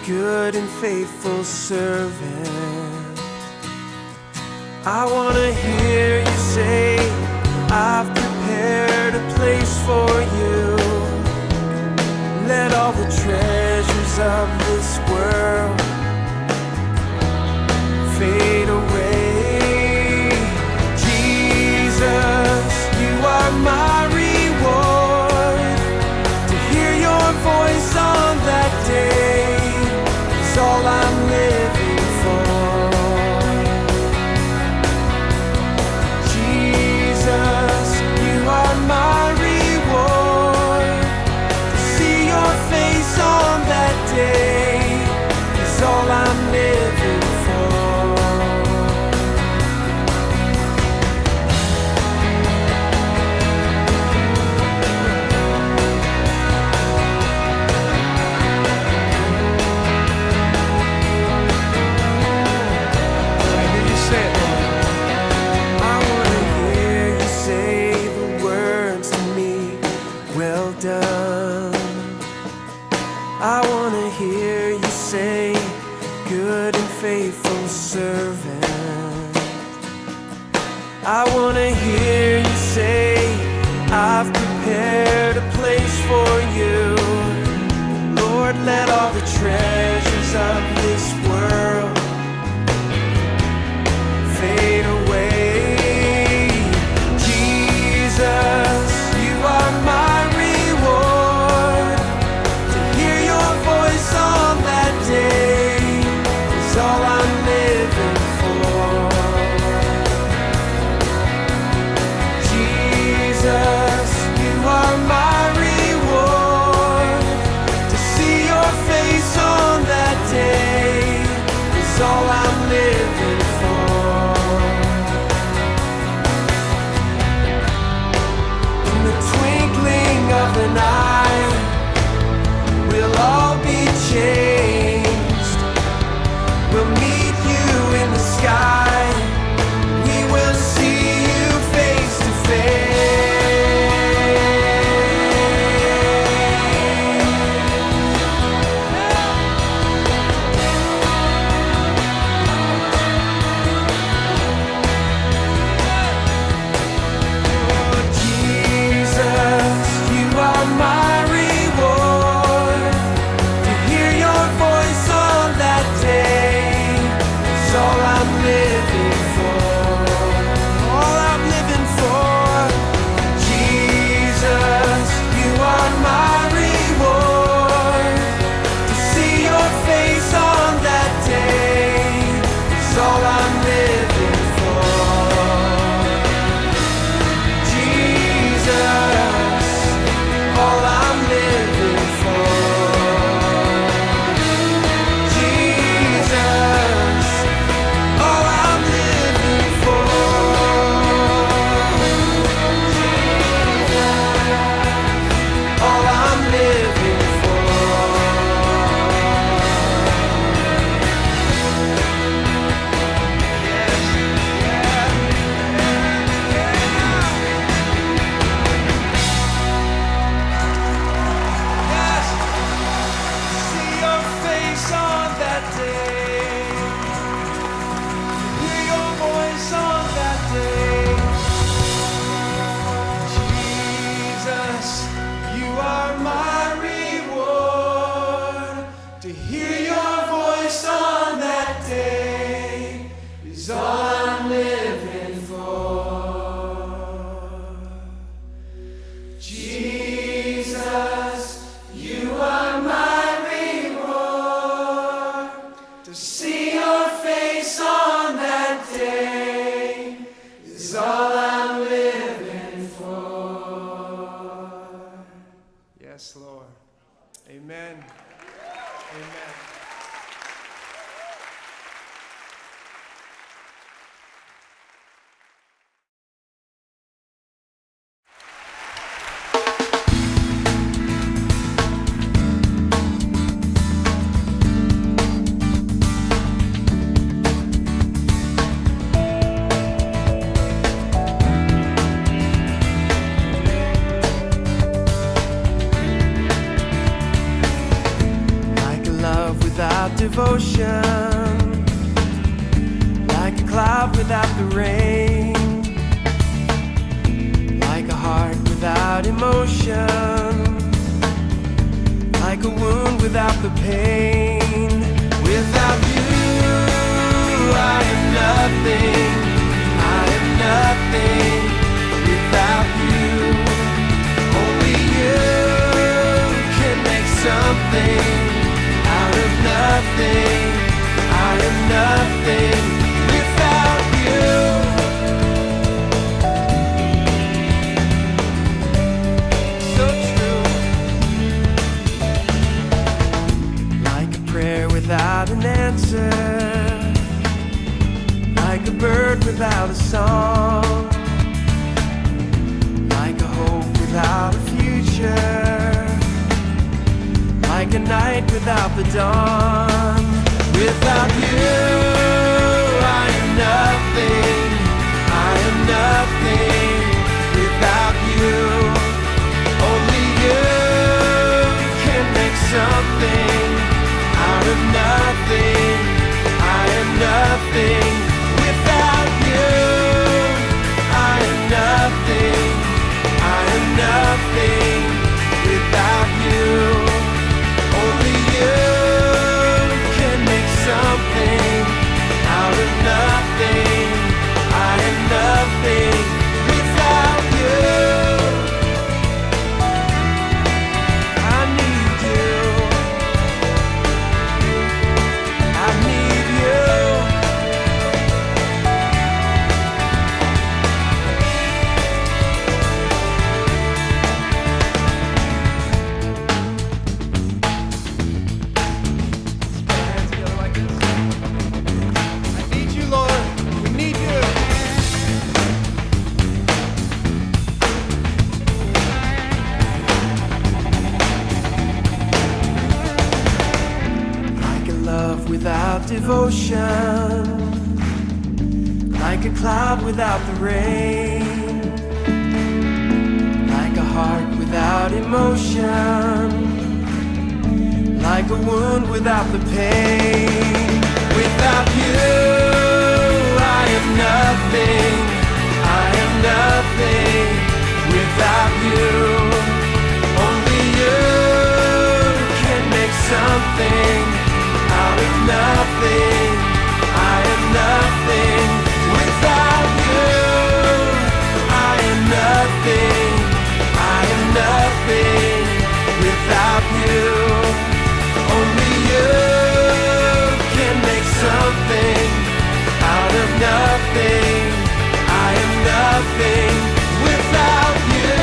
good and faithful servant. I want to hear you say, I've prepared a place for you. Let all the treasures of this world fade away. Jesus, you are my reward. To hear your voice on that day is all I'm living for. Jesus, you are my reward. To see your face on that day is all I'm living for. I want to hear you say, good and faithful servant. I want to hear you say, I've prepared a place for you. Lord, let all the treasures of this world fade away. Jesus, you are my on that day is all I'm living for. Jesus, you are my reward. To see your face on that day is all I'm living for. In the twinkling of an eye, we'll all be changed. We'll meet you in the sky. We will see you face to face. Oh, Jesus, you are my reward. To hear your voice on that day is all I'm living for. All I'm living for. Jesus, you are my reward. To see your face on that day is all I'm living for. Jesus, all I'm living for. Jesus, all I'm living for. Jesus, all I'm living for. Yes, see your face on that day. Hear your voice on that day. Jesus, you are my reward. To hear your voice on that day is all I'm living for. Jesus, you are my reward. To see your face on that day is all I'm living for. Yes, Lord. Amen. Amen. without devotion, like a cloud without the rain, like a heart without emotion, like a wound without the pain. Without you, I am nothing, I am nothing. Without you, only you can make something out of nothing. I am nothing without you. So true. Like a prayer without an answer, like a bird without a song, like a hope without a future, like a night without the dawn. Without you, I am nothing, I am nothing. Without you, only you can make something out of nothing. I am nothing. Without you, I am nothing, I am nothing. Without you, only you can make something out of nothing. I am nothing without you. I need you, I need you. Without devotion, like a cloud without the rain, like a heart without emotion, like a wound without the pain. Without you, I am nothing, I am nothing. Without you, only you can make something out of nothing. I am nothing without you. I am nothing, I am nothing without you. Only you can make something out of nothing. I am nothing without you.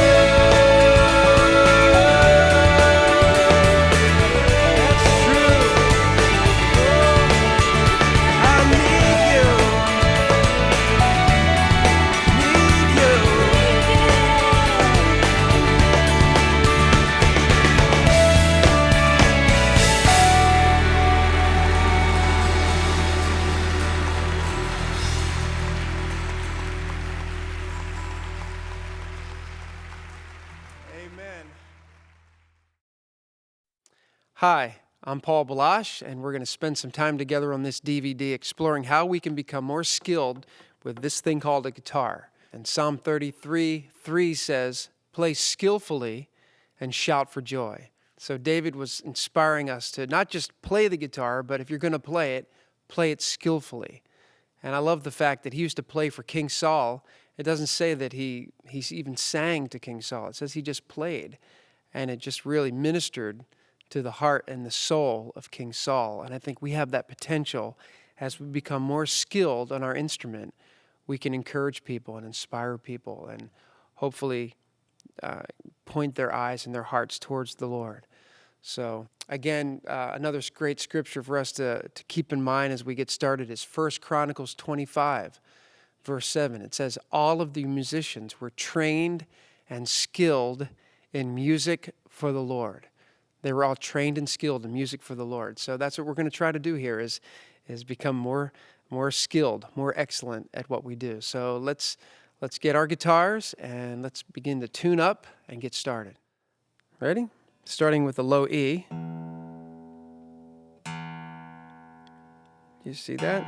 Hi, I'm Paul Baloche, and we're going to spend some time together on this DVD exploring how we can become more skilled with this thing called a guitar. And Psalm 33:3 says, "Play skillfully and shout for joy." So David was inspiring us to not just play the guitar, but if you're going to play it skillfully. And I love the fact that he used to play for King Saul. It doesn't say that he even sang to King Saul. It says he just played, and it just really ministered to the heart and the soul of King Saul. And I think we have that potential as we become more skilled on our instrument. We can encourage people and inspire people and hopefully point their eyes and their hearts towards the Lord. So again, another great scripture for us to keep in mind as we get started is 1 Chronicles 25, verse 7. It says, "All of the musicians were trained and skilled in music for the Lord." They were all trained and skilled in music for the Lord. So that's what we're going to try to do here is become more skilled, more excellent at what we do. So let's get our guitars and let's begin to tune up and get started. Ready? Starting with the low E. You see that?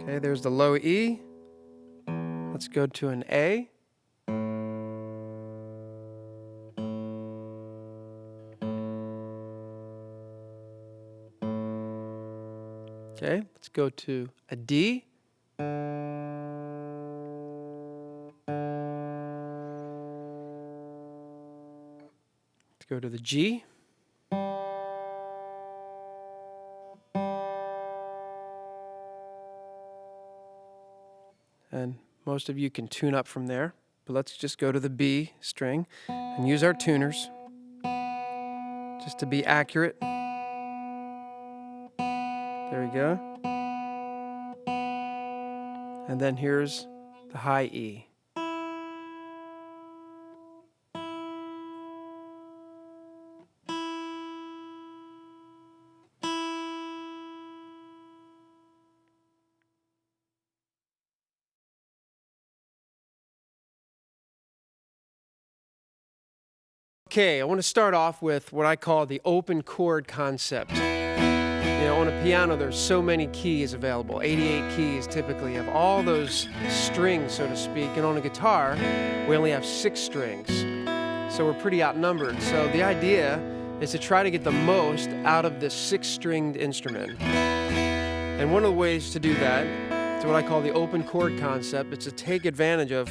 Okay, there's the low E. Let's go to an A. Okay, let's go to a D. Let's go to the G. And most of you can tune up from there, but let's just go to the B string and use our tuners just to be accurate. There we go. And then here's the high E. Okay, I want to start off with what I call the open chord concept. You know, on a piano, there's so many keys available. 88 keys typically have all those strings, so to speak. And on a guitar, we only have 6 strings. So we're pretty outnumbered. So the idea is to try to get the most out of this 6-stringed instrument. And one of the ways to do that is what I call the open chord concept. It's to take advantage of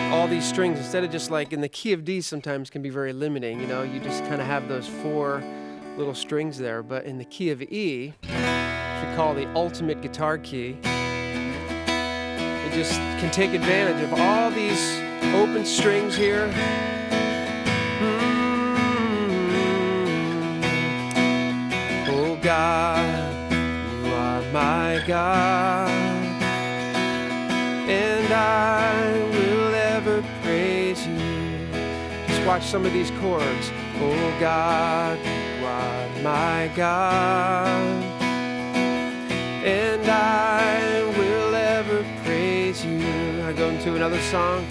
all these strings instead of just like in the key of D sometimes can be very limiting. You know, you just kind of have those 4 little strings there. But in the key of E, which we call the ultimate guitar key, you just can take advantage of all these open strings here. Oh God, you are my God, and I will ever praise you. Just watch some of these chords. Oh God, you are my God, and I will ever praise you. I go into another song.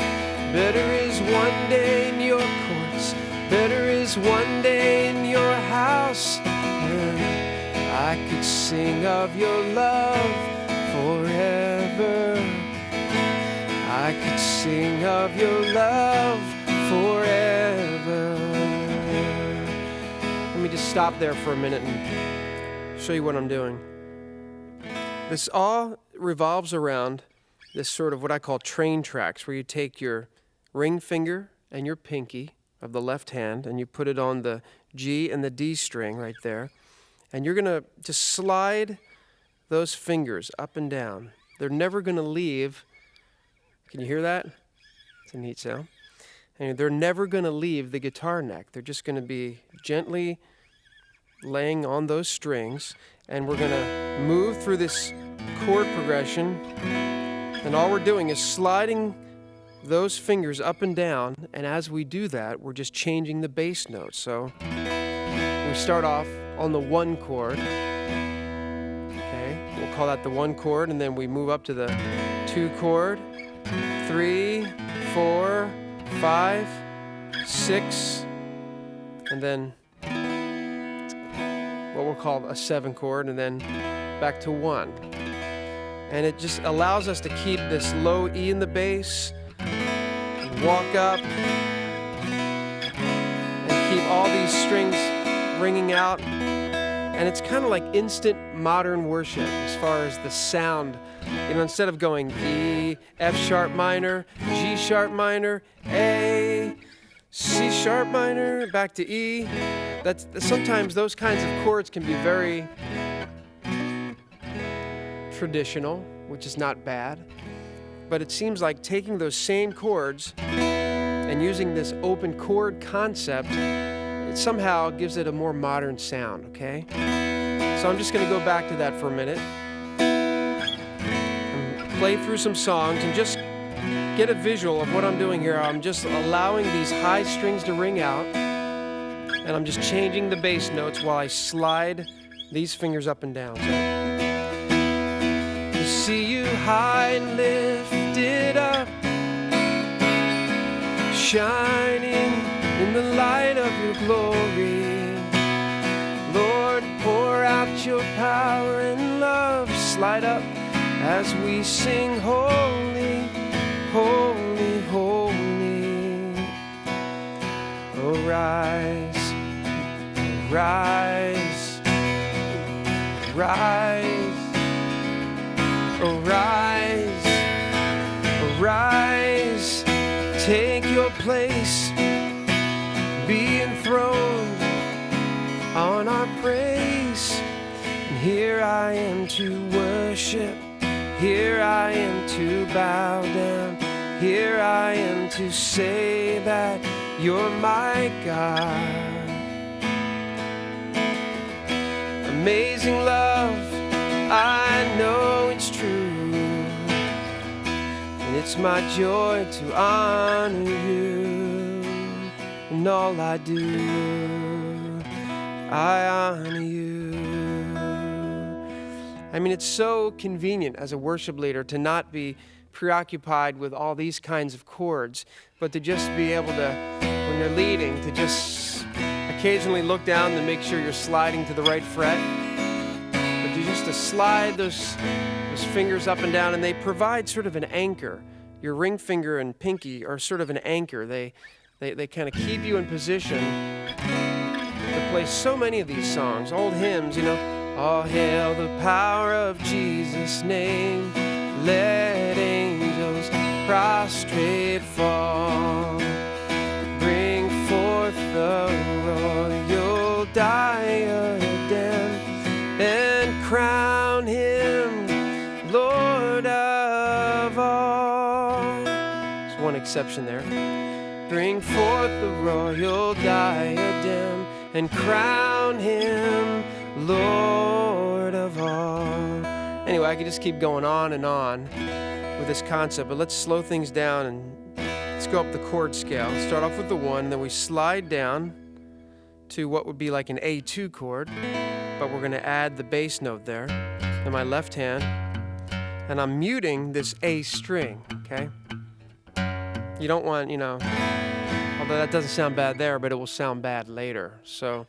Better is one day in your courts, better is one day in your house. I could sing of your love forever. I could sing of your love forever. Let me just stop there for a minute and show you what I'm doing. This all revolves around this sort of what I call train tracks, where you take your ring finger and your pinky of the left hand and you put it on the G and the D string right there. And you're going to just slide those fingers up and down. They're never going to leave. Can you hear that? It's a neat sound. And they're never going to leave the guitar neck. They're just going to be gently laying on those strings. And we're going to move through this chord progression. And all we're doing is sliding those fingers up and down. And as we do that, we're just changing the bass notes. So we start off on the 1 chord. Okay, we'll call that the 1 chord, and then we move up to the 2 chord, 3, 4, 5, 6, and then what we'll call a 7 chord, and then back to 1. And it just allows us to keep this low E in the bass, and walk up, and keep all these strings ringing out. And it's kind of like instant modern worship as far as the sound. You know, instead of going E, F sharp minor, G sharp minor, A, C sharp minor, back to E. Sometimes those kinds of chords can be very traditional, which is not bad. But it seems like taking those same chords and using this open chord concept, it somehow gives it a more modern sound, okay? So I'm just going to go back to that for a minute and play through some songs and just get a visual of what I'm doing here. I'm just allowing these high strings to ring out, and I'm just changing the bass notes while I slide these fingers up and down. So, to see you high and lifted up, shining in the light of your glory. Lord, pour out your power and love. Slide up as we sing, holy, holy, holy. Arise, arise, arise, arise, arise. Take your place, be enthroned on our praise. And here I am to worship, here I am to bow down, here I am to say that you're my God. Amazing love, I know it's true, and it's my joy to honor you. In all I do, I honor you. I mean, it's so convenient as a worship leader to not be preoccupied with all these kinds of chords, but to just be able to, when you're leading, to just occasionally look down to make sure you're sliding to the right fret, but to slide those fingers up and down, and they provide sort of an anchor. Your ring finger and pinky are sort of an anchor. They kind of keep you in position to play so many of these songs, old hymns, you know. All hail the power of Jesus' name. Let angels prostrate fall. Bring forth the royal diadem and crown him Lord of all. There's one exception there. Bring forth the royal diadem and crown him Lord of all. Anyway, I could just keep going on with this concept, but let's slow things down and let's go up the chord scale. Start off with the 1, and then we slide down to what would be like an A2 chord, but we're going to add the bass note there in my left hand, and I'm muting this A string, okay? You don't want, you know, although that doesn't sound bad there, but it will sound bad later. So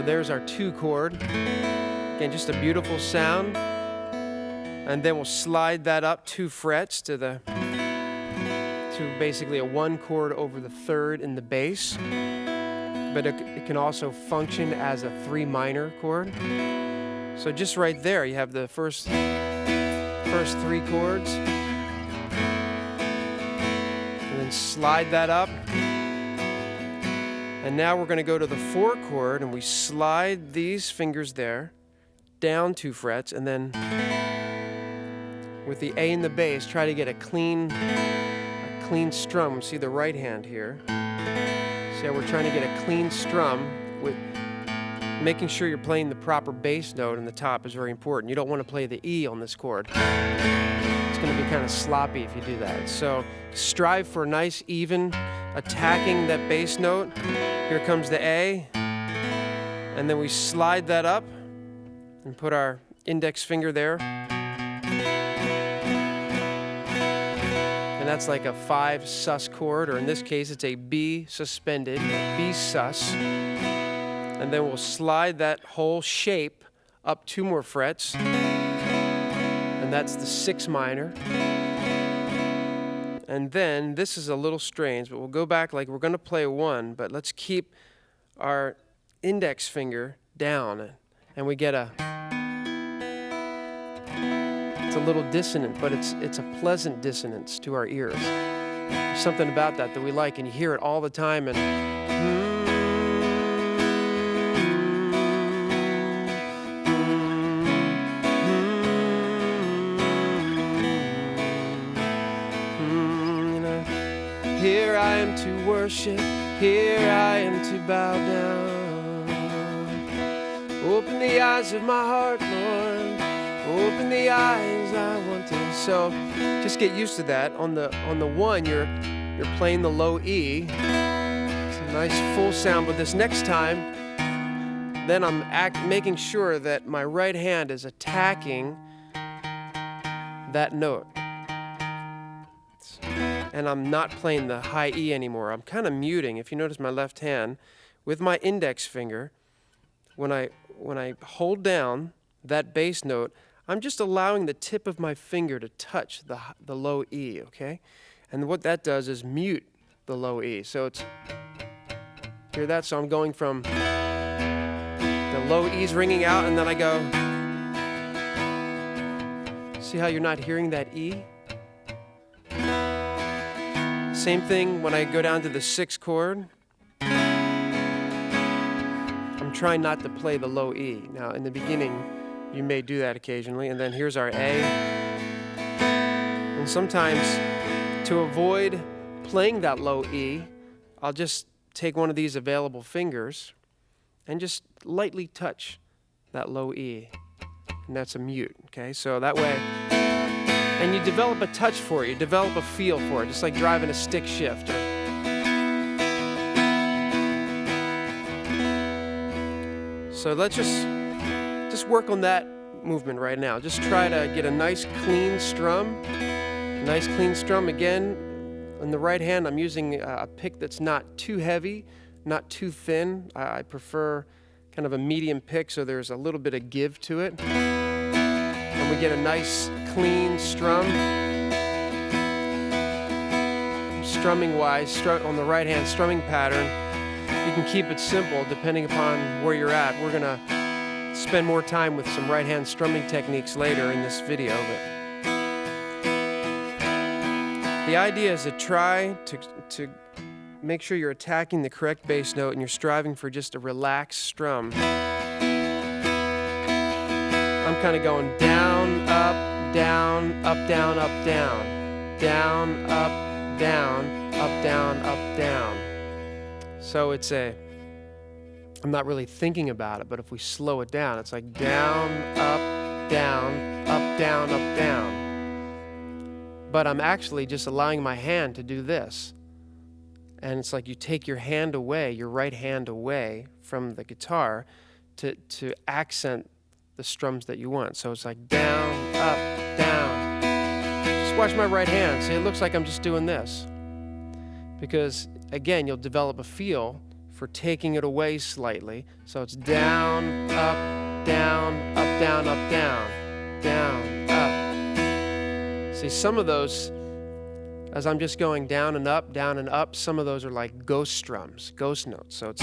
there's our 2 chord. Again, just a beautiful sound. And then we'll slide that up 2 frets to basically a 1 chord over the 3rd in the bass. But it can also function as a 3 minor chord. So just right there, you have the first 3 chords. And then slide that up. And now we're going to go to the 4 chord, and we slide these fingers there, down 2 frets, and then with the A in the bass, try to get a clean strum. See the right hand here. See how we're trying to get a clean strum with making sure you're playing the proper bass note in the top is very important. You don't want to play the E on this chord. It's going to be kind of sloppy if you do that. So strive for a nice, even attacking that bass note. Here comes the A, and then we slide that up and put our index finger there. And that's like a 5 sus chord, or in this case it's a B suspended, B sus. And then we'll slide that whole shape up 2 more frets, and that's the 6 minor. And then, this is a little strange, but we'll go back like we're going to play 1, but let's keep our index finger down, and we get it's a little dissonant, but it's a pleasant dissonance to our ears. There's something about that we like, and you hear it all the time, and here I am to worship, here I am to bow down. Open the eyes of my heart, Lord. Open the eyes I want to. So just get used to that. On the 1, you're playing the low E. It's a nice full sound. But this next time, then I'm making sure that my right hand is attacking that note. and I'm not playing the high E anymore. I'm kind of muting. If you notice my left hand, with my index finger, when I hold down that bass note, I'm just allowing the tip of my finger to touch the low E, okay? And what that does is mute the low E. So it's, hear that? So I'm going from the low E's ringing out, and then I go, see how you're not hearing that E? Same thing when I go down to the 6th chord. I'm trying not to play the low E. Now, in the beginning, you may do that occasionally, and then here's our A. And sometimes, to avoid playing that low E, I'll just take one of these available fingers and just lightly touch that low E. And that's a mute, okay? So that way, and you develop a touch for it, you develop a feel for it, just like driving a stick shift. So let's just work on that movement right now. Just try to get a nice clean strum. Nice clean strum. Again, in the right hand, I'm using a pick that's not too heavy, not too thin. I prefer kind of a medium pick so there's a little bit of give to it. And we get a nice clean strum. Strumming wise, on the right hand strumming pattern, you can keep it simple depending upon where you're at. We're gonna spend more time with some right hand strumming techniques later in this video, but the idea is to try to make sure you're attacking the correct bass note and you're striving for just a relaxed strum. I'm kind of going down, up, down, up, down, up, down, down, up, down, up, down, up, down. So it's I'm not really thinking about it, but if we slow it down, it's like down, up, down, up, down, up, down. But I'm actually just allowing my hand to do this. And it's like you take your hand away, your right hand away from the guitar to accent the strums that you want. So it's like down, up, down. Just watch my right hand. See, it looks like I'm just doing this. Because, again, you'll develop a feel for taking it away slightly. So it's down, up, down, up, down, up, down, down, up. See, some of those, as I'm just going down and up, some of those are like ghost strums, ghost notes. So it's,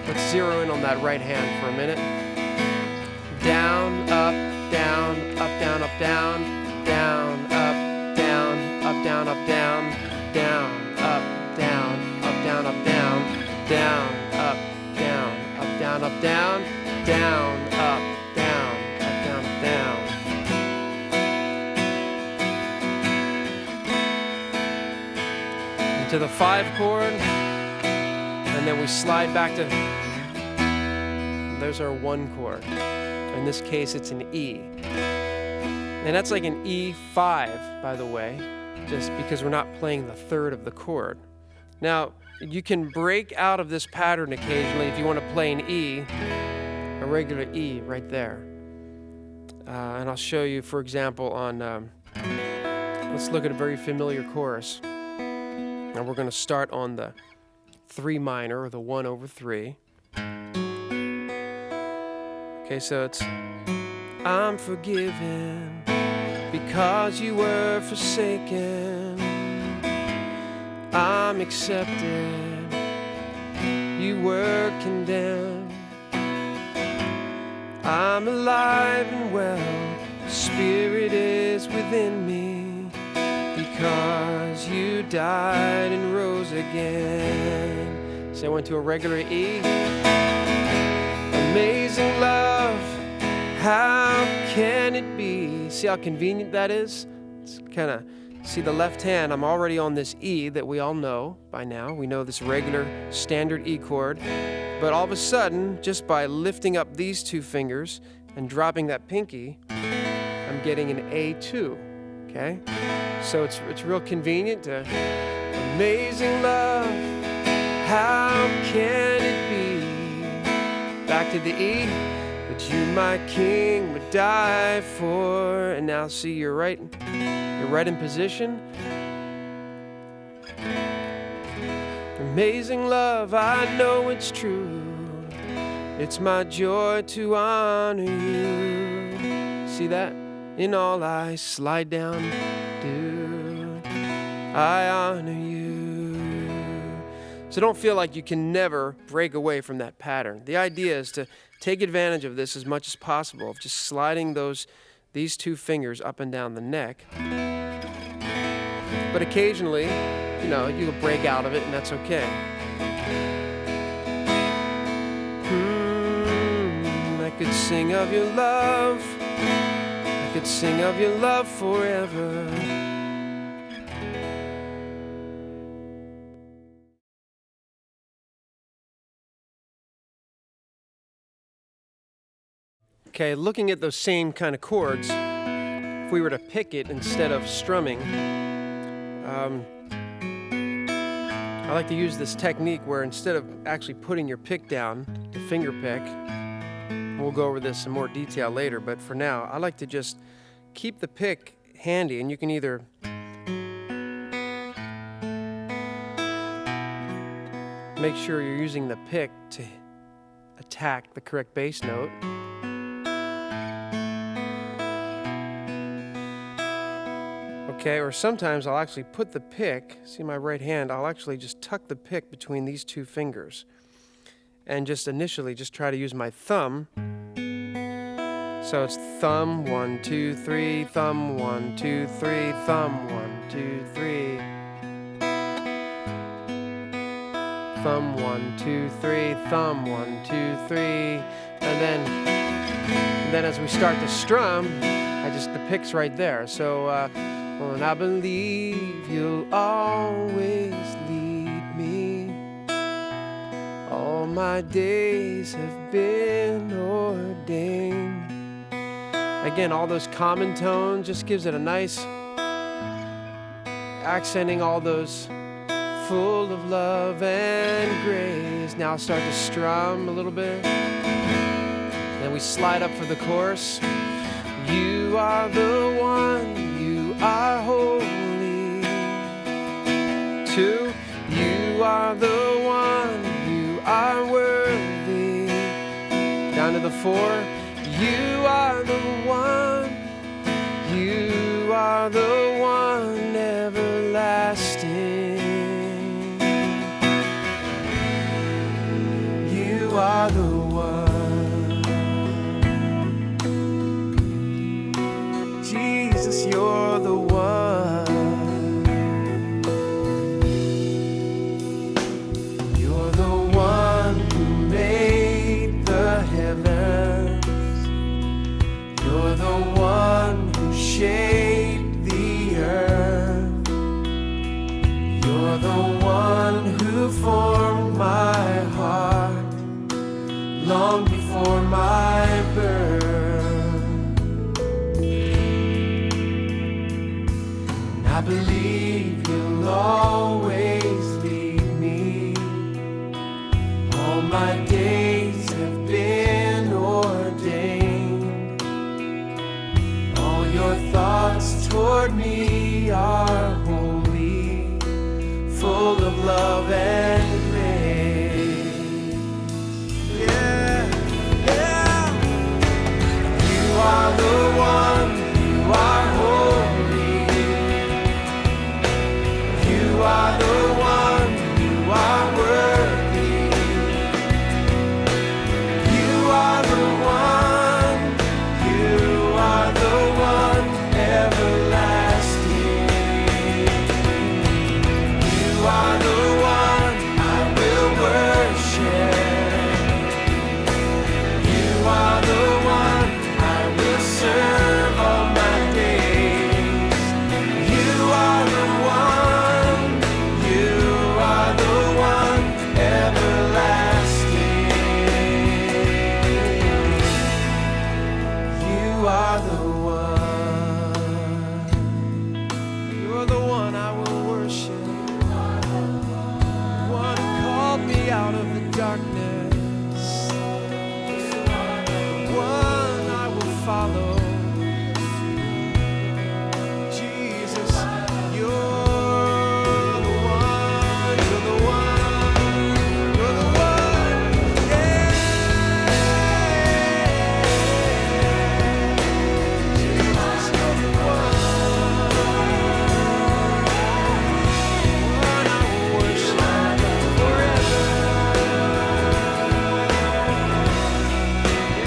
let's zero in on that right hand for a minute. Down, up, down, up, down, up, down, down, up, down, up, down, up, down, down, up, down, up, down, up, down, down, up, down, up, down, up, down, down, up, down, up, down, up, down. Into the 5 chord, and then we slide back to, there's our 1 chord. In this case, it's an E. And that's like an E5, by the way, just because we're not playing the 3rd of the chord. Now, you can break out of this pattern occasionally if you want to play an E, a regular E right there. And I'll show you, for example, on, let's look at a very familiar chorus. Now we're going to start on the 3 minor, or the 1/3. Okay, so it's, I'm forgiven because you were forsaken. I'm accepted, you were condemned. I'm alive and well, Spirit is within me, because you died and rose again. So I went to a regular E. Amazing love, how can it be? See how convenient that is? It's kind of, see the left hand, I'm already on this E that we all know by now. We know this regular standard E chord. But all of a sudden, just by lifting up these 2 fingers and dropping that pinky, I'm getting an A2, okay? So it's real convenient to, amazing love, how can it be? back to the E. But you, my king, would die for. And now see, you're right in position. Amazing love, I know it's true. It's my joy to honor you. See that? In all I slide down, do I honor you. So don't feel like you can never break away from that pattern. The idea is to take advantage of this as much as possible, of just sliding these two fingers up and down the neck. But occasionally, you'll break out of it, and that's okay. I could sing of your love. I could sing of your love forever. Okay, looking at those same kind of chords, if we were to pick it instead of strumming, I like to use this technique where instead of actually putting your pick down, the finger pick, we'll go over this in more detail later, but for now, I like to just keep the pick handy, and you can either make sure you're using the pick to attack the correct bass note. Okay, or sometimes I'll actually put the pick, see my right hand, I'll actually just tuck the pick between these two fingers and just initially just try to use my thumb. So it's thumb, 1, 2, 3, thumb, 1, 2, 3, thumb, 1, 2, 3. Thumb, 1, 2, 3, thumb, 1, 2, 3. And then as we start to strum, the pick's right there. So, and I believe you'll always lead me. All my days have been ordained. Again, all those common tones just gives it a nice, accenting all those full of love and grace. Now start to strum a little bit. Then we slide up for the chorus. You are the one, you are holy. 2, you are the one, you are worthy. Down to the 4, you are the one, you are the one everlasting. You are the one. Jesus, you're the one. You're the one who made the heavens. You're the one who shaped the earth. You're the one who formed my heart long before my birth. And I believe you'll always lead me. All my days have been ordained. All your thoughts toward me are holy, full of love and grace. Yeah, yeah. You are the one, you are holy. You are the one, you are worthy. You are the one, you are the one everlasting. You are the one I will worship. You are the one I will serve all my days. You are the one, you are the one everlasting. You are the one. You're the one I will worship. One who called me out of the darkness. follow. Jesus, you're the one, you're the one, you're the one, yeah. Jesus, you're the one I will worship forever.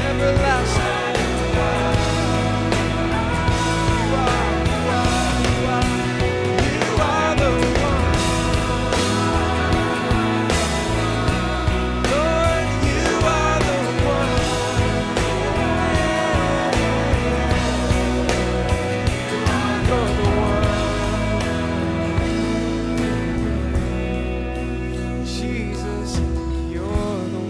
Everlasting. You are the one. Lord, you are the one. You're the one. Jesus, you're the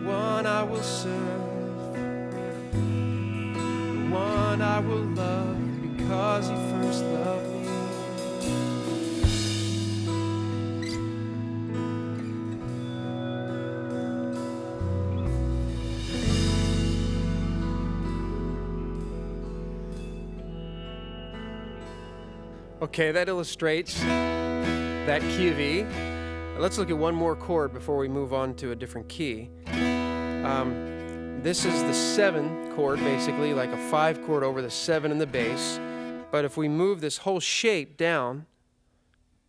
one I will serve, the one I will love because he first loved me. Okay, that illustrates that key of E. Let's look at one more chord before we move on to a different key. This is the 7 chord, basically, like a 5 chord over the 7 in the bass. But if we move this whole shape down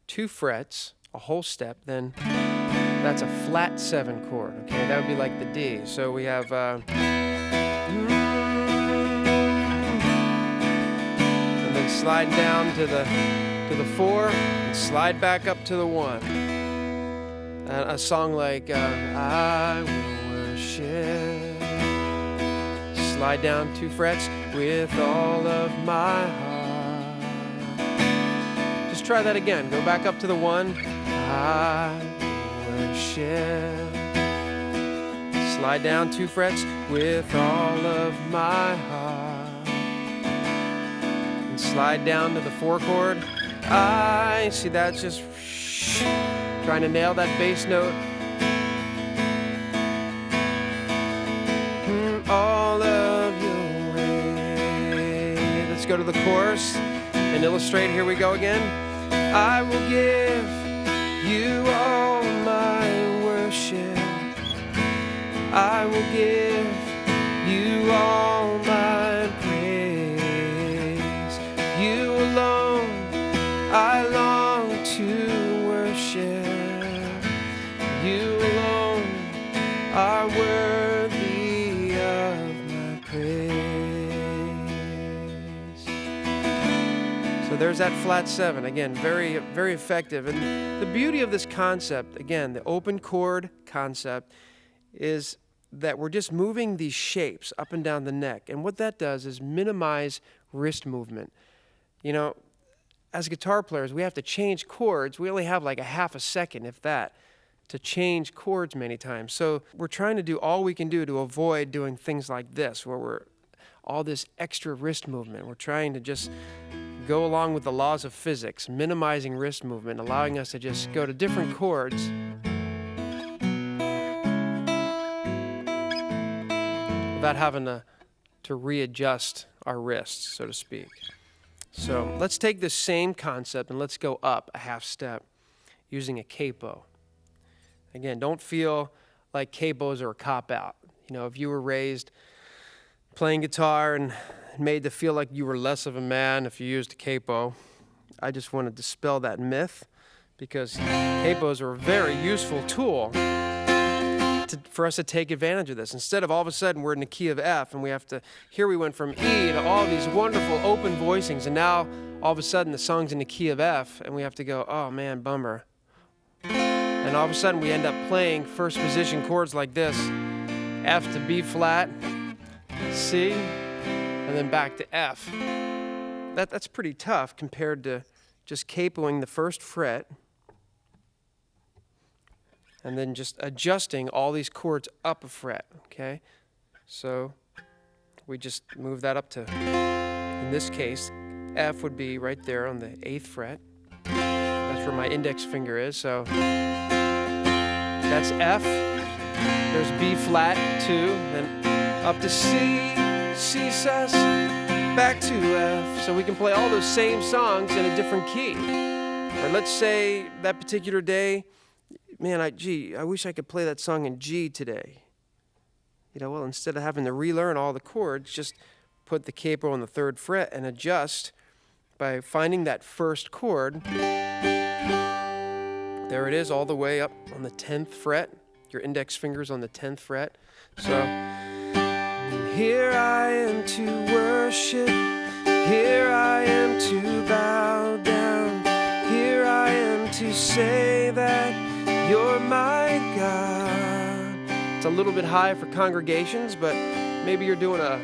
2 frets, a whole step, then that's a flat 7 chord. Okay, that would be like the D. So we have and then slide down to the 4 and slide back up to the 1. A song like I will worship. Slide down 2 frets with all of my heart. Just try that again. Go back up to the 1. I will worship. Slide down 2 frets with all of my heart. And slide down to the 4 chord. I see that's just trying to nail that bass note. All of your way. Let's go to the chorus and illustrate. Here we go again. I will give you all my worship. I will give you all my praise. You alone I long to worship. You alone are worthy of my praise. So there's that flat 7. Again, very, very effective. And the beauty of this concept, again, the open chord concept, is that we're just moving these shapes up and down the neck. And what that does is minimize wrist movement. You know, as guitar players, we have to change chords. We only have like a half a second, if that, to change chords many times. So we're trying to do all we can do to avoid doing things like this, where we're all this extra wrist movement. We're trying to just go along with the laws of physics, minimizing wrist movement, allowing us to just go to different chords without having to readjust our wrists, so to speak. So let's take this same concept and let's go up a half step using a capo. Again, don't feel like capos are a cop-out. You know, if you were raised playing guitar and made to feel like you were less of a man if you used a capo, I just want to dispel that myth, because capos are a very useful tool for us to take advantage of this. Instead of all of a sudden we're in the key of F and we have to, here we went from E to all these wonderful open voicings, and now all of a sudden the song's in the key of F and we have to go, oh man, bummer. And all of a sudden we end up playing first position chords like this, F to B flat, C, and then back to F. That's pretty tough compared to just capoing the first fret and then just adjusting all these chords up a fret, okay? So we just move that up to, in this case, F would be right there on the 8th fret. That's where my index finger is, so that's F. There's B flat, 2, then up to C, C sus, back to F. So we can play all those same songs in a different key. Or let's say that particular day, man, I wish I could play that song in G today. You know, well, instead of having to relearn all the chords, just put the capo on the 3rd fret and adjust by finding that first chord. There it is, all the way up on the 10th fret. Your index finger's on the 10th fret. So, here I am to worship, here I am to bow down, here I am to say that you're my God. It's a little bit high for congregations, but maybe you're doing a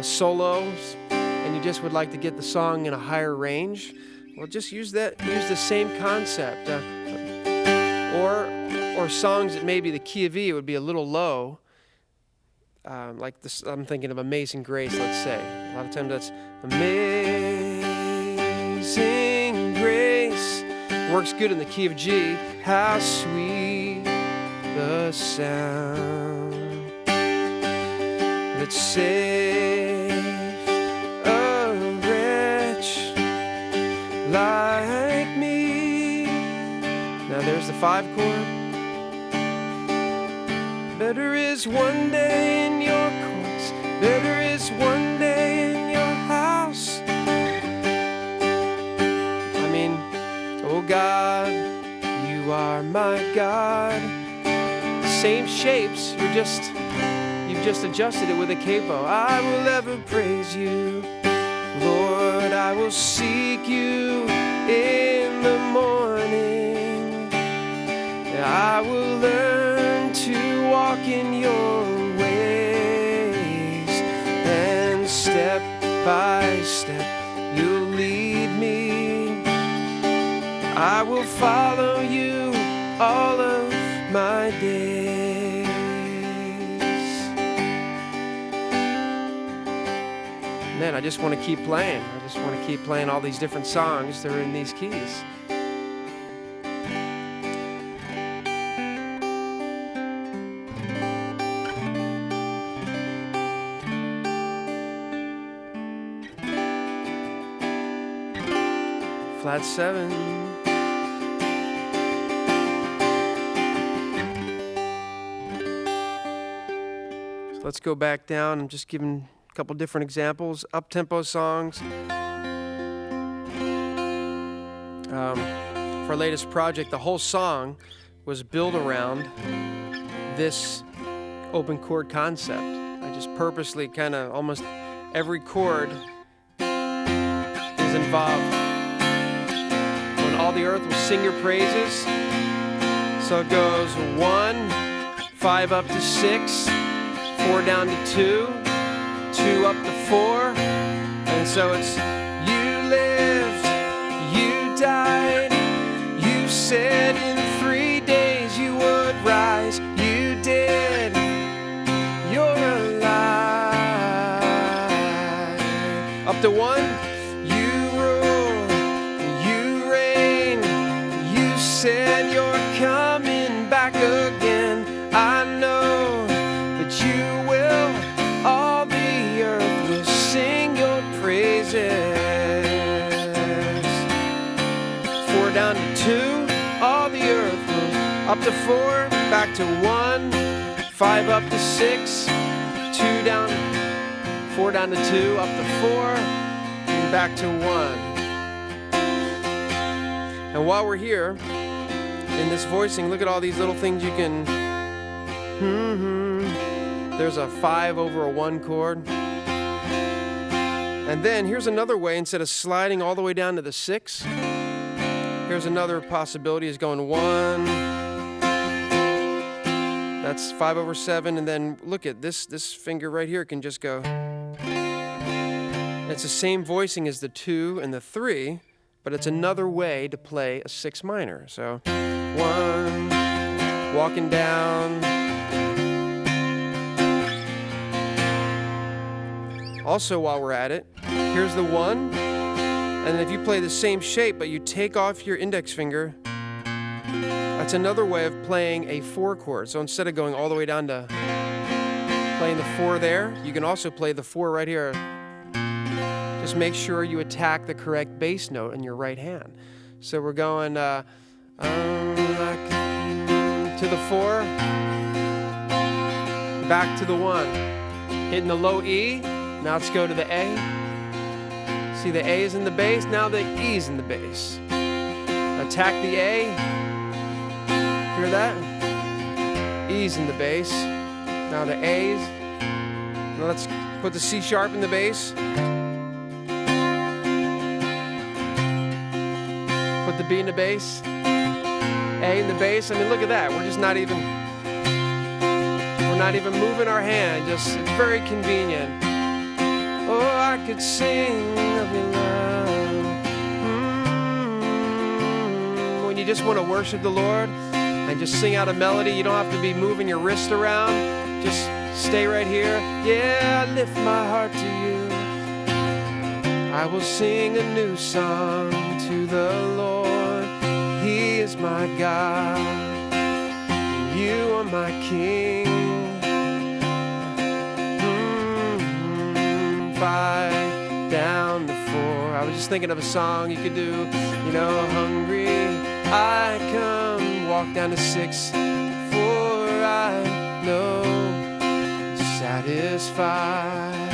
solo and you just would like to get the song in a higher range. Well, just use the same concept. Or songs that maybe the key of E would be a little low. Like this, I'm thinking of Amazing Grace, let's say. A lot of times that's Amazing Grace. Works good in the key of G. How sweet the sound that saved a wretch like me. Now there's the 5 chord. Better is one day in your courts, better is one day in your house. I mean, oh God, you are my God. Same shapes, you've just adjusted it with a capo. I will ever praise you, Lord, I will seek you in the morning. I will learn to walk in your ways, and step by step you'll lead me. I will follow you all of my days. Man, I just want to keep playing. I just want to keep playing all these different songs that are in these keys. Flat 7. So let's go back down. I'm just giving a couple different examples. Up-tempo songs. For our latest project, the whole song was built around this open chord concept. I just purposely kind of almost every chord is involved. All the earth will sing your praises. So it goes 1, 5 up to 6, 4 down to 2, 2 up to 4, and so it's you lived, you died, you said in 3 days you would rise, you did, you're alive. Up to 1. Said you're coming back again. I know that you will. All the earth will sing your praises. 4 down to 2. All the earth will. Up to 4. Back to 1. 5 up to 6. 2 down. 4 down to 2. Up to 4. And back to 1. And while we're here, in this voicing, look at all these little things you can. There's a 5 over a 1 chord. And then here's another way, instead of sliding all the way down to the 6, here's another possibility is going 1. That's 5 over 7, and then look at this finger right here can just go. It's the same voicing as the 2 and the 3, but it's another way to play a 6 minor. So 1, walking down. Also, while we're at it, here's the 1, and if you play the same shape, but you take off your index finger, a That's another way of playing a 4 chord. So instead of going all the way down to playing the 4 there, you can also play the 4 right here. Just make sure you attack the correct bass note in your right hand. So we're going to the 4, back to the 1, hitting the low E. Now let's go to the A. See, the A is in the bass, now the E is in the bass. Attack the A. Hear that? E's in the bass. Now the A's. Now let's put the C sharp in the bass. Put the B in the bass. A in the bass. I mean, look at that. We're not even moving our hand. Just, it's very convenient. Oh, I could sing of your love. When you just want to worship the Lord and just sing out a melody, you don't have to be moving your wrist around. Just stay right here. Yeah, I lift my heart to you. I will sing a new song to the Lord. He is my God. You are my King. 5 down the 4. I was just thinking of a song you could do. You know, hungry I come, walk down to 6, for I know satisfied.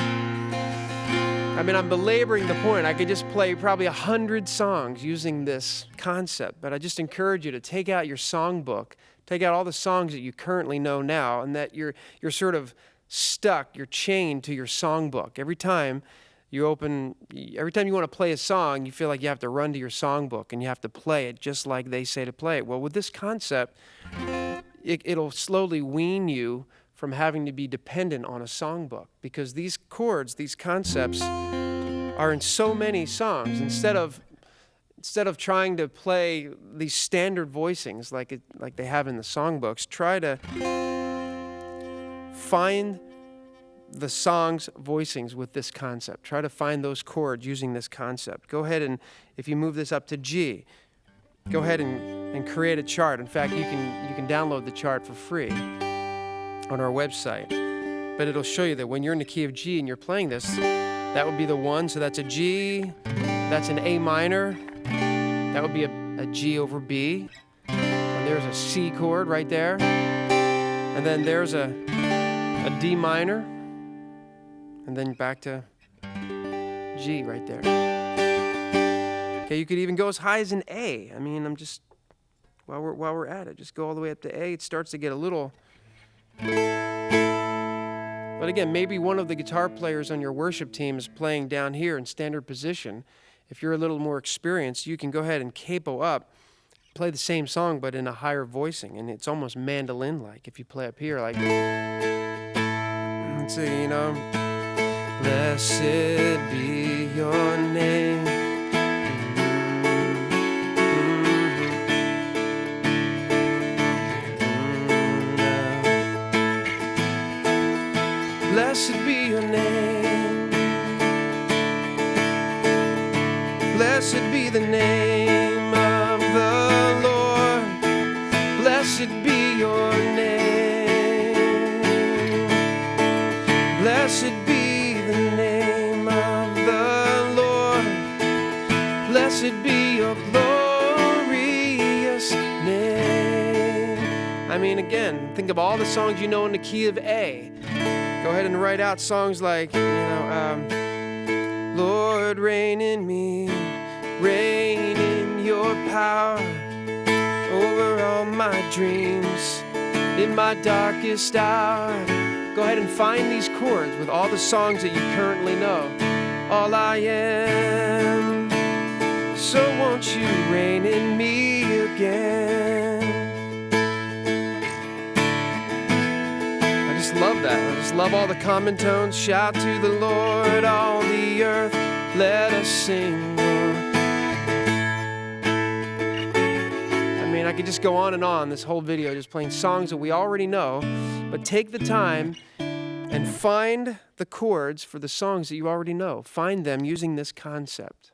I mean, I'm belaboring the point. I could just play probably 100 songs using this concept, but I just encourage you to take out your songbook, take out all the songs that you currently know now, and that you're sort of stuck, you're chained to your songbook. Every time you want to play a song, you feel like you have to run to your songbook and you have to play it just like they say to play it. Well, with this concept, it'll slowly wean you from having to be dependent on a songbook, because these chords, these concepts are in so many songs. Instead of trying to play these standard voicings like they have in the songbooks, try to find the song's voicings with this concept. Try to find those chords using this concept. Go ahead and, if you move this up to G, go ahead and create a chart. In fact, you can download the chart for free on our website. But it'll show you that when you're in the key of G and you're playing this, that would be the 1, so that's a G, that's an A minor, that would be a G over B, and there's a C chord right there, and then there's a D minor, and then back to G right there. Okay, you could even go as high as an A. I mean, I'm just, while we're at it, just go all the way up to A. It starts to get a little... But again, maybe one of the guitar players on your worship team is playing down here in standard position. If you're a little more experienced, you can go ahead and capo up, play the same song but in a higher voicing, and it's almost mandolin-like if you play up here like... Let's see, you know... Blessed be your name. Blessed be your name. Blessed be the name of the Lord. Blessed be your name. Blessed be the name of the Lord. Blessed be your glorious name. I mean, again, think of all the songs you know in the key of A. Go ahead and write out songs like, Lord, reign in me, reign in your power over all my dreams, in my darkest hour. Go ahead and find these chords with all the songs that you currently know. All I am, so won't you reign in me again? Love that. I just love all the common tones. Shout to the Lord, all the earth, let us sing, Lord. I mean, I could just go on and on this whole video just playing songs that we already know, but take the time and find the chords for the songs that you already know. Find them using this concept.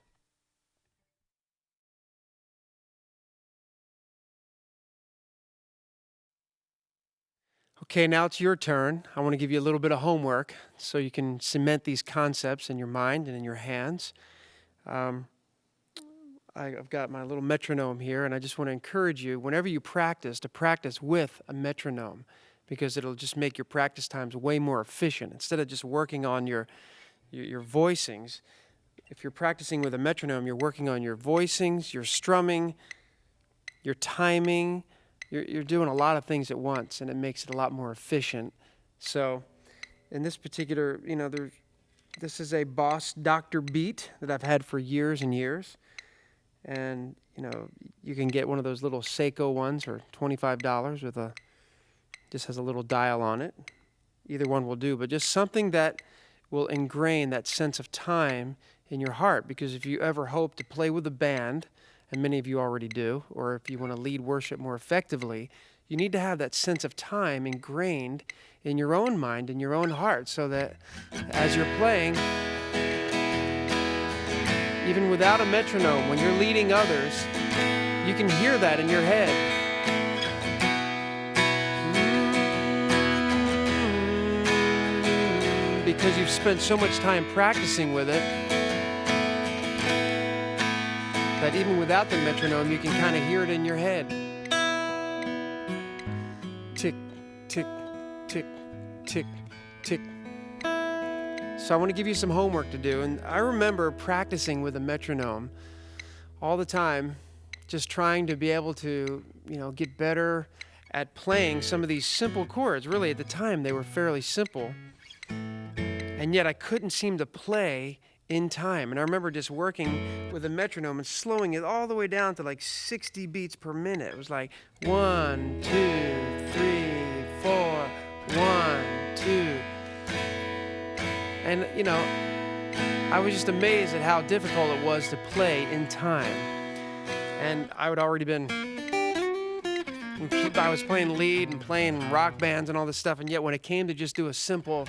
Okay, now it's your turn. I want to give you a little bit of homework so you can cement these concepts in your mind and in your hands. I've got my little metronome here, and I just want to encourage you, whenever you practice, to practice with a metronome, because it'll just make your practice times way more efficient. Instead of just working on your voicings, if you're practicing with a metronome, you're working on your voicings, your strumming, your timing. You're doing a lot of things at once, and it makes it a lot more efficient. So in this particular, this is a Boss Dr. beat that I've had for years and years. And, you can get one of those little Seiko ones for $25 with just has a little dial on it. Either one will do, but just something that will ingrain that sense of time in your heart. Because if you ever hope to play with a band, and many of you already do, or if you want to lead worship more effectively, you need to have that sense of time ingrained in your own mind, in your own heart, so that as you're playing, even without a metronome, when you're leading others, you can hear that in your head. Because you've spent so much time practicing with it, that even without the metronome, you can kind of hear it in your head. Tick, tick, tick, tick, tick. So I want to give you some homework to do. And I remember practicing with a metronome all the time, just trying to be able to, get better at playing some of these simple chords. Really, at the time, they were fairly simple. And yet I couldn't seem to play in time. And I remember just working with a metronome and slowing it all the way down to like 60 beats per minute. It was like 1, 2, 3, 4, 1, 2. And, I was just amazed at how difficult it was to play in time. And I was playing lead and playing rock bands and all this stuff, and yet when it came to just do a simple,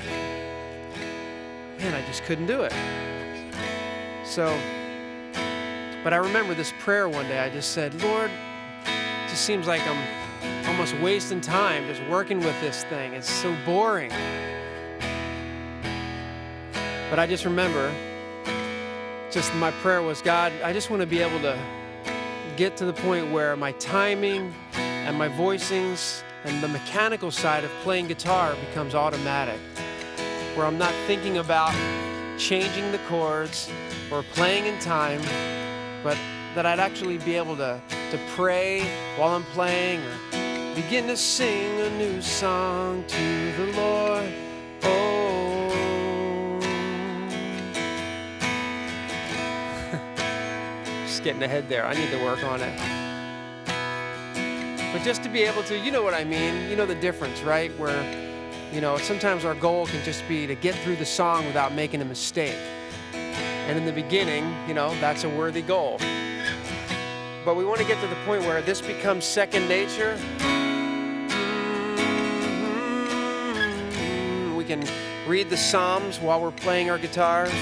I just couldn't do it. But I remember this prayer one day. I just said, Lord, it just seems like I'm almost wasting time just working with this thing. It's so boring. But I just remember, my prayer was, God, I just want to be able to get to the point where my timing and my voicings and the mechanical side of playing guitar becomes automatic, where I'm not thinking about changing the chords or playing in time, but that I'd actually be able to pray while I'm playing or begin to sing a new song to the Lord. Just getting ahead there. I need to work on it. But just to be able to, you know what I mean? You know the difference, right? Where, sometimes our goal can just be to get through the song without making a mistake. And in the beginning, that's a worthy goal. But we want to get to the point where this becomes second nature. We can read the Psalms while we're playing our guitars.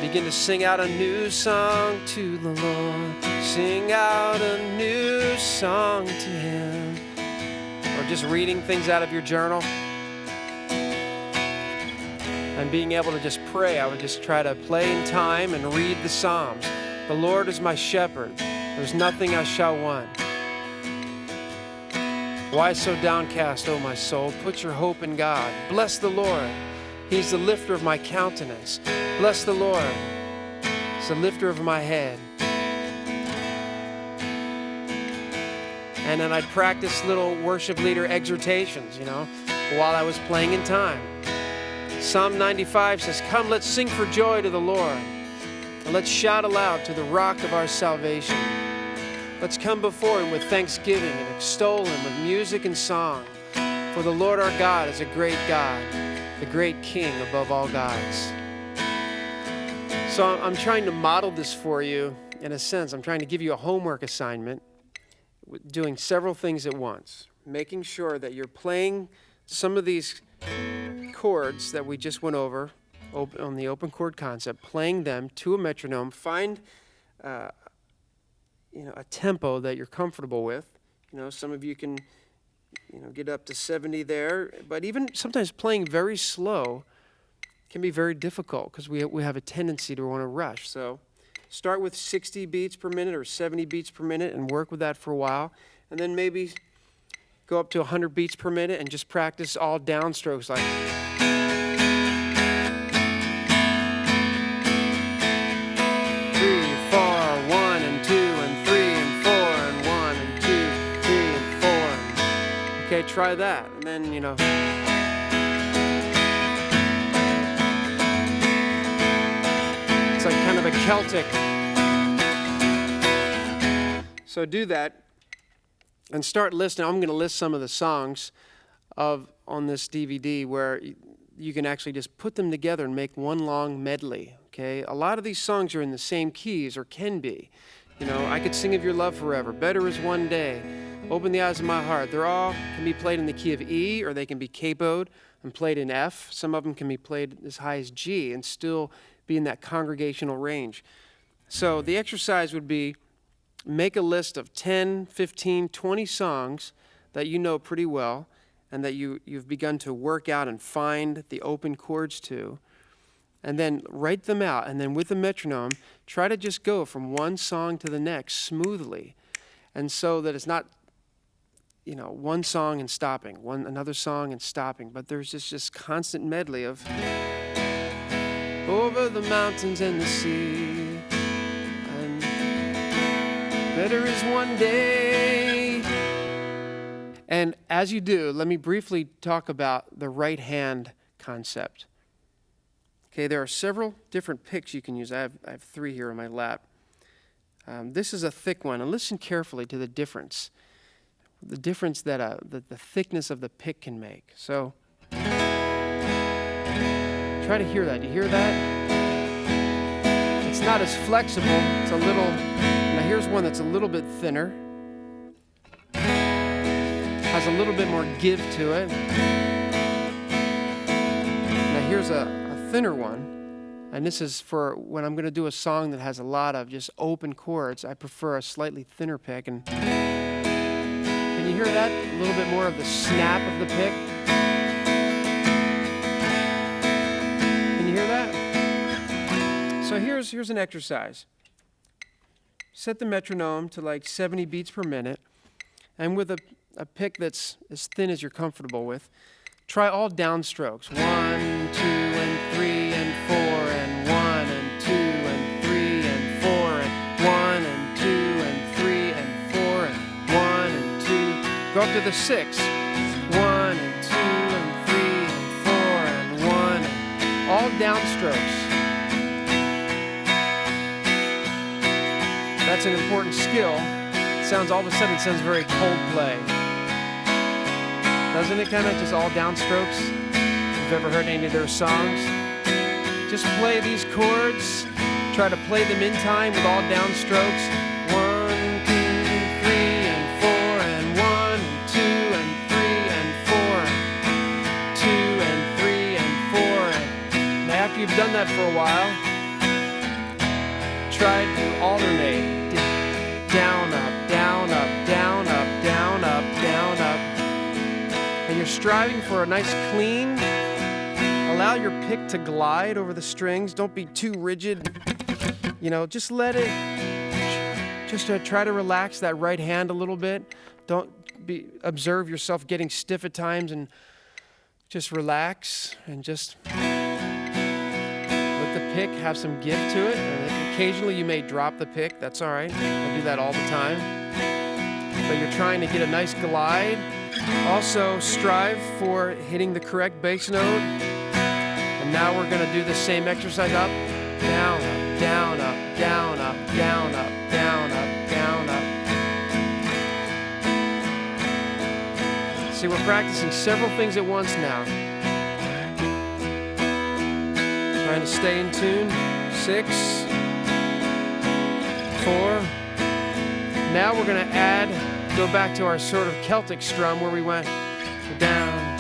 Begin to sing out a new song to the Lord. Sing out a new song to Him. Or just reading things out of your journal. And being able to just pray. I would just try to play in time and read the Psalms. The Lord is my shepherd. There's nothing I shall want. Why so downcast, O my soul? Put your hope in God. Bless the Lord. He's the lifter of my countenance. Bless the Lord. He's the lifter of my head. And then I'd practice little worship leader exhortations, while I was playing in time. Psalm 95 says, "Come, let's sing for joy to the Lord. And let's shout aloud to the rock of our salvation. Let's come before Him with thanksgiving and extol Him with music and song. For the Lord our God is a great God, the great King above all gods." So I'm trying to model this for you in a sense. I'm trying to give you a homework assignment, doing several things at once, making sure that you're playing some of these chords that we just went over on the open chord concept, playing them to a metronome. Find a tempo that you're comfortable with. Some of you can get up to 70 there. But even sometimes playing very slow can be very difficult because we have a tendency to want to rush. So start with 60 beats per minute or 70 beats per minute and work with that for a while. And then maybe go up to 100 beats per minute and just practice all downstrokes like. 3, 4, 1 and 2 and 3 and 4 and 1 and 2, 3 and 4. And, okay, try that. And then, it's like kind of a Celtic. So do that and start listening. I'm going to list some of the songs on this DVD where you can actually just put them together and make one long medley. Okay, a lot of these songs are in the same keys, or can be. I Could Sing of Your Love Forever, Better Is One Day, Open the Eyes of My Heart. They're all can be played in the key of E, or they can be capoed and played in F. Some of them can be played as high as G and still be in that congregational range. So the exercise would be make a list of 10, 15, 20 songs that you know pretty well and that you've begun to work out and find the open chords to. And then write them out, and then with the metronome, try to just go from one song to the next smoothly. And so that it's not, one song and stopping, another song and stopping, but there's just this constant medley of over the mountains and the sea, and better is one day. And as you do, let me briefly talk about the right hand concept. Okay, there are several different picks you can use. I have 3 here on my lap. This is a thick one, and listen carefully to the difference that the thickness of the pick can make. So try to hear that. Do you hear that? It's not as flexible. It's a little. Now here's one that's a little bit thinner. Has a little bit more give to it. Now here's a thinner one, and this is for when I'm going to do a song that has a lot of just open chords. I prefer a slightly thinner pick. And can you hear that? A little bit more of the snap of the pick. Can you hear that? So here's an exercise. Set the metronome to like 70 beats per minute, and with a pick that's as thin as you're comfortable with, try all downstrokes. 1, 2, and 3, and 4, and 1, and 2, and 3, and 4, and 1, and 2, and 3, and 4, and 1, and 2. Go up to the 6. 1, and 2, and 3, and 4, and 1, and all downstrokes. That's an important skill. All of a sudden, it sounds very Coldplay. Doesn't it kind of just all downstrokes? If you've ever heard any of their songs, just play these chords, try to play them in time with all downstrokes. 1, 2, 3, and 4, and 1, and 2, and 3, and 4, and 2, and 3, and 4. And now after you've done that for a while, try to alternate. Down, up, down, up, down, up, down, up, down, up. And you're striving for a nice clean. Allow your pick to glide over the strings. Don't be too rigid. Just let it. Just try to relax that right hand a little bit. Observe yourself getting stiff at times, and just relax and just let the pick have some give to it. And occasionally you may drop the pick. That's all right. I do that all the time. But you're trying to get a nice glide. Also strive for hitting the correct bass note. And now we're going to do the same exercise. Up, down, up, down, up, down, up, down, up, down, up, down, up. See, we're practicing several things at once now. Trying to stay in tune. 6, 4. Now we're going to go back to our sort of Celtic strum where we went down,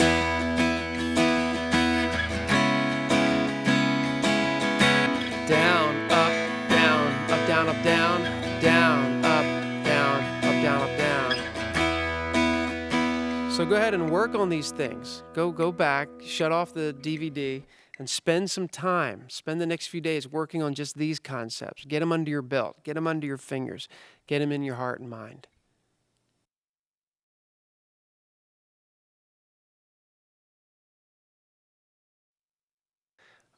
down, up, down, up, down, up, down, down, up, down, up, down, up, down. So So go ahead and work on these things. Go back, shut off the DVD, and spend some time. Spend the next few days working on just these concepts. Get them under your belt. Get them under your fingers. Get them in your heart and mind.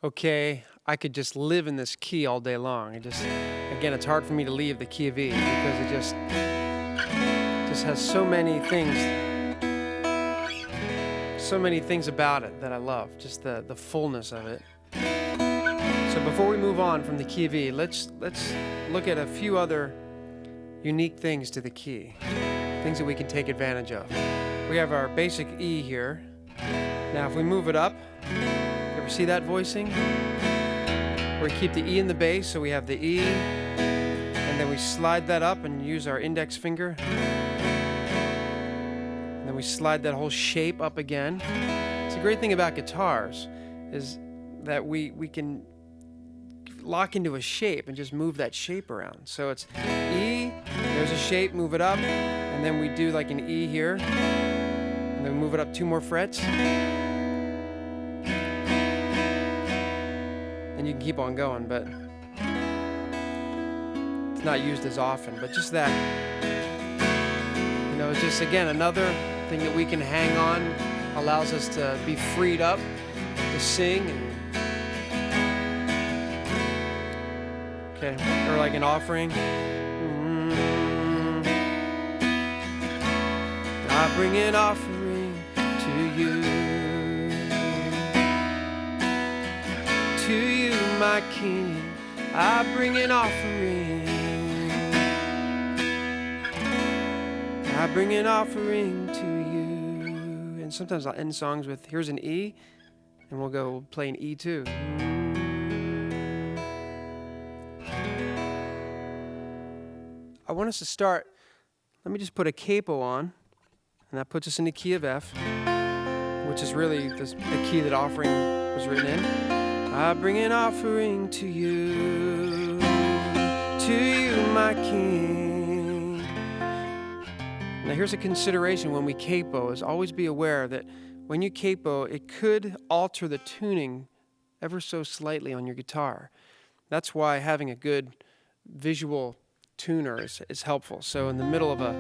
Okay, I could just live in this key all day long. Again, it's hard for me to leave the key of E because it just has so many things about it that I love, just the fullness of it. So before we move on from the key of E, let's look at a few other unique things to the key, things that we can take advantage of. We have our basic E here. Now if we move it up, ever see that voicing? Where we keep the E in the bass, so we have the E, and then we slide that up and use our index finger. And then we slide that whole shape up again. It's a great thing about guitars is that we can lock into a shape and just move that shape around. So it's E, there's a shape, move it up, and then we do like an E here, and then we move it up 2 more frets. And you can keep on going, but it's not used as often. But just that, it's just, again, another thing that we can hang on, allows us to be freed up to sing. Okay, or like an offering. I bring an offering to you. To you, my King, I bring an offering. I bring an offering to you. And sometimes I'll end songs with, here's an E, and we'll go play an E too. I want us to start, let me just put a capo on, and that puts us in the key of F, which is really the key that offering was written in. I bring an offering to you, my King. Now here's a consideration when we capo, is always be aware that when you capo, it could alter the tuning ever so slightly on your guitar. That's why having a good visual tuner is helpful. So in the middle of a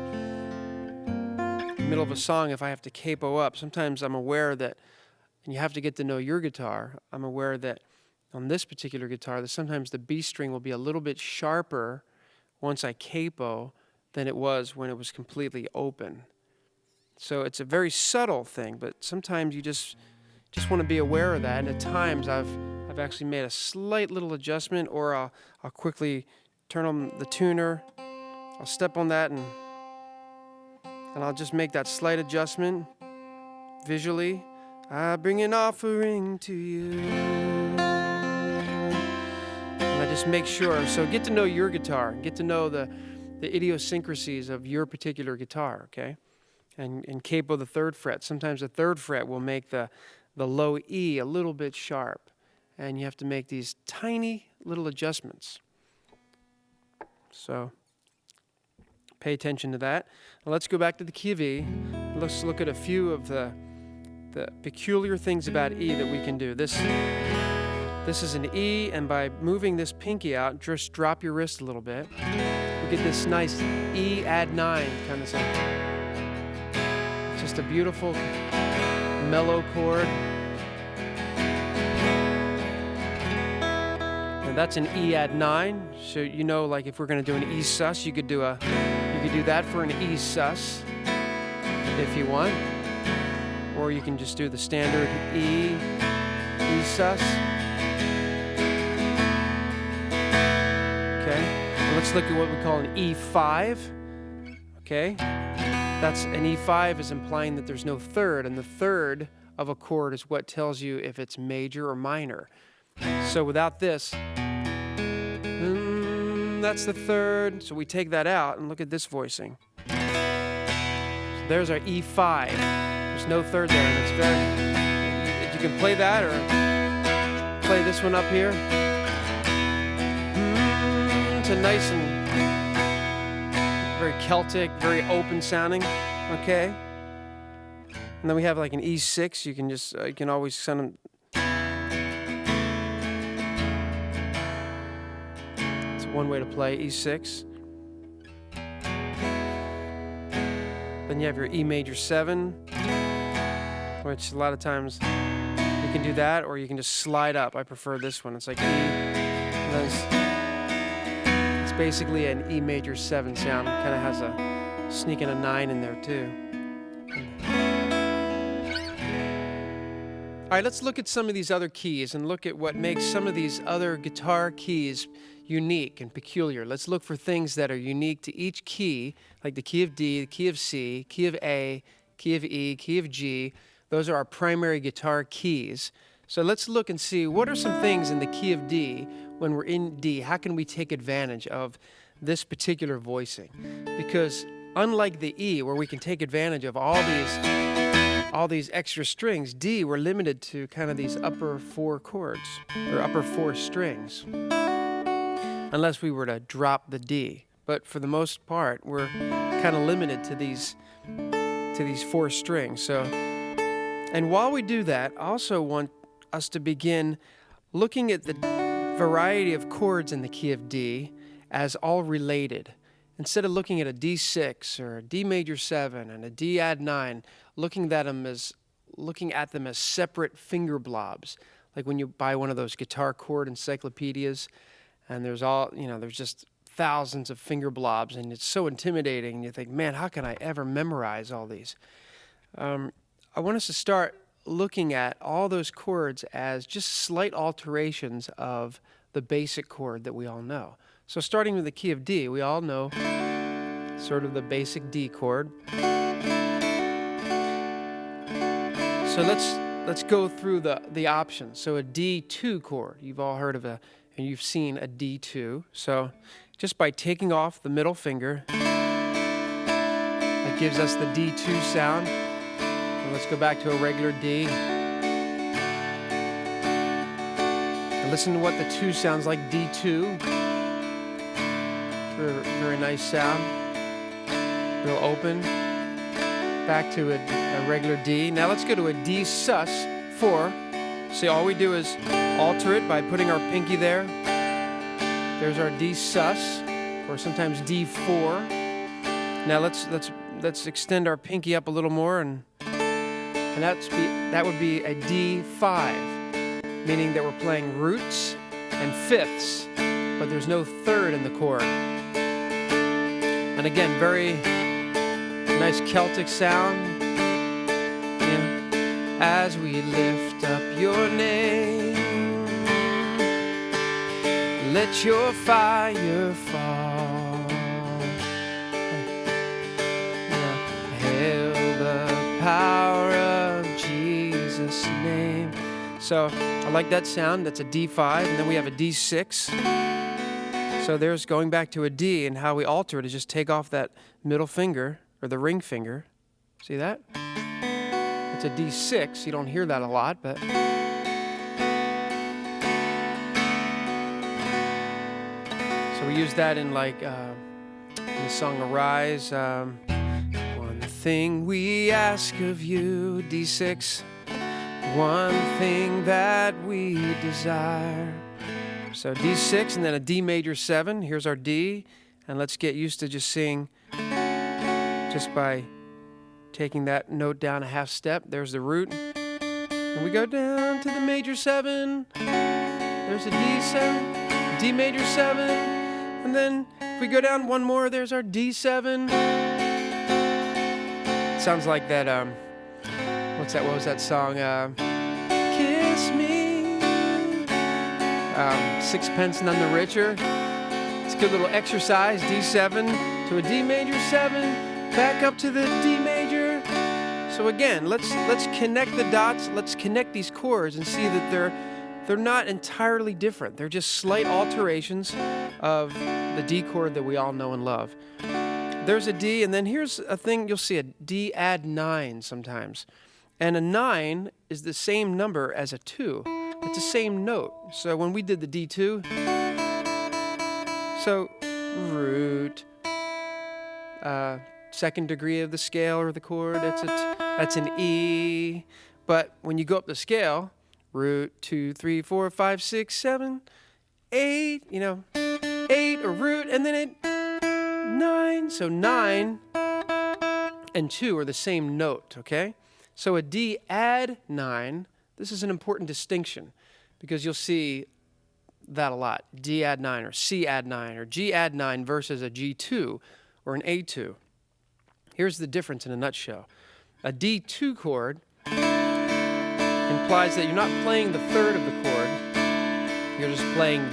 song, if I have to capo up, sometimes I'm aware that, and you have to get to know your guitar, I'm aware that on this particular guitar, that sometimes the B string will be a little bit sharper once I capo than it was when it was completely open. So it's a very subtle thing, but sometimes you just want to be aware of that. And at times I've actually made a slight little adjustment, or I'll quickly turn on the tuner, I'll step on that, and I'll just make that slight adjustment visually. I bring an offering to you. And I just make sure. So get to know your guitar. Get to know the idiosyncrasies of your particular guitar, okay? And capo the 3rd fret. Sometimes the 3rd fret will make the low E a little bit sharp. And you have to make these tiny little adjustments. So pay attention to that. Now let's go back to the key of E. Let's look at a few of the peculiar things about E that we can do. This is an E, and by moving this pinky out, just drop your wrist a little bit. We get this nice E add 9 kind of thing. It's just a beautiful mellow chord. And that's an E add 9. So like if we're going to do an E sus, you could do that for an E sus if you want. Or you can just do the standard E sus. Okay, well, let's look at what we call an E5. Okay, that's an E5 is implying that there's no 3rd, and the 3rd of a chord is what tells you if it's major or minor. So without this, that's the 3rd, so we take that out and look at this voicing. So there's our E5. There's no 3rd there, and it's very, if you can play that or play this one up here. It's a nice and very Celtic, very open sounding, okay? And then we have like an E6. You can just, you can always send them. It's one way to play E6. Then you have your E major 7, which a lot of times you can do that, or you can just slide up. I prefer this one. It's like E, and then it's basically an E major 7 sound. Kind of has a sneaking a 9 in there too. All right, let's look at some of these other keys and look at what makes some of these other guitar keys unique and peculiar. Let's look for things that are unique to each key, like the key of D, the key of C, key of A, key of E, key of G. Those are our primary guitar keys. So let's look and see what are some things in the key of D when we're in D. How can we take advantage of this particular voicing? Because unlike the E, where we can take advantage of all these extra strings, D, we're limited to kind of these upper 4 chords, or upper 4 strings, unless we were to drop the D. But for the most part, we're kind of limited to these 4 strings. So, and while we do that, I also want us to begin looking at the variety of chords in the key of D as all related. Instead of looking at a D6 or a D major 7 and a D add 9, looking at them as separate finger blobs, like when you buy one of those guitar chord encyclopedias, and there's just thousands of finger blobs, and it's so intimidating. And you think, man, how can I ever memorize all these? I want us to start looking at all those chords as just slight alterations of the basic chord that we all know. So starting with the key of D, we all know sort of the basic D chord. So let's go through the options. So a D2 chord, you've all heard of and you've seen a D2. So just by taking off the middle finger, that gives us the D2 sound. And let's go back to a regular D. And listen to what the 2 sounds like, D2. Very nice sound. Real open. Back to a regular D. Now let's go to a D sus4. See, all we do is alter it by putting our pinky there. There's our D sus, or sometimes D4. Now let's extend our pinky up a little more, and that would be a D5, meaning that we're playing roots and fifths, but there's no third in the chord. And again, very nice Celtic sound. Yeah. As we lift up your name, let your fire fall. Yeah. Hail the power of Jesus' name. So I like that sound. That's a D5, and then we have a D6. So there's going back to a D, and how we alter it is just take off that middle finger, or the ring finger. See that? It's a D6. You don't hear that a lot, but... So we use that in like in the song Arise. One thing we ask of you, D6. One thing that we desire. So D6 and then a D major 7. Here's our D. And let's get used to just seeing, just by taking that note down a half step. There's the root. And we go down to the major 7. There's a D7, D major 7. And then if we go down one more, there's our D7. Sounds like that, what was that song? Kiss me. Sixpence None the Richer. It's a good little exercise. D7 to a D major 7, back up to the D major. So again, let's connect the dots. Let's connect these chords and see that they're not entirely different. They're just slight alterations of the D chord that we all know and love. There's a D, and then here's a thing you'll see, a D add 9 sometimes. And a 9 is the same number as a 2. It's the same note. So when we did the D2, so root, second degree of the scale or the chord, it's a That's an E. But when you go up the scale, root 2, 3, 4, 5, 6, 7, 8, 8 or root, and then it 9. So 9 and 2 are the same note, okay? So a D add 9, this is an important distinction because you'll see that a lot. D add 9 or C add 9 or G add 9 versus a G2 or an A2. Here's the difference in a nutshell. A D2 chord implies that you're not playing the third of the chord, you're just playing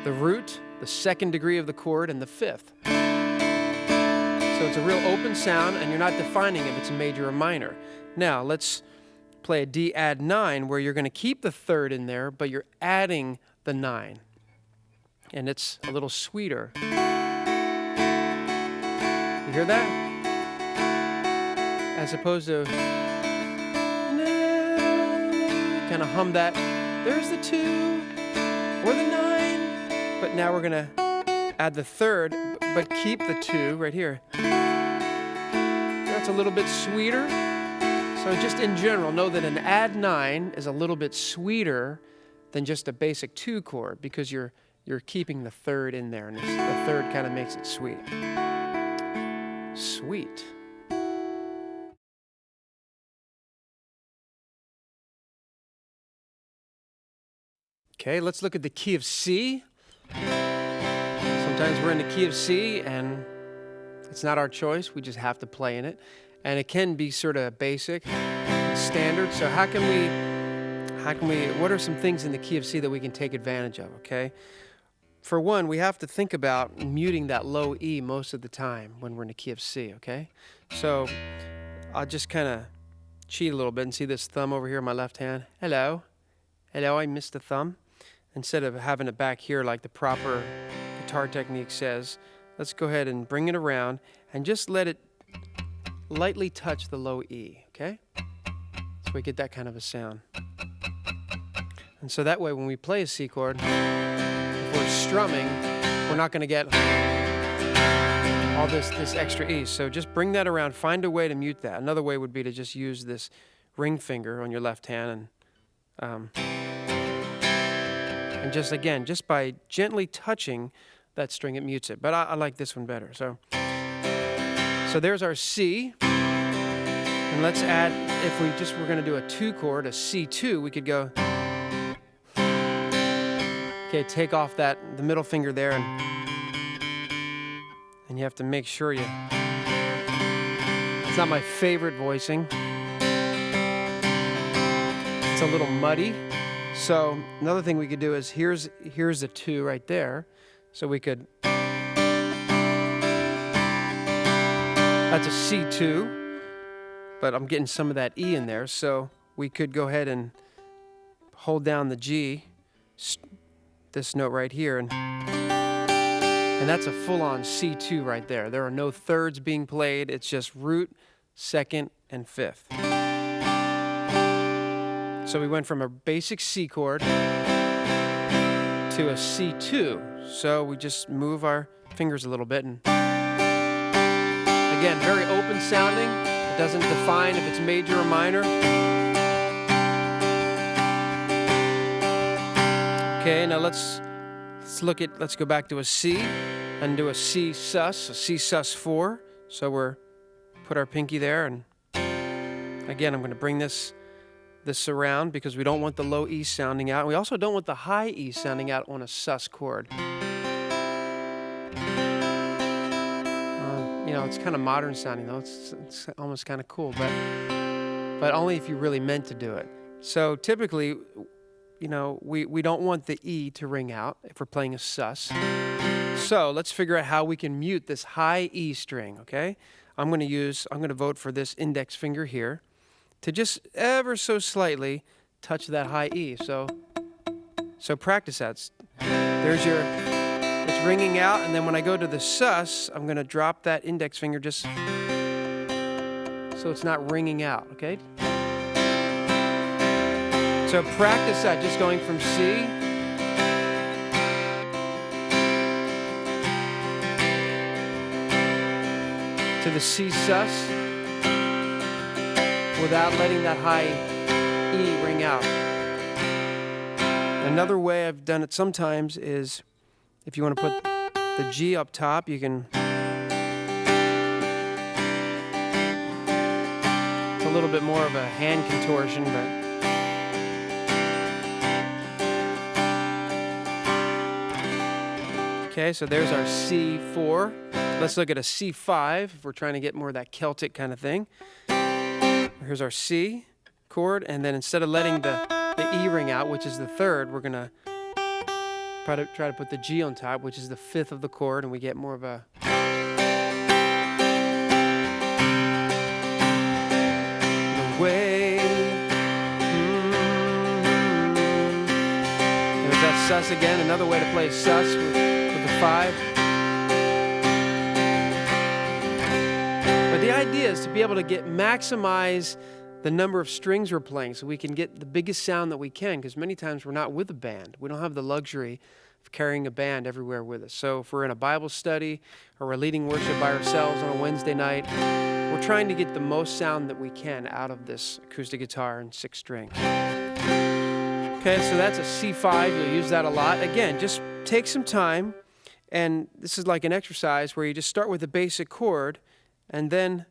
the root, the second degree of the chord, and the fifth. So it's a real open sound, and you're not defining if it's a major or minor. Now, let's play a D add 9, where you're going to keep the third in there, but you're adding the 9. And it's a little sweeter. You hear that? As opposed to kind of hum that. There's the 2 or the 9. But now we're going to add the third, but keep the 2 right here. That's a little bit sweeter. So just in general, know that an add 9 is a little bit sweeter than just a basic 2 chord because you're keeping the third in there, and the third kind of makes it sweet. Sweet. Okay, let's look at the key of C. Sometimes we're in the key of C and it's not our choice. We just have to play in it. And it can be sort of basic, standard. So what are some things in the key of C that we can take advantage of, okay? For one, we have to think about muting that low E most of the time when we're in the key of C, okay? So I'll just kind of cheat a little bit and see this thumb over here in my left hand. Hello. Hello, I missed the thumb. Instead of having it back here like the proper guitar technique says, let's go ahead and bring it around and just let it lightly touch the low E, okay? So we get that kind of a sound. And so that way when we play a C chord, if we're strumming, we're not going to get all this extra E. So just bring that around, find a way to mute that. Another way would be to just use this ring finger on your left hand and just again, just by gently touching that string, it mutes it. But I like this one better. So there's our C. And let's add, if we just were going to do a 2 chord, a C2, we could go. Okay, take off the middle finger there, and you have to make sure you. It's not my favorite voicing. It's a little muddy. So another thing we could do is here's the 2 right there. So we could. That's a C2, but I'm getting some of that E in there. So we could go ahead and hold down the G, this note right here, and that's a full-on C2 right there. There are no thirds being played. It's just root, second, and fifth. So we went from a basic C chord to a C2. So we just move our fingers a little bit, and again, very open sounding. It doesn't define if it's major or minor. Okay, now let's go back to a C and do a C sus 4. So put our pinky there, and again, I'm going to bring this around because we don't want the low E sounding out. We also don't want the high E sounding out on a sus chord. It's kind of modern sounding though. It's almost kind of cool, but only if you really meant to do it. So typically, we don't want the E to ring out if we're playing a sus. So let's figure out how we can mute this high E string, okay? I'm going to vote for this index finger here to just ever so slightly touch that high E. So practice that. It's ringing out, and then when I go to the sus, I'm going to drop that index finger just so it's not ringing out, okay? So practice that, just going from C to the C sus. without letting that high E ring out. Another way I've done it sometimes is if you want to put the G up top, you can. It's a little bit more of a hand contortion, but. Okay, so there's our C4. Let's look at a C5 if we're trying to get more of that Celtic kind of thing. Here's our C chord, and then instead of letting the E ring out, which is the third, we're gonna try to put the G on top, which is the fifth of the chord, and we get more of a the way. There's that sus again, another way to play sus with the 5. But the idea is to be able to maximize the number of strings we're playing so we can get the biggest sound that we can, because many times we're not with a band. We don't have the luxury of carrying a band everywhere with us. So if we're in a Bible study or we're leading worship by ourselves on a Wednesday night, we're trying to get the most sound that we can out of this acoustic guitar and 6 strings. Okay, so that's a C5. You'll use that a lot. Again, just take some time, and this is like an exercise where you just start with the basic chord and then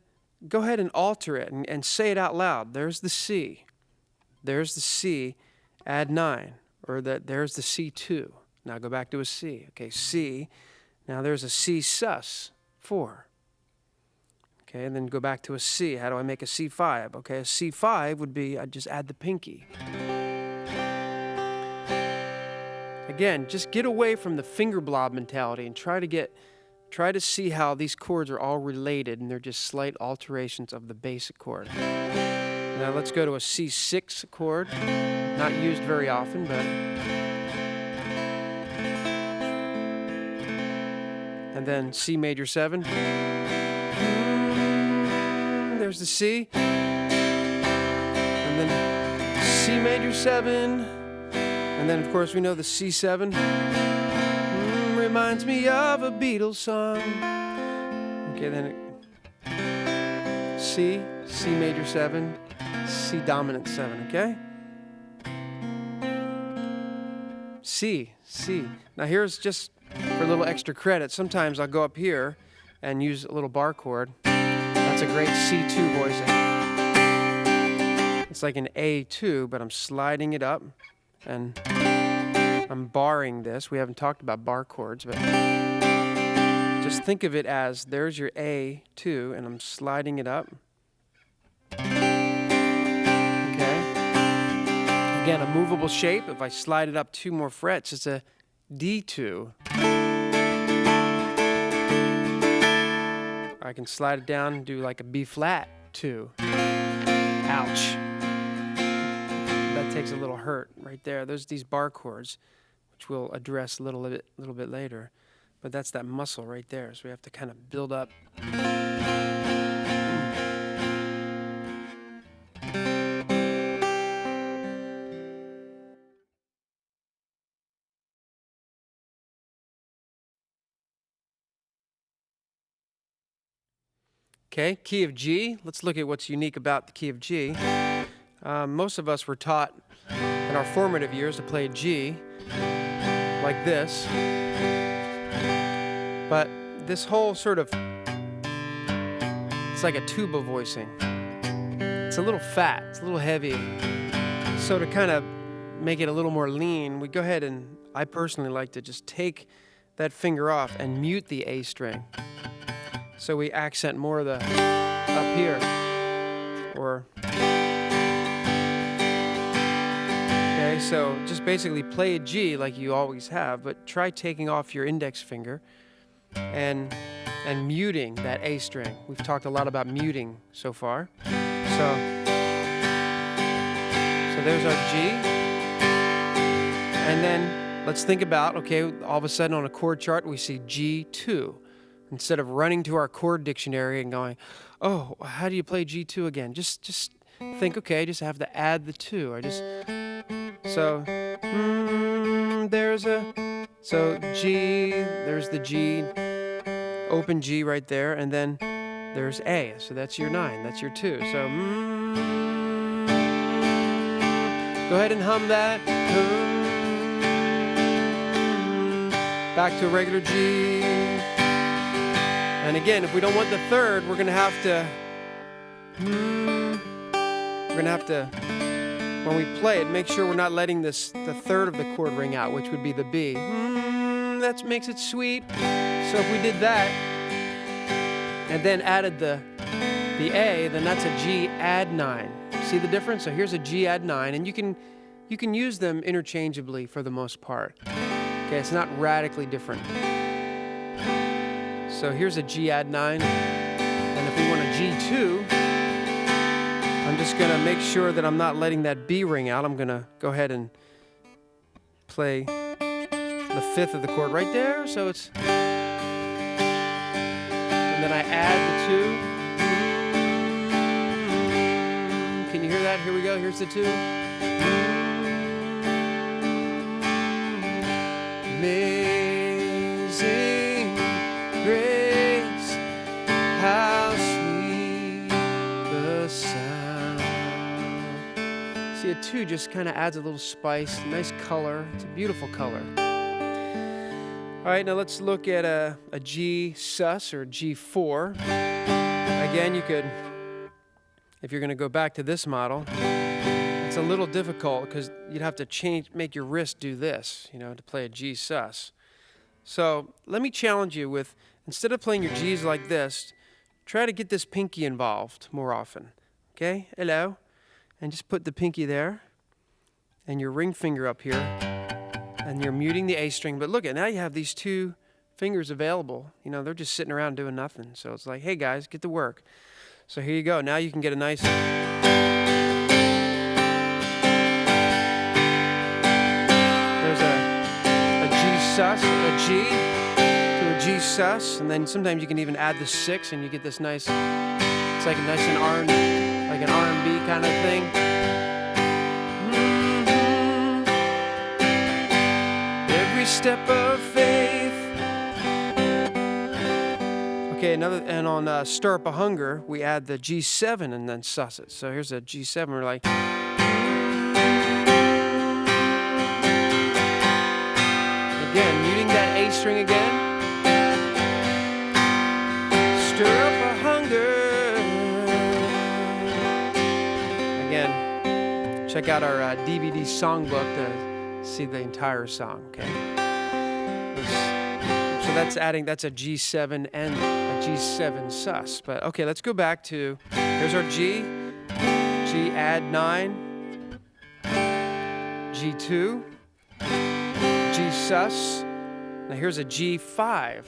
go ahead and alter it and say it out loud. There's the C. There's the C. Add 9. Or there's the C2. Now go back to a C. Okay, C. Now there's a C sus 4. Okay, and then go back to a C. How do I make a C5? Okay, a C5 would be, I'd just add the pinky. Again, just get away from the finger blob mentality and try to see how these chords are all related, and they're just slight alterations of the basic chord. Now let's go to a C6 chord. Not used very often, but. And then C major 7. There's the C. And then C major 7. And then, of course, we know the C7. Reminds me of a Beatles song. Okay, then C major 7, C dominant 7, okay? C. Now here's just for a little extra credit. Sometimes I'll go up here and use a little bar chord. That's a great C2 voicing. It's like an A2, but I'm sliding it up and I'm barring this. We haven't talked about bar chords, but just think of it as there's your A2 and I'm sliding it up. Okay. Again, a movable shape. If I slide it up 2 more frets, it's a D2. I can slide it down and do like a B flat 2. Ouch. That takes a little hurt right there. There's these bar chords, which we'll address a little bit later. But that's that muscle right there. So we have to kind of build up. Okay, key of G. Let's look at what's unique about the key of G. Most of us were taught in our formative years to play G like this. But this whole sort of, it's like a tuba voicing. It's a little fat, it's a little heavy. So to kind of make it a little more lean, we go ahead and, I personally like to just take that finger off and mute the A string. So we accent more of the up here. Or, okay, so just basically play a G like you always have, but try taking off your index finger and muting that A string. We've talked a lot about muting so far. So there's our G. And then let's think about, okay, all of a sudden on a chord chart we see G2. Instead of running to our chord dictionary and going, oh, how do you play G2 again? Just think, okay, I just have to add the 2. So G, there's the G, open G right there, and then there's A. So that's your 9, that's your 2. So Go ahead and hum that. Back to a regular G. And again, if we don't want the third, we're going to have to, when we play it, make sure we're not letting the third of the chord ring out, which would be the B. That makes it sweet. So if we did that, and then added the A, then that's a G add 9. See the difference? So here's a G add 9, and you can use them interchangeably for the most part. Okay, it's not radically different. So here's a G add 9, and if we want a G2, I'm just going to make sure that I'm not letting that B ring out. I'm going to go ahead and play the fifth of the chord right there. So it's, and then I add the 2. Can you hear that? Here we go. Here's the 2. Amazing grace, how sweet the sound. See, a 2 just kind of adds a little spice, nice color. It's a beautiful color. All right, now let's look at a G sus or G4. Again, you could, if you're going to go back to this model, it's a little difficult because you'd have to make your wrist do this, you know, to play a G sus. So let me challenge you with, instead of playing your G's like this, try to get this pinky involved more often. Okay, hello, and just put the pinky there, and your ring finger up here. And you're muting the A string, but look at now you have these 2 fingers available. You know, they're just sitting around doing nothing. So it's like, hey guys, get to work. So here you go. Now you can get a nice. There's a G sus, a G to a G sus, and then sometimes you can even add the 6, and you get this nice. It's like a nice and like an R&B kind of thing. Step of faith. Okay, and on Stir Up a Hunger, we add the G7 and then sus it. So here's a G7. We're like, again, muting that A string again. Stir up a hunger. Again, check out our DVD songbook to see the entire song. Okay. So that's a G7 and a G7 sus. But okay, let's go back to, here's our G add 9, G2, G sus. Now here's a G5.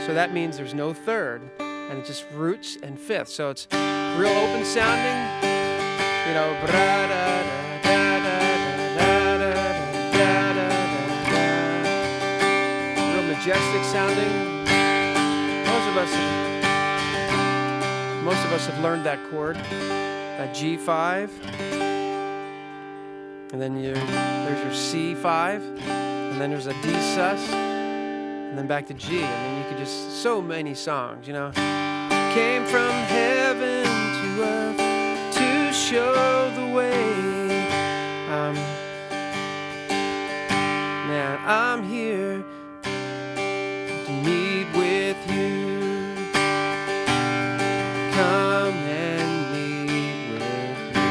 So that means there's no third, and it's just roots and fifth. So it's real open sounding, you know, majestic sounding. Most of us have learned that chord, that G5, and then there's your C5, and then there's a D sus, and then back to G. I mean, you could just, so many songs, you know. Came from heaven to earth to show the way. Man, I'm here meet with you. Come and meet with me.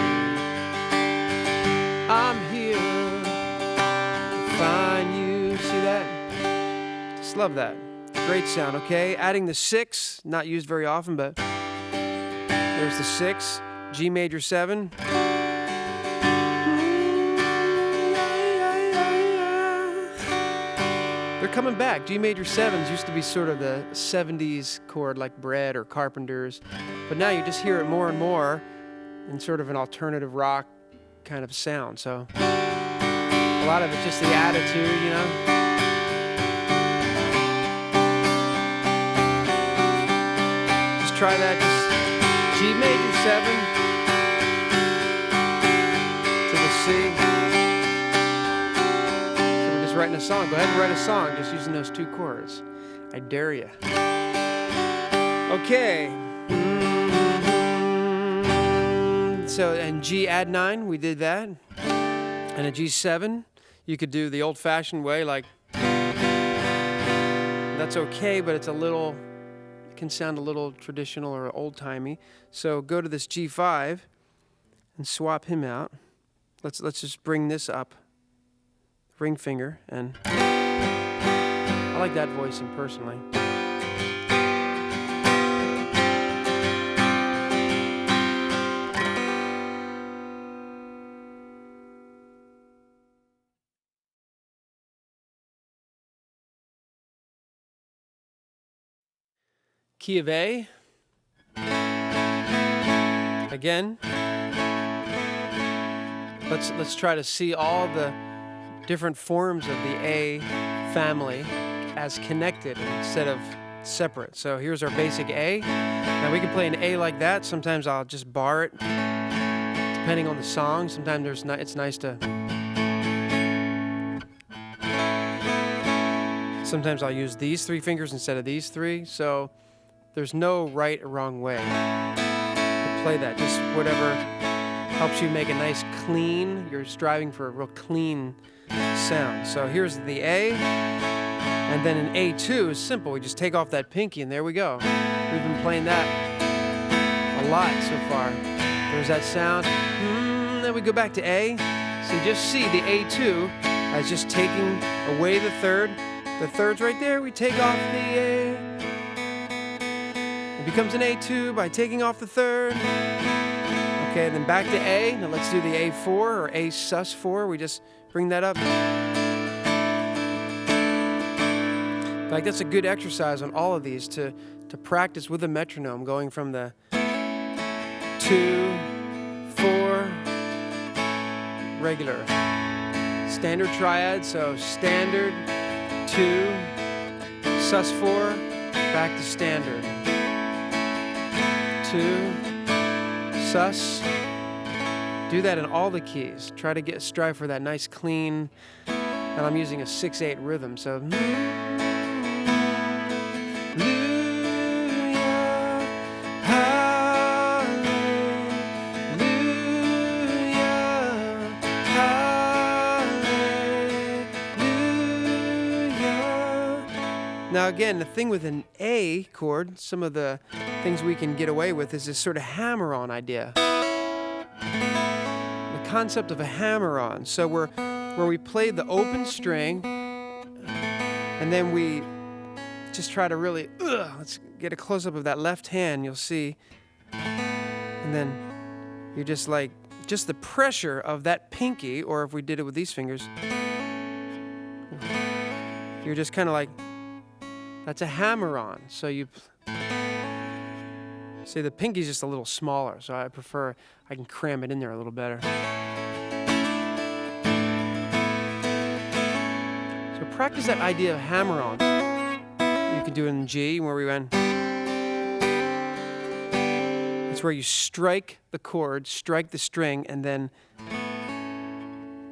I'm here to find you. See that? Just love that. Great sound, okay? Adding the 6, not used very often, but there's the 6, G major 7. They're coming back. G major 7s used to be sort of the 70s chord like Bread or Carpenters, but now you just hear it more and more in sort of an alternative rock kind of sound. So a lot of it's just the attitude, you know. Just try that. Just G major 7 to the C. Writing a song. Go ahead and write a song just using those 2 chords. I dare you. Okay. so and G add 9, we did that. And a G7, you could do the old-fashioned way, like, that's okay, but it's a little, it can sound a little traditional or old-timey. So go to this G5 and swap him out. Let's just bring this up, ring finger, and I like that voicing personally. Key of A. Again. Let's try to see all the different forms of the A family as connected instead of separate. So here's our basic A. Now we can play an A like that. Sometimes I'll just bar it, depending on the song. Sometimes it's nice to. Sometimes I'll use these 3 fingers instead of these 3. So there's no right or wrong way to play that. Just whatever helps you make a nice clean. You're striving for a real clean sound. So here's the A, and then an A2 is simple. We just take off that pinky, and there we go. We've been playing that a lot so far. There's that sound. Then we go back to A. So you just see the A2 as just taking away the third. The third's right there. We take off the A. It becomes an A2 by taking off the third. Okay, then back to A. Now let's do the A4 or A sus4. We just bring that up. Like, that's a good exercise on all of these to practice with a metronome, going from the 2, 4, regular. Standard triad, so standard, 2, sus4, back to standard. 2, sus. Do that in all the keys. Try to strive for that nice clean, and I'm using a 6/8 rhythm, so. Now again, the thing with an A chord, some of the things we can get away with is this sort of hammer-on idea. The concept of a hammer-on. So where we play the open string, and then we just try to really, let's get a close-up of that left hand, you'll see. And then you're just like, just the pressure of that pinky, or if we did it with these fingers, you're just kind of like, that's a hammer-on. So you see the pinky's just a little smaller, so I prefer, I can cram it in there a little better. So practice that idea of hammer-on. You can do it in G, where we went. It's where you strike the chord, strike the string, and then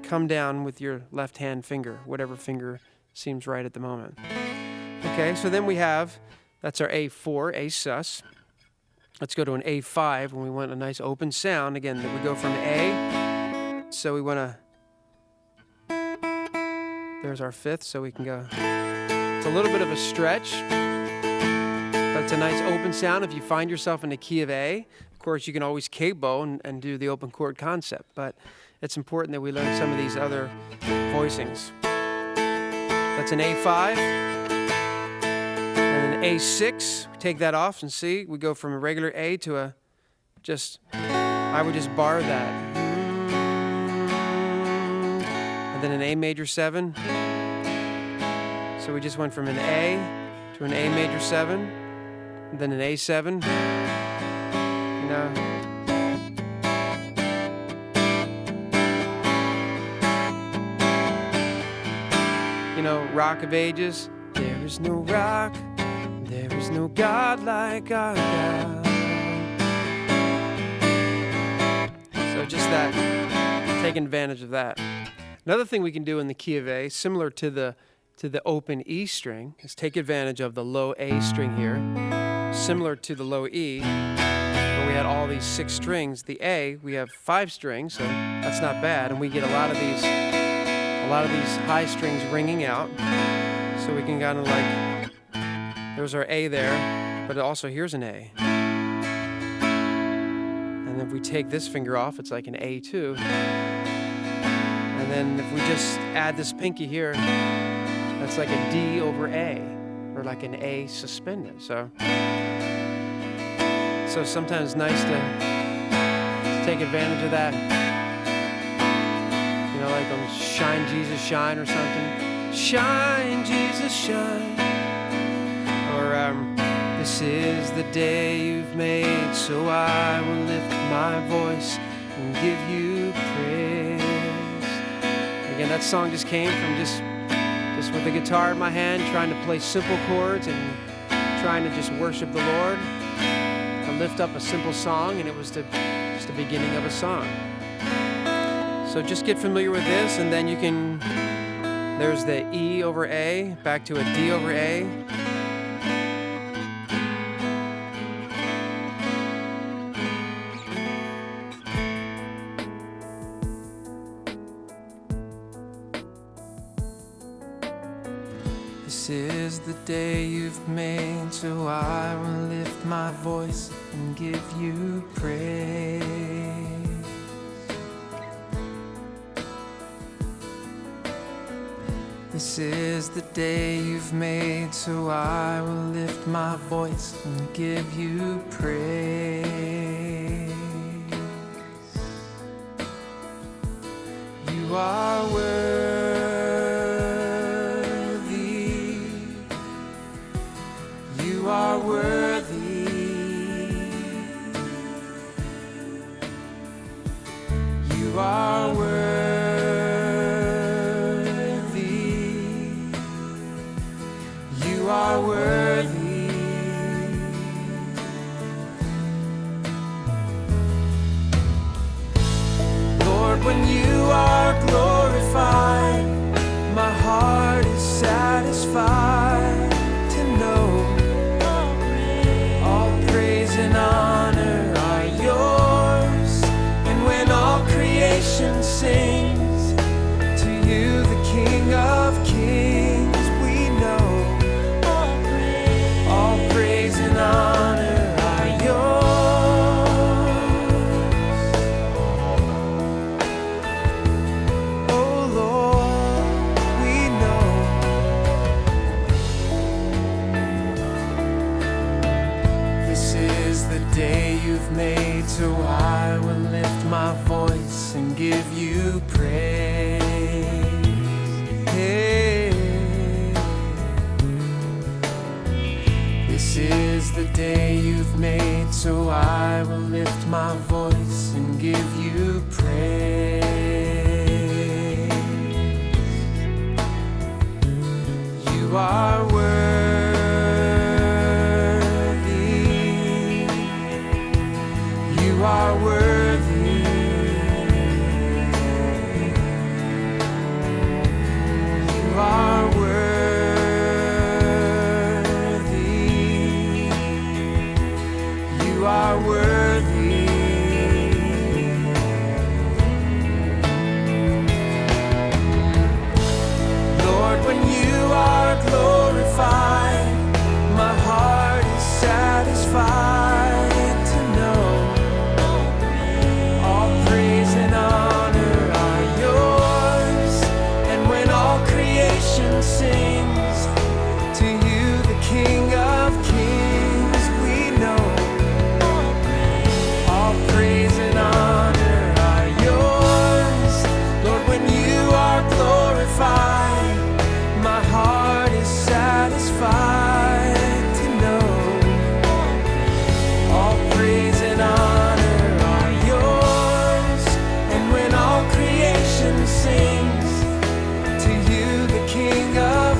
come down with your left hand finger, whatever finger seems right at the moment. Okay, so then we have, that's our A4, A sus. Let's go to an A5 when we want a nice open sound. Again, we go from A, so we want to, there's our 5th, so we can go, it's a little bit of a stretch, but it's a nice open sound. If you find yourself in the key of A, of course you can always capo and do the open chord concept, but it's important that we learn some of these other voicings. That's an A5. A6, we take that off and see, we go from a regular A to a I would just bar that. And then an A major 7. So we just went from an A to an A major 7, and then an A7. You know, Rock of Ages. There is no rock. There is no God like our God. So just that, taking advantage of that. Another thing we can do in the key of A, similar to the open E string, is take advantage of the low A string here, similar to the low E, where we had all these 6 strings. The A, we have 5 strings, so that's not bad, and we get a lot of these high strings ringing out. So we can kind of like, there's our A there, but also here's an A. And if we take this finger off, it's like an A2. And then if we just add this pinky here, that's like a D over A, or like an A suspended. So sometimes it's nice to take advantage of that. You know, like on Shine Jesus Shine or something. Shine Jesus Shine. Or this is the day you've made, so I will lift my voice and give you praise. Again, that song just came from just with the guitar in my hand, trying to play simple chords and trying to just worship the Lord. To lift up a simple song, and it was just the beginning of a song. So just get familiar with this, and then you can, there's the E over A, back to a D over A. This is the day you've made, so I will lift my voice and give you praise. This is the day you've made, so I will lift my voice and give you praise. You are worthy. You are worthy. You are worthy. You are worthy. Lord, when you are glorified, my heart is satisfied to know all praise and honor are yours. And when all creation sings to you, the King of Kings, we know all praise and honor are yours. Oh Lord, we know this is the day you've made, so I will lift my voice and give you praise. Hey. This is the day you've made, so I will lift my voice and give you praise. You are worthy. You are worthy. You are worthy. You are worthy. Lord, when you are glorified, my heart is satisfied to know all praise and honor are yours. And when all creation sings to you, the King of Kings, we know all praise and honor are yours. Lord, when you are glorified, my heart is satisfied to know all praise and honor are yours. And when all creation sings to you, the King of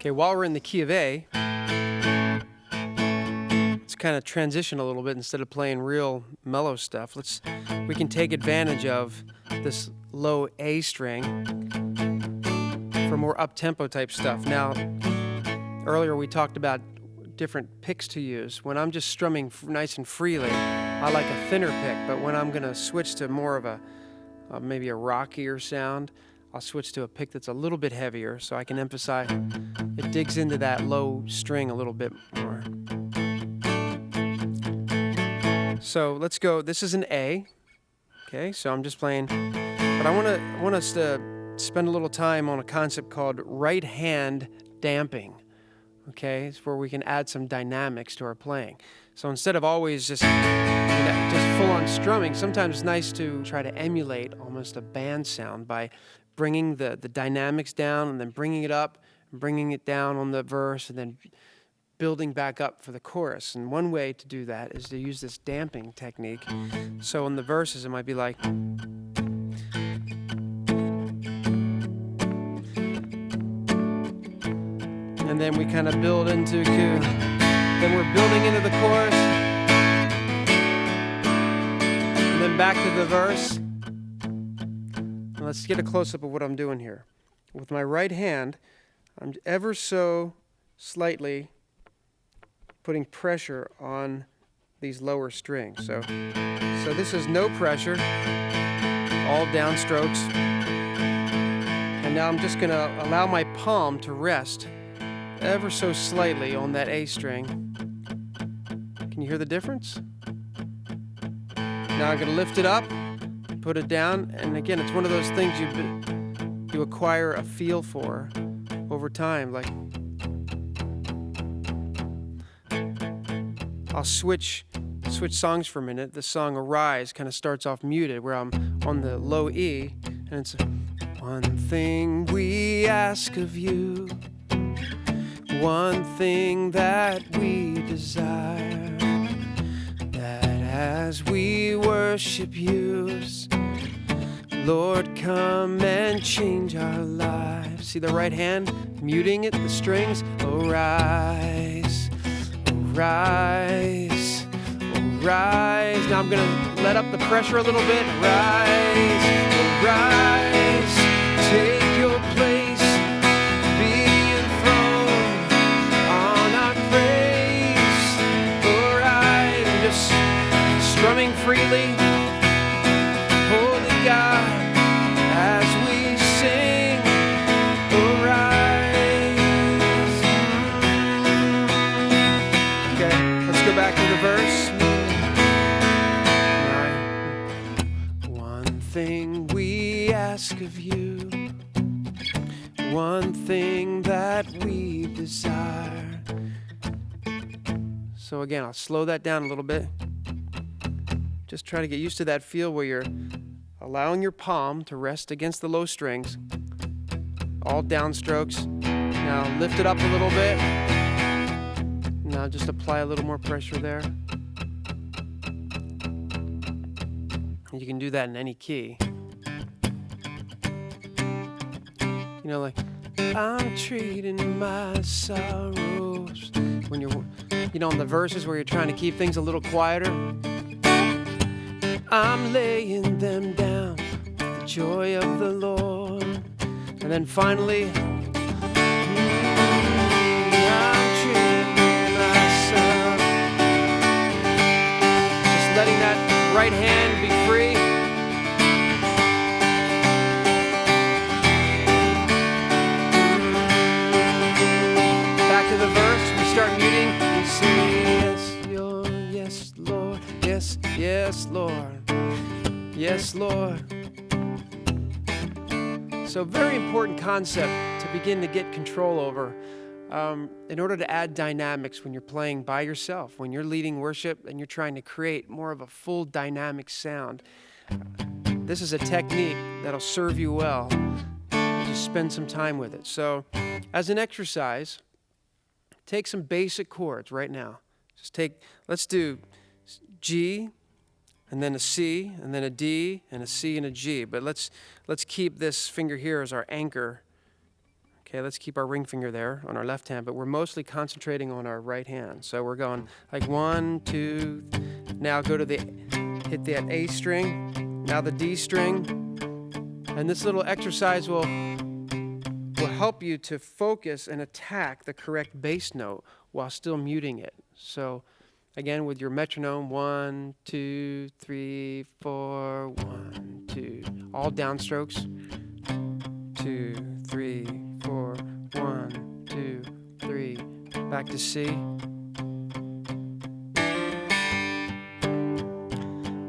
Okay, while we're in the key of A, let's kind of transition a little bit instead of playing real mellow stuff. We can take advantage of this low A string for more up-tempo type stuff. Now, earlier we talked about different picks to use. When I'm just strumming nice and freely, I like a thinner pick, but when I'm going to switch to more of a maybe a rockier sound, I'll switch to a pick that's a little bit heavier so I can emphasize, it digs into that low string a little bit more. So let's go, this is an A, okay, so I'm just playing, but I want us to spend a little time on a concept called right hand damping, okay? It's where we can add some dynamics to our playing. So instead of always just full-on strumming, sometimes it's nice to try to emulate almost a band sound by bringing the dynamics down and then bringing it up and bringing it down on the verse and then building back up for the chorus. And one way to do that is to use this damping technique. So in the verses it might be like, and then we kind of build into, then we're building into the chorus, and then back to the verse. And let's get a close-up of what I'm doing here. With my right hand, I'm ever so slightly putting pressure on these lower strings. So this is no pressure, all downstrokes. And now I'm just going to allow my palm to rest ever so slightly on that A string. Can you hear the difference? Now I'm going to lift it up, put it down, and again, it's one of those things you acquire a feel for over time. Like, I'll switch songs for a minute. The song Arise kind of starts off muted, where I'm on the low E, and it's one thing we ask of you, one thing that we desire, that as we worship you, Lord, come and change our lives. See the right hand muting it, the strings. Arise, arise, arise. Now I'm going to let up the pressure a little bit. Arise, arise, take your place, be enthroned on our praise. Arise, I'm just strumming freely. Holy God, as we sing, arise. Okay, let's go back to the verse. One thing we ask of you, one thing that we desire. So again, I'll slow that down a little bit. Just try to get used to that feel where you're allowing your palm to rest against the low strings, all downstrokes. Now lift it up a little bit. Now just apply a little more pressure there. You can do that in any key. You know, like, I'm treating my sorrows. When you're, you know, in the verses where you're trying to keep things a little quieter, I'm laying them down with the joy of the Lord. And then finally, I'm treating myself. Just letting that right hand be free. Back to the verse, we start muting. We say, yes, Lord, yes, yes, Lord. Yes, Lord. So very important concept to begin to get control over in order to add dynamics when you're playing by yourself, when you're leading worship and you're trying to create more of a full dynamic sound. This is a technique that'll serve you well. Just spend some time with it. So as an exercise, take some basic chords right now. Let's do G, and then a C, and then a D, and a C, and a G. But let's keep this finger here as our anchor. Okay, let's keep our ring finger there on our left hand, but we're mostly concentrating on our right hand. So we're going like 1, 2, now go to the, hit that A string, now the D string, and this little exercise will help you to focus and attack the correct bass note while still muting it. So again, with your metronome, 1, 2, 3, 4, 1, 2, all downstrokes, 2, 3, 4, 1, 2, 3, back to C.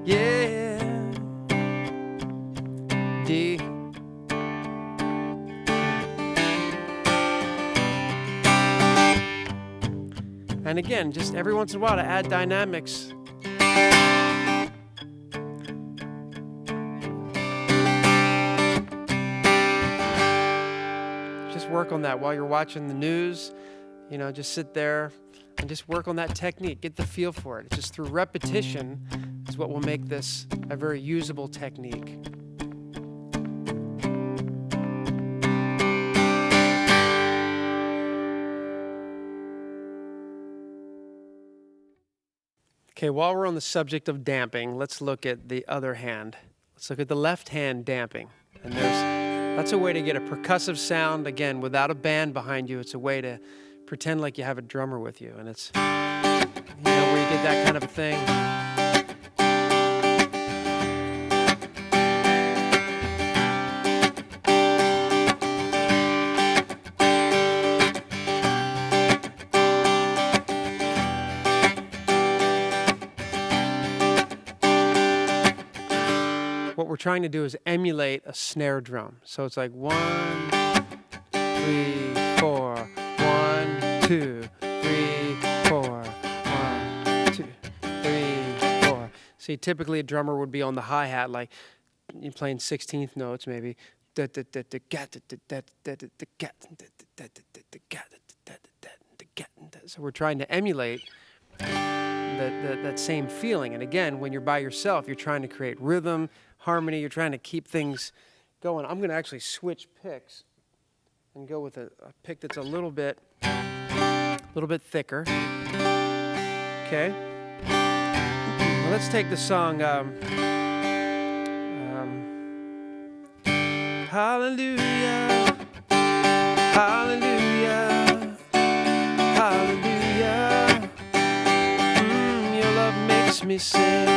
Yeah, D. And again, just every once in a while to add dynamics. Just work on that while you're watching the news. You know, just sit there and just work on that technique. Get the feel for it. It's just through repetition is what will make this a very usable technique. Okay, while we're on the subject of damping, let's look at the other hand. Let's look at the left hand damping. And that's a way to get a percussive sound, again, without a band behind you. It's a way to pretend like you have a drummer with you. And it's, you know, where you get that kind of a thing. What we're trying to do is emulate a snare drum. So it's like 1, 3, 4, 1, 2, 3, 4, 1, 2, 3, 4. See, typically a drummer would be on the hi-hat, like you're playing 16th notes maybe. So we're trying to emulate that same feeling. And again, when you're by yourself, you're trying to create rhythm, harmony, you're trying to keep things going. I'm going to actually switch picks and go with a pick that's a little bit thicker. Okay. Well, let's take the song Hallelujah, Hallelujah, Hallelujah. Your love makes me sing.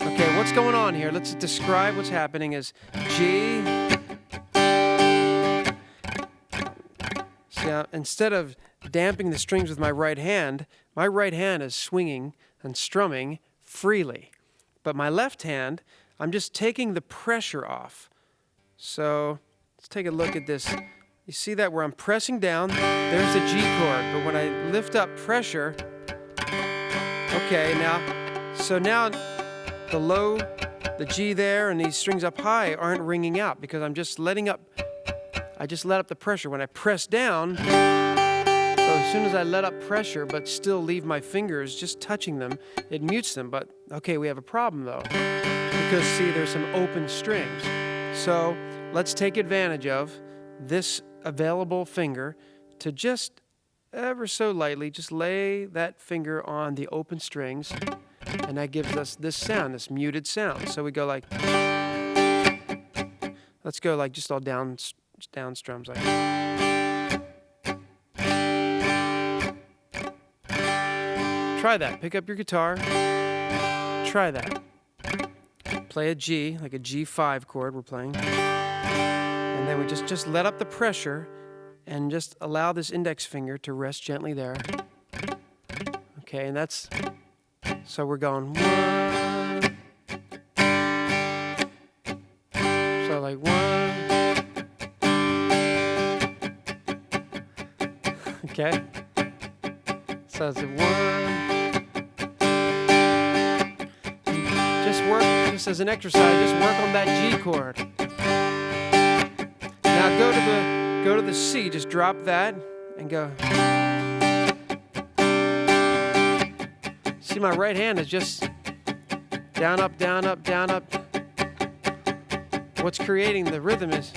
Okay, what's going on here? Let's describe what's happening is G. See, instead of damping the strings with my right hand is swinging and strumming freely. But my left hand, I'm just taking the pressure off. So let's take a look at this. You see that where I'm pressing down, there's the G chord. But when I lift up pressure, okay, so now the low, the G there, and these strings up high aren't ringing out because I'm just letting up, I just let up the pressure. When I press down, so as soon as I let up pressure but still leave my fingers just touching them, it mutes them. But okay, we have a problem though, because see, there's some open strings. So let's take advantage of this available finger to just ever so lightly just lay that finger on the open strings. And that gives us this sound, this muted sound. So we go like, let's go like just all down strums like. Try that. Pick up your guitar. Try that. Play a G, like a G5 chord we're playing. And then we just let up the pressure and just allow this index finger to rest gently there. Okay, and that's... So we're going 1. So like 1. Okay. So it's a 1. Just work, just as an exercise, just work on that G chord. Now go to the C, just drop that and go. See, my right hand is just down, up, down, up, down, up. What's creating the rhythm is.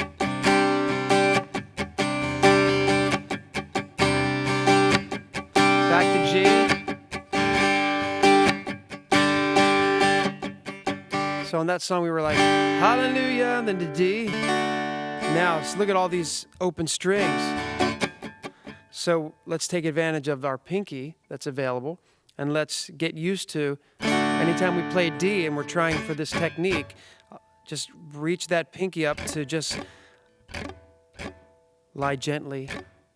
G. So on that song we were like, hallelujah, and then to D. Now, let's look at all these open strings. So let's take advantage of our pinky that's available, and let's get used to, anytime we play D and we're trying for this technique, just reach that pinky up to just lie gently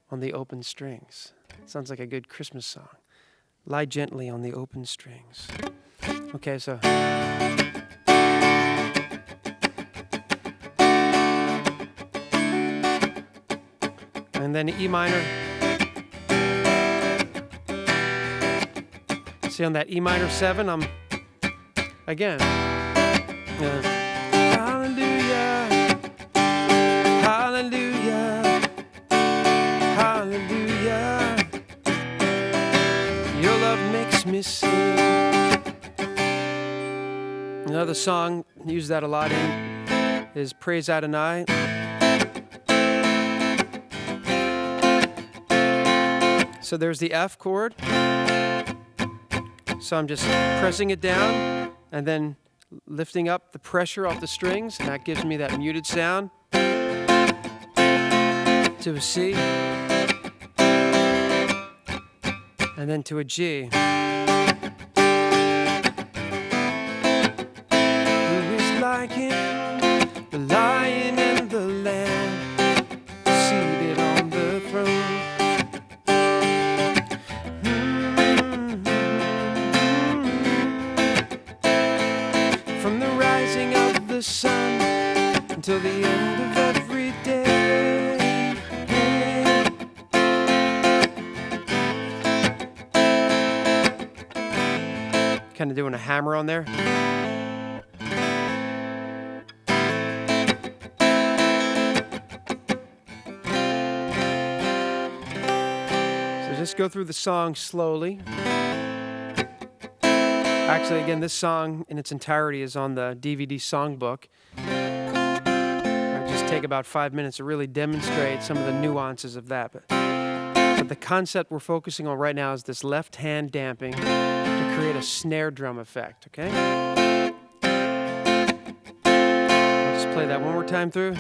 on the open strings. Sounds like a good Christmas song. Lie gently on the open strings. Okay, so. And then E minor. See, on that E minor 7, I'm, again. Hallelujah, hallelujah, hallelujah. Your love makes me sing. Another song, use that a lot in, is Praise Adonai. So there's the F chord. So I'm just pressing it down and then lifting up the pressure off the strings, and that gives me that muted sound. To a C. And then to a G. Who is like him, the lion and the lamb, seated on the throne. The sun until the end of every day. Kind of doing a hammer on there. So just go through the song slowly. Actually, again, this song in its entirety is on the DVD songbook. I just take about 5 minutes to really demonstrate some of the nuances of that. But the concept we're focusing on right now is this left hand damping to create a snare drum effect, okay? I'll just play that one more time through.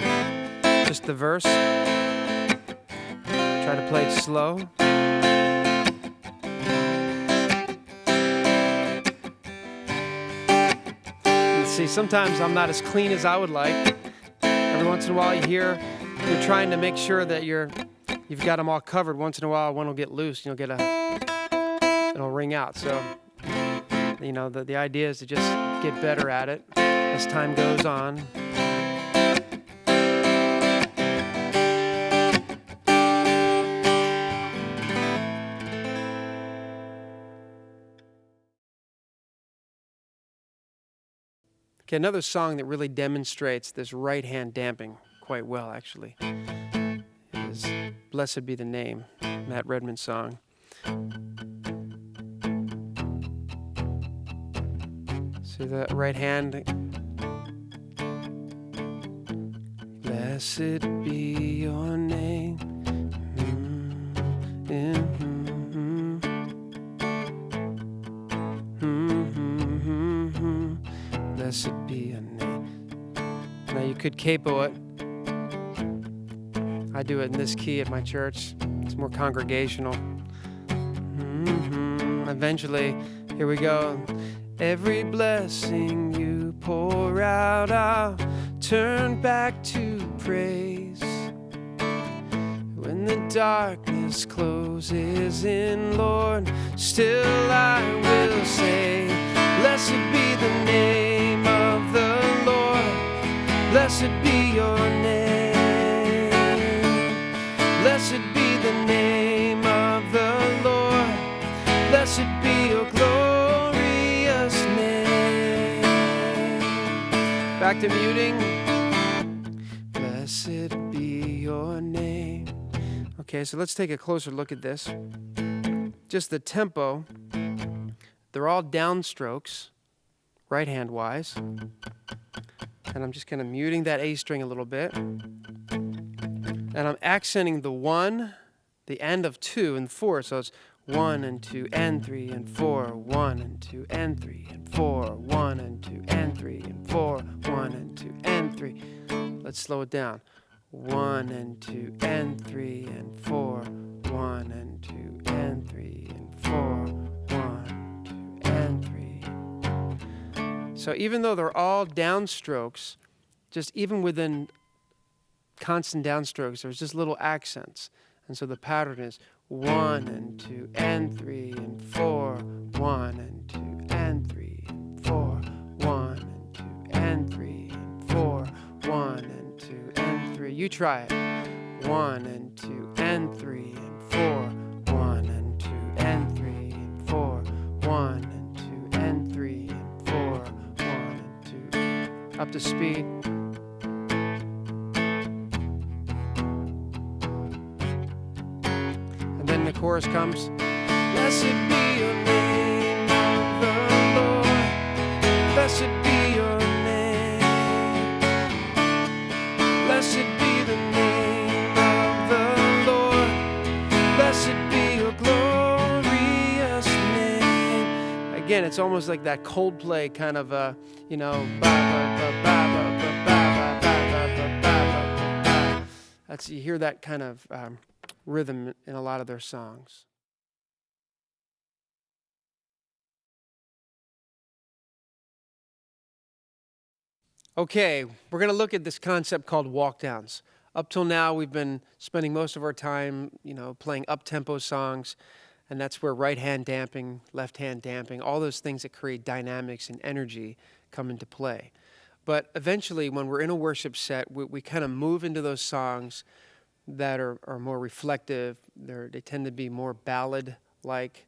Just the verse. Try to play it slow. See, sometimes I'm not as clean as I would like. Every once in a while you're trying to make sure that you've got them all covered. Once in a while one will get loose and it'll ring out. So, you know, the idea is to just get better at it as time goes on. Okay, another song that really demonstrates this right-hand damping quite well, actually, is Blessed Be the Name, Matt Redman's song. See the right hand? Blessed be your name. Blessed be your name. Now you could capo it. I do it in this key at my church. It's more congregational. Eventually, here we go. Every blessing you pour out, I'll turn back to praise. When the darkness closes in, Lord, still I will say, blessed be the name of the Lord. Blessed be your name. Blessed be the name of the Lord. Blessed be your glorious name. Back to muting. Blessed be your name. Okay, so let's take a closer look at this. Just the tempo. They're all downstrokes, right hand wise. And I'm just kind of muting that A string a little bit. And I'm accenting the 1, the end of 2, and 4. So it's 1 and 2 and 3 and 4, 1 and 2 and 3 and 4, 1 and 2 and 3 and 4, 1 and 2 and 3. Let's slow it down. 1 and 2 and 3 and 4, 1 and 2 and 3 and 4, 1, 2 and 3. So even though they're all downstrokes, just even within constant downstrokes, there's just little accents. And so the pattern is 1 and 2 and 3 and 4, 1 and 2 and 3 and 4, 1 and 2 and 3 and 4, 1 and 2 and 3. You try it. 1 and 2 and 3 and 4, 1 and 2 and 3 and 4, 1 and 2 and 3 and 4, 1 and 2. Up to speed. Then the chorus comes. Blessed be your name, the Lord. Blessed be your name. Blessed be the name of the Lord. Blessed be your glorious name. Again, it's almost like that Coldplay kind of you know, that's, you hear that kind of rhythm in a lot of their songs. Okay, we're going to look at this concept called walk downs. Up till now, we've been spending most of our time, you know, playing up-tempo songs, and that's where right hand damping, left hand damping, all those things that create dynamics and energy come into play. But eventually, when we're in a worship set, we kind of move into those songs that are more reflective. They tend to be more ballad-like.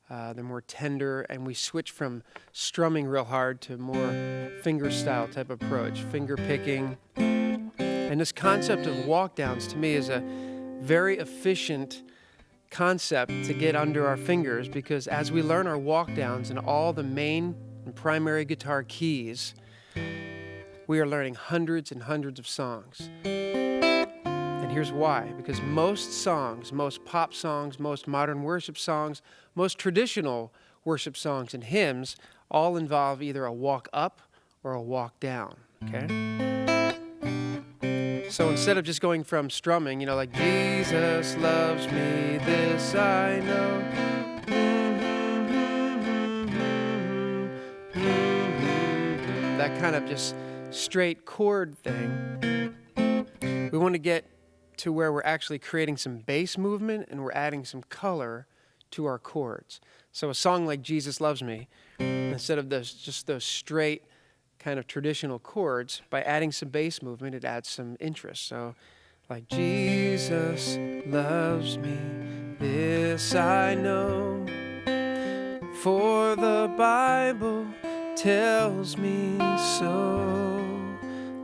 They're more tender, and we switch from strumming real hard to more finger-style type approach, finger-picking. And this concept of walk-downs, to me, is a very efficient concept to get under our fingers, because as we learn our walk-downs in all the main and primary guitar keys, we are learning hundreds and hundreds of songs. And here's why. Because most songs, most pop songs, most modern worship songs, most traditional worship songs and hymns all involve either a walk up or a walk down, okay? So instead of just going from strumming, you know, like Jesus loves me, this I know. That kind of just straight chord thing. We want to get to where we're actually creating some bass movement and we're adding some color to our chords. So a song like Jesus Loves Me, instead of just those straight kind of traditional chords, by adding some bass movement, it adds some interest. So like Jesus loves me, this I know, for the Bible tells me so.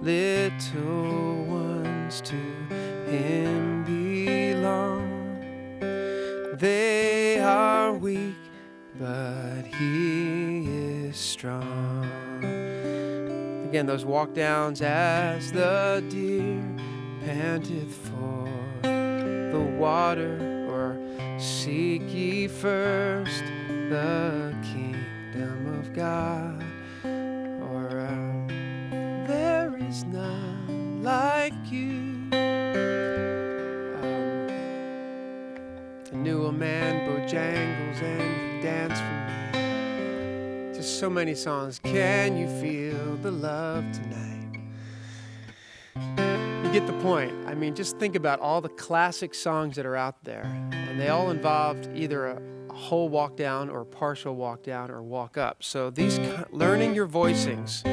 Little ones to Him belong. They are weak, but He is strong. Again, those walk downs as the deer panteth for the water, or seek ye first the kingdom of God, or there is none like you. I knew a man Bojangles and he danced for me. Just so many songs. Can you feel the love tonight? You get the point. I mean, just think about all the classic songs that are out there, and they all involved either a whole walk down or a partial walk down or walk up. So these learning your voicings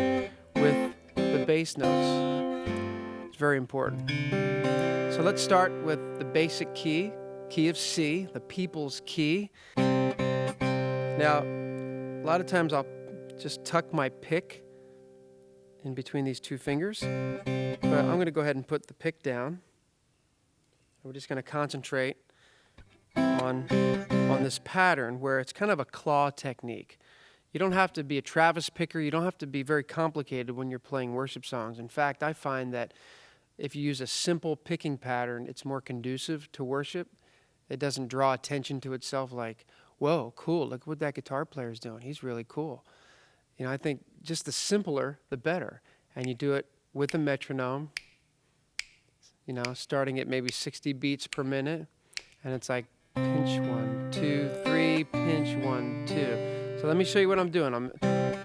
with the bass notes is very important. So let's start with the basic key of C, the people's key. Now, a lot of times I'll just tuck my pick in between these two fingers, but I'm going to go ahead and put the pick down. We're just going to concentrate on this pattern where it's kind of a claw technique. You don't have to be a Travis picker. You don't have to be very complicated when you're playing worship songs. In fact, I find that if you use a simple picking pattern, it's more conducive to worship. It doesn't draw attention to itself like, whoa, cool, look what that guitar player's doing. He's really cool. You know, I think just the simpler, the better. And you do it with a metronome, you know, starting at maybe 60 beats per minute. And it's like pinch 1, 2, 3, pinch 1, 2. So let me show you what I'm doing. I'm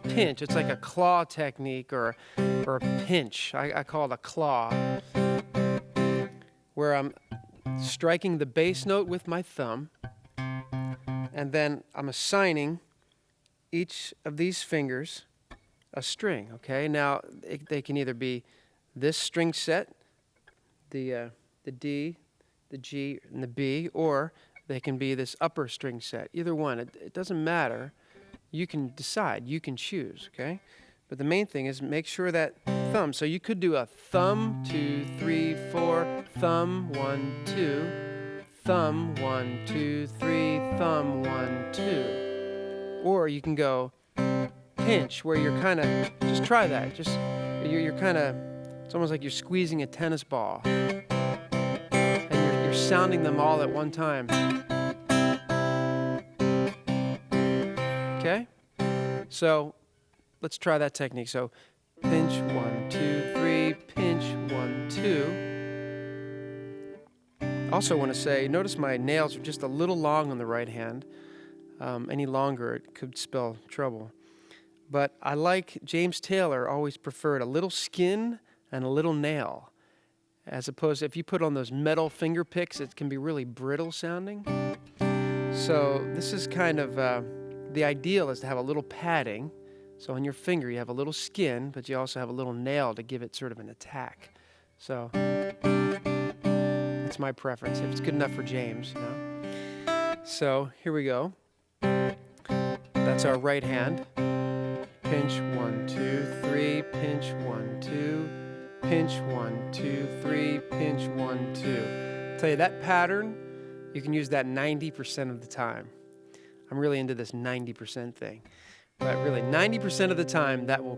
pinch. It's like a claw technique or a pinch. I call it a claw, where I'm striking the bass note with my thumb, and then I'm assigning each of these fingers a string. Okay, now they can either be this string set, the D, the G, and the B, or they can be this upper string set. Either one, it doesn't matter. You can decide, you can choose, okay? But the main thing is make sure that thumb, so you could do a thumb, 2, 3, 4, thumb, 1, 2, thumb, 1, 2, 3, thumb, 1, 2. Or you can go pinch, where you're kind of, just try that, just, you're kind of, it's almost like you're squeezing a tennis ball. And you're sounding them all at one time. Okay? So let's try that technique. So pinch 1, 2, 3, pinch 1, 2. Also want to say, notice my nails are just a little long on the right hand. Any longer, it could spell trouble. But I like, James Taylor always preferred a little skin and a little nail. As opposed to if you put on those metal finger picks, it can be really brittle sounding. So this is kind of, the ideal is to have a little padding. So on your finger you have a little skin, but you also have a little nail to give it sort of an attack. So that's my preference, if it's good enough for James, you know. So here we go. That's our right hand. Pinch 1, 2, 3, pinch 1, 2, pinch 1, 2, 3, pinch 1, 2. I'll tell you, that pattern, you can use that 90% of the time. I'm really into this 90% thing. But really, 90% of the time, that will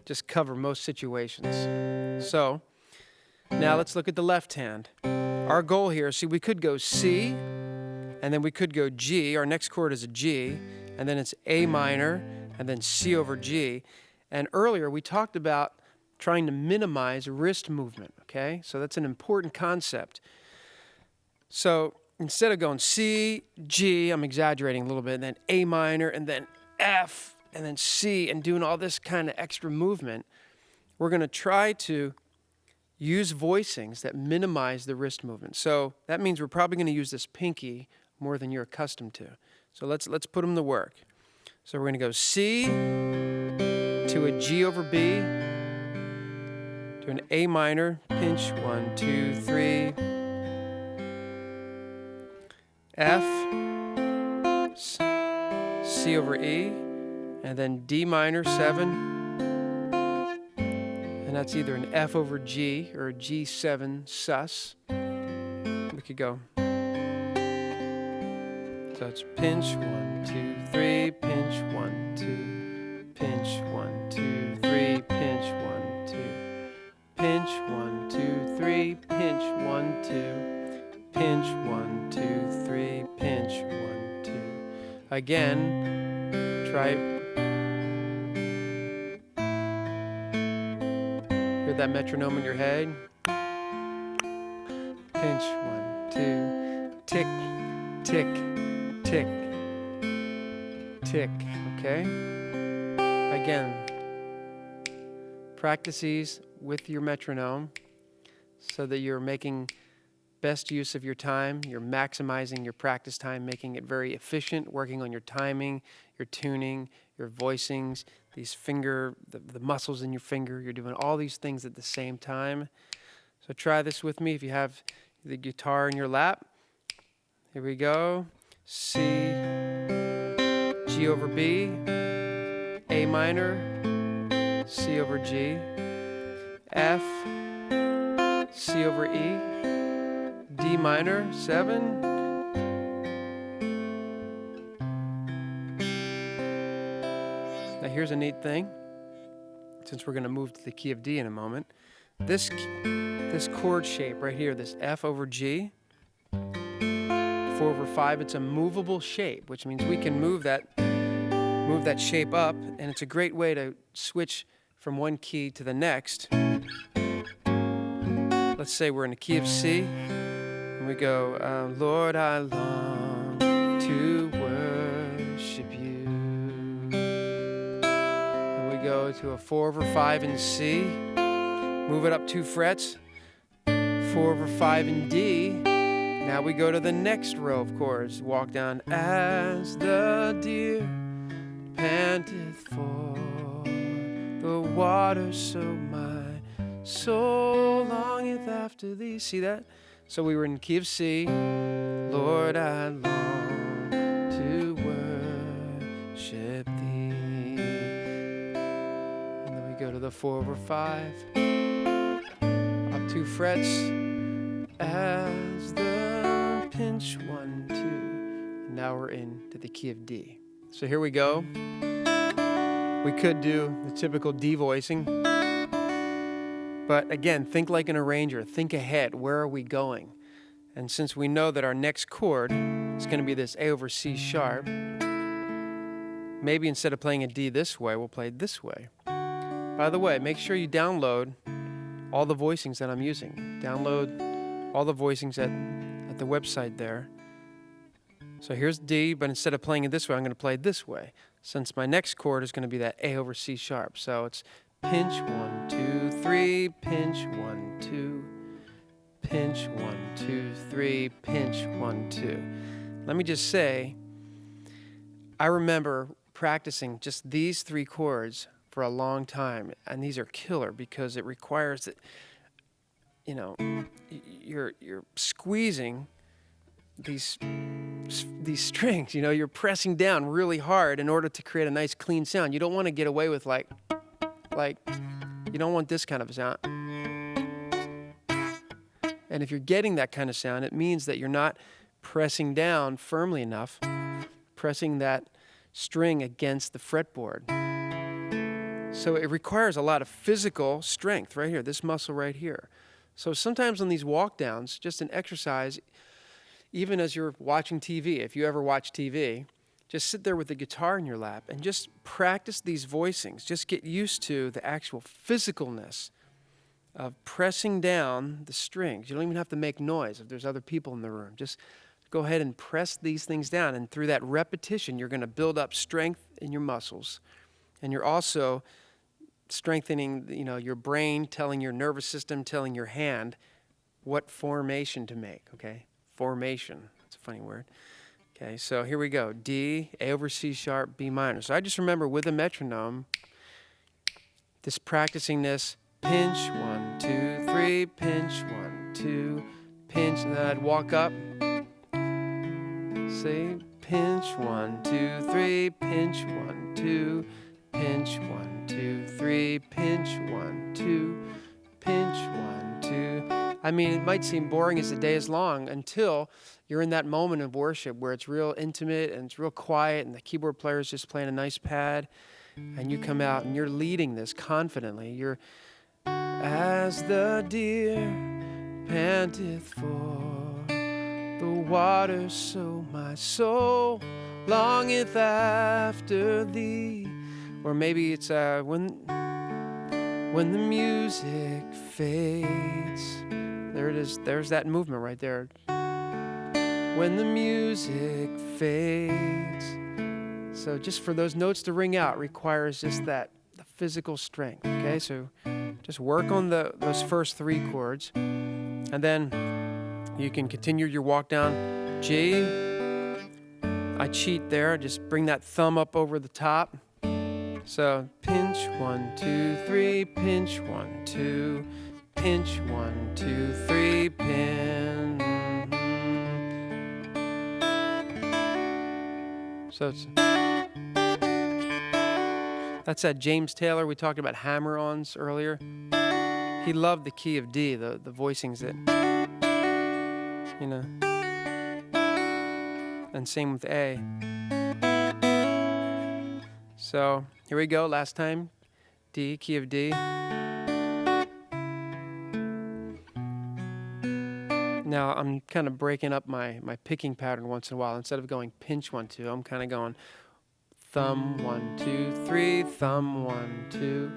just cover most situations. So, now let's look at the left hand. Our goal here, see, we could go C, and then we could go G. Our next chord is a G, and then it's A minor, and then C over G. And earlier, we talked about trying to minimize wrist movement, okay? So that's an important concept. So instead of going C, G, I'm exaggerating a little bit, and then A minor, and then F, and then C, and doing all this kind of extra movement, we're going to try to use voicings that minimize the wrist movement. So that means we're probably going to use this pinky more than you're accustomed to. So let's put them to work. So we're going to go C to a G over B, to an A minor, pinch 1, 2, 3, F, C over E, and then D minor 7, and that's either an F over G or a G7 sus. We could go. So it's pinch 1, 2, 3, pinch 1, 2, pinch 1, 2, 3, pinch 1, 2, pinch 1, 2, 3, pinch 1, 2, pinch 1, 2, 3, pinch 1, 2. Again, try. Hear that metronome in your head? Pinch 1, 2, tick, tick, tick, tick, okay? Again, practice these with your metronome so that you're making best use of your time. You're maximizing your practice time, making it very efficient, working on your timing, your tuning, your voicings, these finger, the muscles in your finger. You're doing all these things at the same time. So try this with me if you have the guitar in your lap. Here we go. C, G over B, A minor, C over G, F, C over E, D minor, 7. Now here's a neat thing, since we're going to move to the key of D in a moment. This chord shape right here, this F over G, 4 4/5. It's a movable shape, which means we can move that shape up, and it's a great way to switch from one key to the next. Let's say we're in the key of C, and we go, Lord, I long to worship you. And we go to a 4/5 in C, move it up 2 frets, 4/5 in D. Now we go to the next row of chords, walk down, as the deer panteth for the water, so my soul longeth after thee. See that? So we were in the key of C. Lord, I long to worship thee. And then we go to the 4/5, up 2 frets, as the pinch 1, 2. And now we're into the key of D. So here we go. We could do the typical D voicing, but again, think like an arranger. Think ahead. Where are we going? And since we know that our next chord is going to be this A over C sharp, maybe instead of playing a D this way, we'll play it this way. By the way, make sure you download all the voicings that I'm using. Download all the voicings at the website there. So here's D, but instead of playing it this way, I'm going to play it this way, since my next chord is going to be that A over C sharp. So it's pinch 1, 2, 3, pinch 1, 2, pinch 1, 2, 3, pinch 1, 2. Let me just say, I remember practicing just these 3 chords for a long time, and these are killer because it requires that, you know, you're squeezing these strings, you know, you're pressing down really hard in order to create a nice clean sound. You don't want to get away with like you don't want this kind of a sound. And if you're getting that kind of sound, it means that you're not pressing down firmly enough, pressing that string against the fretboard. So it requires a lot of physical strength right here, this muscle right here. So sometimes on these walk downs, just an exercise, even as you're watching TV, if you ever watch TV, just sit there with the guitar in your lap and just practice these voicings. Just get used to the actual physicalness of pressing down the strings. You don't even have to make noise if there's other people in the room. Just go ahead and press these things down, and through that repetition, you're going to build up strength in your muscles. And you're also strengthening, you know, your brain, telling your nervous system, telling your hand what formation to make, okay? Formation. That's a funny word. Okay, so here we go. D, A over C sharp, B minor. So I just remember with a metronome, this practicing this, pinch 1, 2, 3, pinch 1, 2, pinch, and then I'd walk up, say, pinch 1, 2, 3, pinch 1, 2, pinch 1, 2, 3, pinch 1, 2, pinch 1, 2. I mean, it might seem boring as the day is long until you're in that moment of worship where it's real intimate and it's real quiet and the keyboard player is just playing a nice pad and you come out and you're leading this confidently. You're, as the deer panteth for the water, so my soul longeth after thee. Or maybe it's when the music fades. There it is. There's that movement right there. When the music fades. So just for those notes to ring out requires just the physical strength. Okay, so just work on those first 3 chords, and then you can continue your walk down. G. I cheat there. Just bring that thumb up over the top. So pinch 1, 2, 3, pinch 1, 2, pinch 1, 2, 3, pin. So that's that James Taylor. We talked about hammer-ons earlier. He loved the key of D, the voicings that, you know, and same with A. So here we go, last time, D, key of D. Now I'm kind of breaking up my picking pattern once in a while. Instead of going pinch 1, 2, I'm kind of going thumb 1, 2, 3, thumb 1, 2,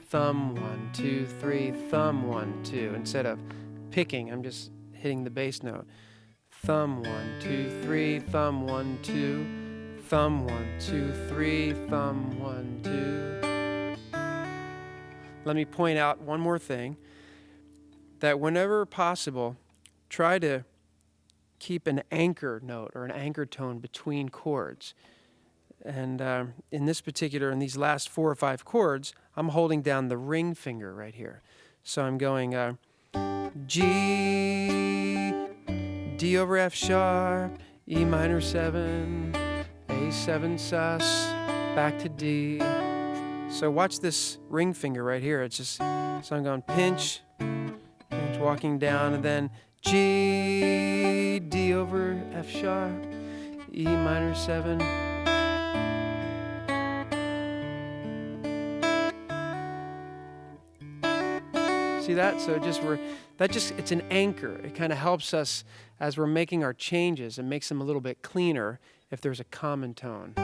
thumb 1, 2, 3, thumb 1, 2. Instead of picking, I'm just hitting the bass note. Thumb 1, 2, 3, thumb 1, 2, thumb 1, 2, 3, thumb 1, 2. Let me point out one more thing, that whenever possible, try to keep an anchor note or an anchor tone between chords. And in these last 4 or 5 chords, I'm holding down the ring finger right here. So I'm going G, D over F sharp, E minor 7, A7 sus, back to D. So watch this ring finger right here. It's just, so I'm going pinch, pinch, walking down, and then G, D over F sharp, E minor 7. See that? So it's an anchor. It kind of helps us as we're making our changes and makes them a little bit cleaner if there's a common tone.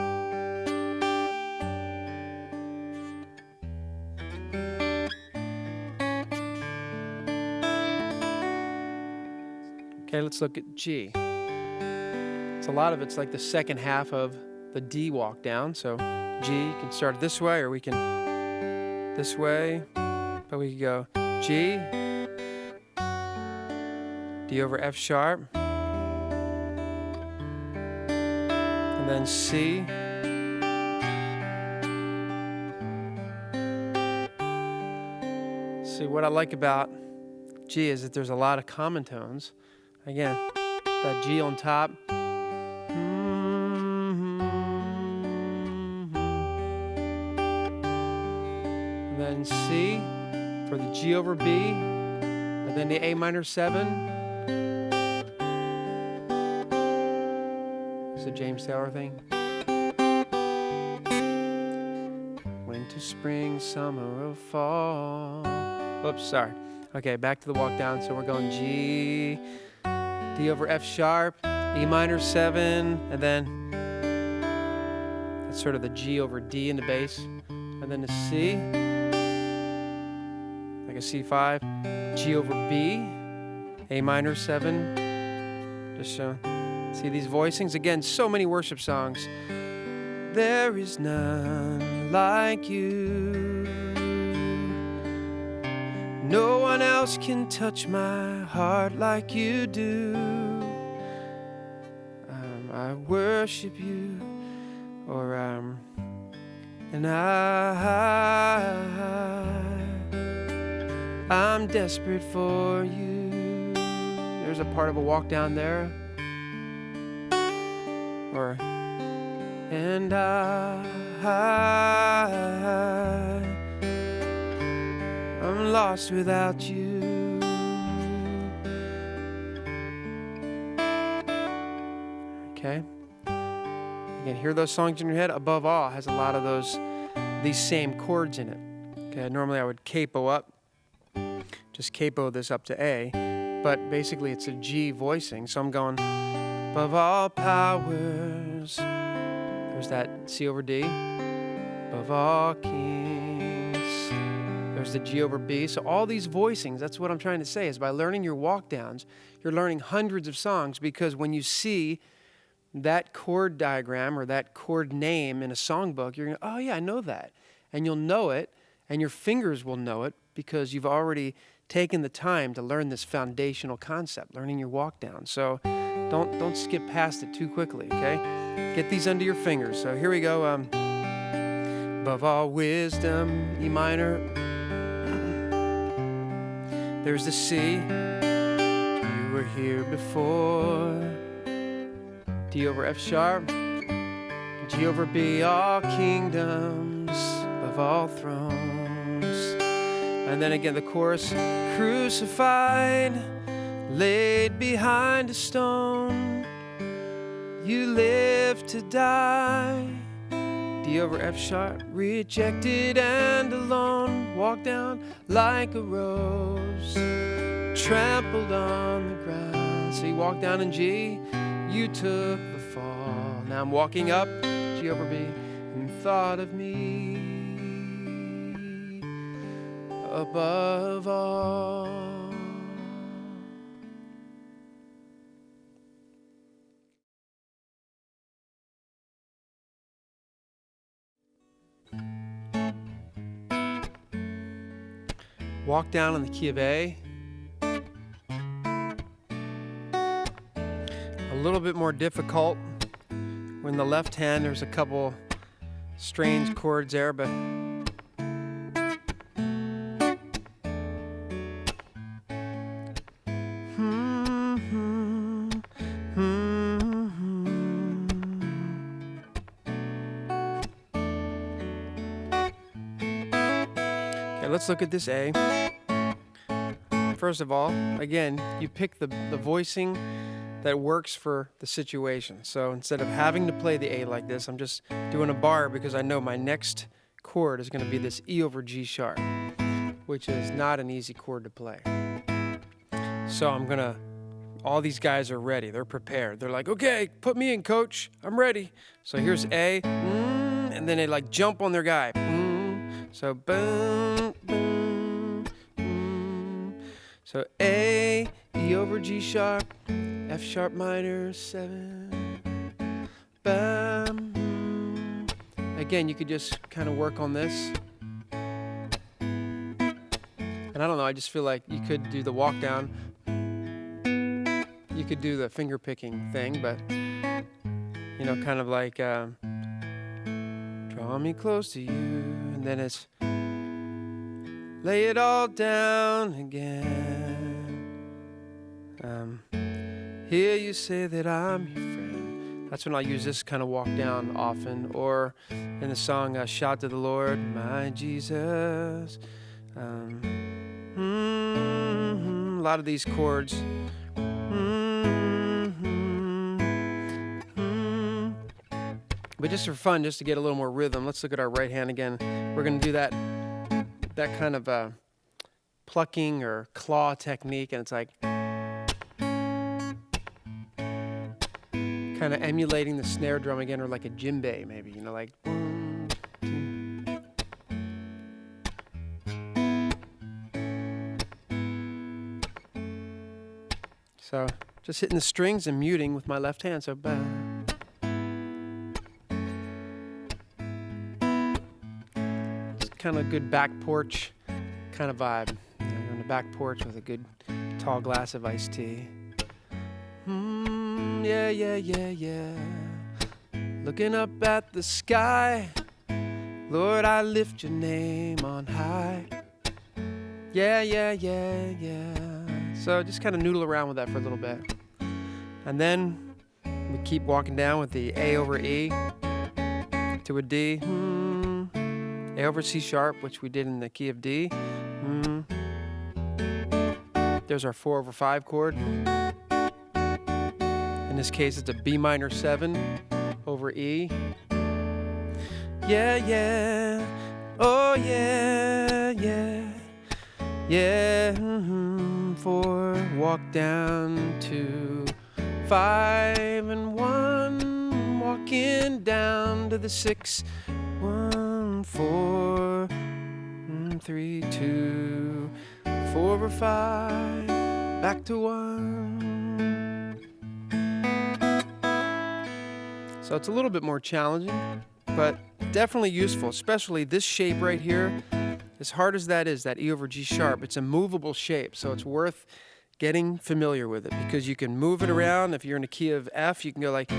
Okay, let's look at G. So a lot of it's like the second half of the D walk down. So G, you can start it this way, or we can this way, but we can go G, D over F sharp, and then C, see, what I like about G is that there's a lot of common tones. Again, that G on top, and then C for the G over B, and then the A minor 7. It's a James Taylor thing. Winter, spring, summer, or fall. Oops, sorry. Okay, back to the walk down. So we're going G, D over F sharp, E minor 7, and then that's sort of the G over D in the bass, and then the C, like a C5, G over B, A minor 7. Just show. See these voicings? Again, so many worship songs. There is none like you. No one else can touch my heart like you do. I worship you, or and I'm desperate for you. There's a part of a walk down there, or and I'm lost without you. Okay. You can hear those songs in your head. Above All has a lot of these same chords in it. Okay. Normally I would capo up, just capo this up to A, but basically it's a G voicing. So I'm going above all powers. There's that C over D. Above all kings. There's the G over B. So all these voicings, that's what I'm trying to say, is by learning your walk downs, you're learning hundreds of songs, because when you see that chord diagram or that chord name in a songbook, you're going, oh yeah, I know that. And you'll know it, and your fingers will know it, because you've already taken the time to learn this foundational concept, learning your walk down. So don't skip past it too quickly, okay? Get these under your fingers. So here we go. Above all wisdom, E minor. There's the C. You were here before. D over F sharp. G over B, all kingdoms, above all thrones. And then again the chorus. Crucified, laid behind a stone. You live to die. D over F sharp, rejected and alone. Walk down like a rose, trampled on the ground. C, walk down in G, you took the fall. Now I'm walking up, G over B, and thought of me above all. Walk down in the key of A. A little bit more difficult. We're in the left hand, there's a couple strange chords there, but okay, let's look at this A. First of all, again, you pick the voicing that works for the situation. So instead of having to play the A like this, I'm just doing a bar because I know my next chord is going to be this E over G sharp, which is not an easy chord to play. So I'm going to, all these guys are ready. They're prepared. They're like, okay, put me in, coach. I'm ready. So here's A, and then they like jump on their guy. So boom, boom, boom. So A, E over G sharp, F sharp minor 7. Bam. Again, you could just kind of work on this. And I don't know, I just feel like you could do the walk down. You could do the finger picking thing, but you know, kind of like draw me close to you, and then it's lay it all down again. Hear you say that I'm your friend. That's when I'll use this kind of walk down often. Or in the song Shout to the Lord, my Jesus. A lot of these chords. But just for fun, just to get a little more rhythm, let's look at our right hand again. We're going to do that kind of plucking or claw technique, and it's like kind of emulating the snare drum again, or like a djembe maybe, you know, like 1, 2. So just hitting the strings and muting with my left hand. So bam. Just kind of good back porch kind of vibe. You know, you're on the back porch with a good tall glass of iced tea. Yeah, yeah, yeah, yeah. Looking up at the sky, Lord, I lift your name on high. Yeah, yeah, yeah, yeah. So just kind of noodle around with that for a little bit. And then we keep walking down with the A over E to a D. A over C sharp, which we did in the key of D. There's our 4 over 5 chord. In this case, it's a B minor 7 over E. Yeah, yeah. Oh, yeah, yeah. Yeah. 4, walk down to 5 and 1, walking down to the 6. 1, 4, 3, 2, 4 over 5, back to 1. So it's a little bit more challenging, but definitely useful, especially this shape right here. As hard as that is, that E over G sharp, it's a movable shape, so it's worth getting familiar with it because you can move it around. If you're in a key of F, you can go like,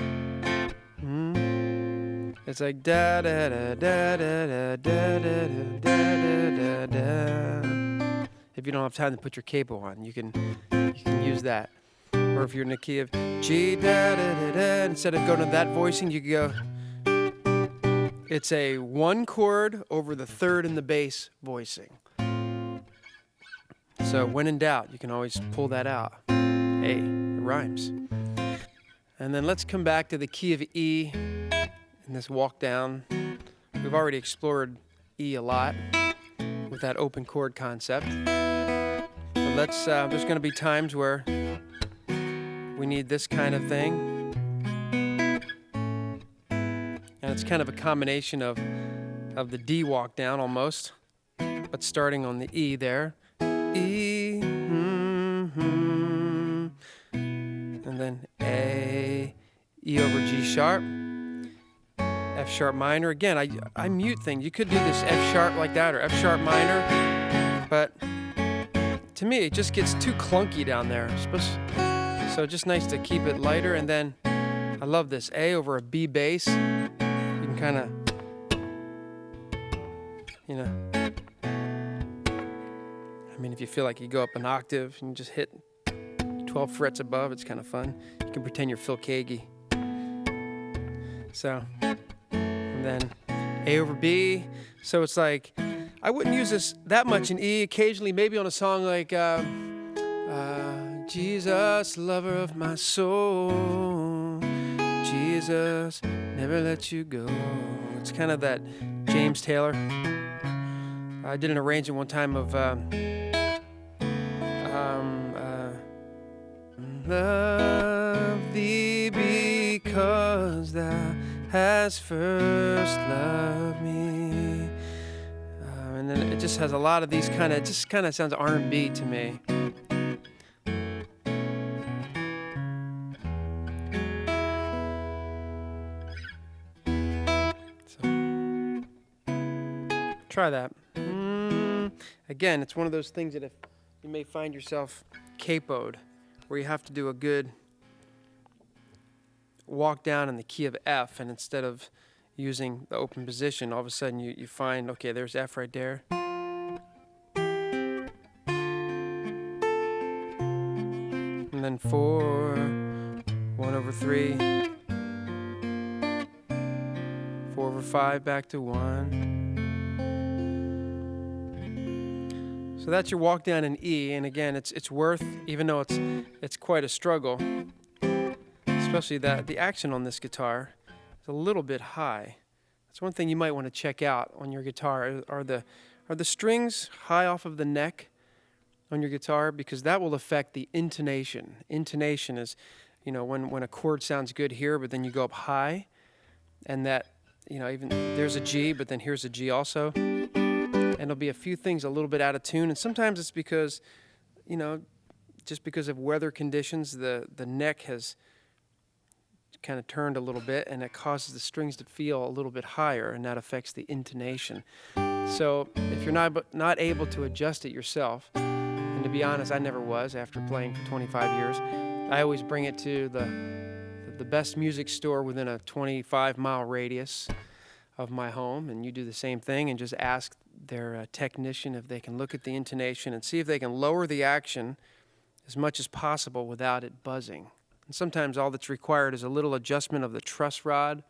it's like da da da da da da da da da da da. If you don't have time to put your capo on, you can use that. Or if you're in the key of G, da, da, da, da, instead of going to that voicing, you could go, it's a 1 chord over the 3rd in the bass voicing. So when in doubt, you can always pull that out. Hey, it rhymes. And then let's come back to the key of E in this walk down. We've already explored E a lot with that open chord concept. But let's, there's going to be times where we need this kind of thing. And it's kind of a combination of the D walk down almost, but starting on the E there. E, and then A, E over G sharp, F sharp minor. Again, I mute things. You could do this F sharp like that or F sharp minor, but to me it just gets too clunky down there. So just nice to keep it lighter. And then I love this A over a B bass. You can kind of, you know, I mean, if you feel like you go up an octave and just hit 12 frets above, it's kind of fun. You can pretend you're Phil Keaggy. So, and then A over B. So it's like, I wouldn't use this that much in E. Occasionally, maybe on a song like Jesus, lover of my soul, Jesus, never let you go. It's kind of that James Taylor. I did an arrangement one time of love thee because thou hast first loved me. And then it just has a lot of these kind of, just kind of sounds R&B to me. So, try that. Again, it's one of those things that if you may find yourself capoed, where you have to do a good walk down in the key of F, and instead of using the open position, all of a sudden you find, okay, there's F right there. And then 4, 1 over 3, 4 over 5, back to 1. So that's your walk down in E, and again, it's worth, even though it's quite a struggle, especially that the action on this guitar is a little bit high. That's one thing you might want to check out on your guitar. Are the strings high off of the neck on your guitar? Because that will affect the intonation. Intonation is, you know, when a chord sounds good here, but then you go up high, and that, you know, even there's a G, but then here's a G also. And there'll be a few things a little bit out of tune, and sometimes it's because, you know, just because of weather conditions, the neck has kind of turned a little bit, and it causes the strings to feel a little bit higher, and that affects the intonation. So if you're not able to adjust it yourself, and to be honest, I never was after playing for 25 years, I always bring it to the best music store within a 25-mile radius of my home, and you do the same thing and just ask their technician if they can look at the intonation and see if they can lower the action as much as possible without it buzzing. And sometimes all that's required is a little adjustment of the truss rod,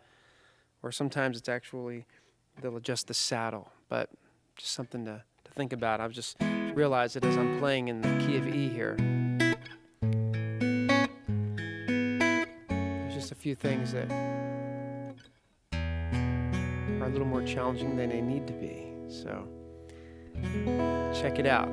or sometimes it's actually they'll adjust the saddle. But just something to think about. I've just realized it as I'm playing in the key of E here. There's just a few things that are a little more challenging than they need to be. So check it out.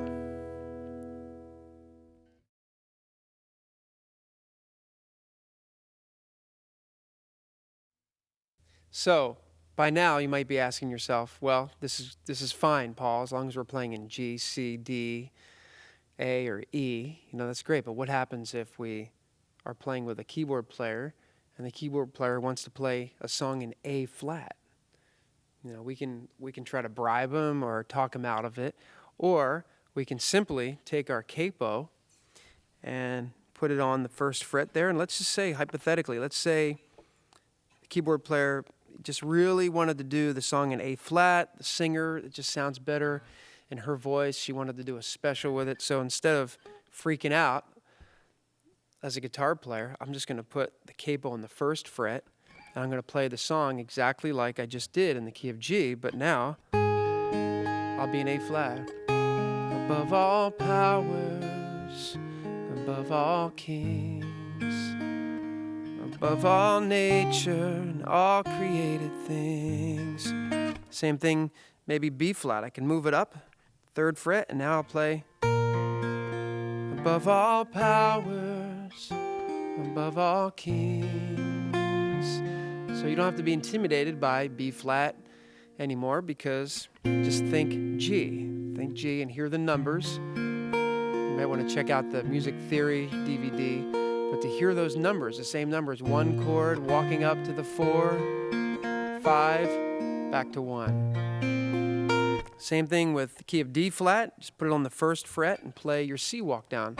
So by now you might be asking yourself, well, this is fine, Paul, as long as we're playing in G, C, D, A, or E. You know, that's great. But what happens if we are playing with a keyboard player and the keyboard player wants to play a song in A flat? You know, we can try to bribe them or talk them out of it, or we can simply take our capo and put it on the first fret there, and let's just say, hypothetically, let's say the keyboard player just really wanted to do the song in A flat. The singer, it just sounds better in her voice. She wanted to do a special with it, so instead of freaking out as a guitar player, I'm just going to put the capo on the first fret. I'm going to play the song exactly like I just did in the key of G, but now I'll be in A flat. Above all powers, above all kings, above all nature and all created things. Same thing, maybe B flat. I can move it up, third fret, and now I'll play above all powers, above all kings. So you don't have to be intimidated by B flat anymore, because just think G. Think G and hear the numbers. You might want to check out the Music Theory DVD. But to hear those numbers, the same numbers, 1 chord, walking up to the 4, 5, back to 1. Same thing with the key of D flat. Just put it on the 1st fret and play your C walk down.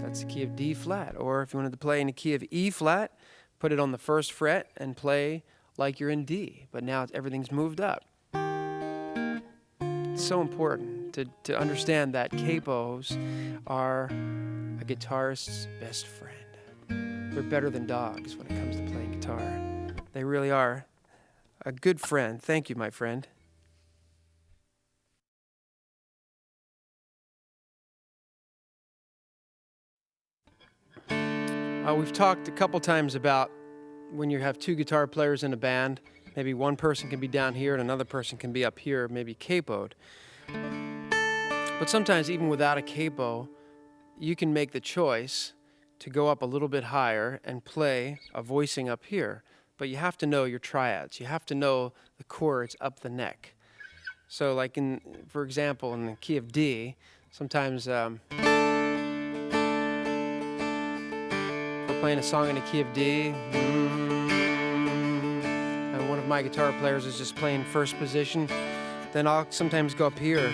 That's the key of D flat. Or if you wanted to play in the key of E flat, put it on the 1st fret and play like you're in D. But now everything's moved up. It's so important to understand that capos are a guitarist's best friend. They're better than dogs when it comes to playing guitar. They really are a good friend. Thank you, my friend. We've talked a couple times about when you have 2 guitar players in a band, maybe one person can be down here and another person can be up here, maybe capoed. But sometimes even without a capo, you can make the choice to go up a little bit higher and play a voicing up here. But you have to know your triads. You have to know the chords up the neck. So like for example, in the key of D, sometimes we're playing a song in the key of D, and one of my guitar players is just playing 1st position. Then I'll sometimes go up here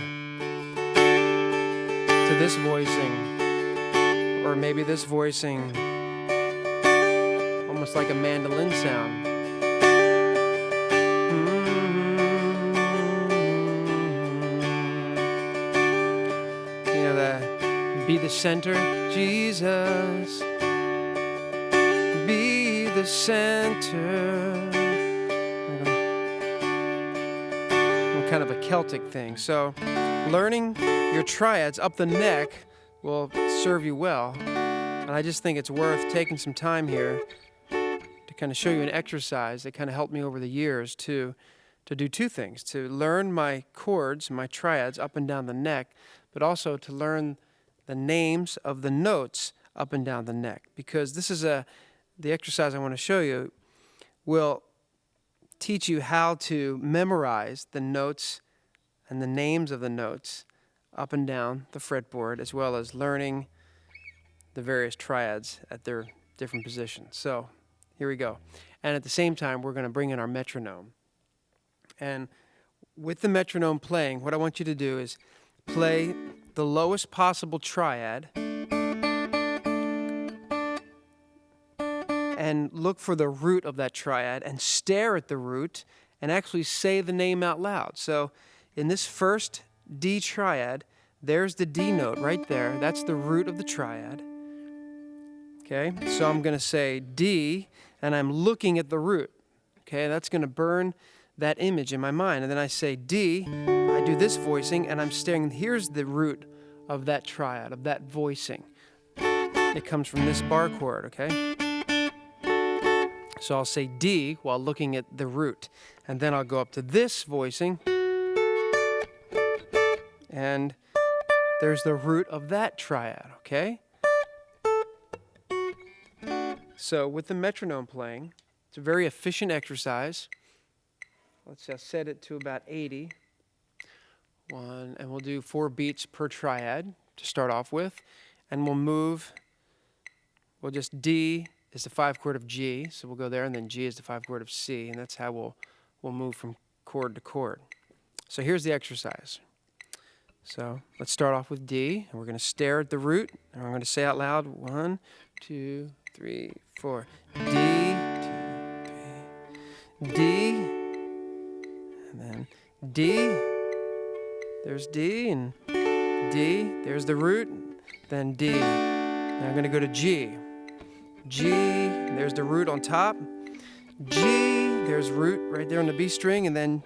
to this voicing, or maybe this voicing, almost like a mandolin sound. You know, the be the center, Jesus, be the center. Kind of a Celtic thing. So learning your triads up the neck will serve you well. And I just think it's worth taking some time here to kind of show you an exercise that kind of helped me over the years to do 2 things: to learn my chords, my triads up and down the neck, but also to learn the names of the notes up and down the neck. Because this is the exercise I want to show you will teach you how to memorize the notes and the names of the notes up and down the fretboard, as well as learning the various triads at their different positions. So here we go. And at the same time, we're going to bring in our metronome. And with the metronome playing, what I want you to do is play the lowest possible triad and look for the root of that triad and stare at the root and actually say the name out loud. So in this first D triad, there's the D note right there. That's the root of the triad. Okay, so I'm going to say D, and I'm looking at the root. Okay, that's going to burn that image in my mind. And then I say D, I do this voicing, and I'm staring. Here's the root of that triad, of that voicing. It comes from this bar chord, okay? So I'll say D while looking at the root. And then I'll go up to this voicing. And there's the root of that triad, okay? So with the metronome playing, it's a very efficient exercise. Let's just set it to about 80. And we'll do 4 beats per triad to start off with. And we'll just D is the 5 chord of G, so we'll go there, and then G is the 5 chord of C, and that's how we'll move from chord to chord. So here's the exercise. So let's start off with D, and we're going to stare at the root, and we're going to say out loud 1, 2, 3, 4. D, 2, 3, D, and then D. There's D, and D. There's the root, then D. Now I'm going to go to G. G, there's the root on top. G, there's root right there on the B string, and then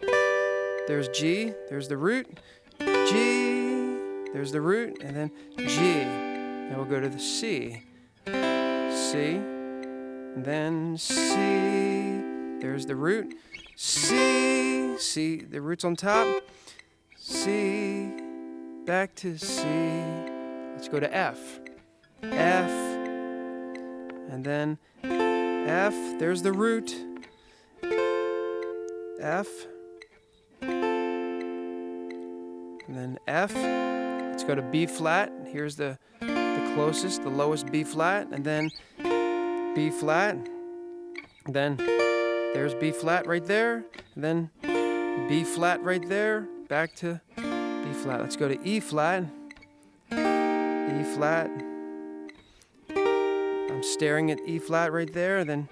there's G, there's the root. G, there's the root, and then G. Now we'll go to the C. C, and then C, there's the root. C, C, the root's on top. C, back to C. Let's go to F. F, and then F, there's the root, F, and then F. Let's go to B flat. Here's the closest, the lowest B flat, and then B flat. Then there's B flat right there, and then B flat right there, back to B flat. Let's go to E flat, E flat. I'm staring at E flat right there, and then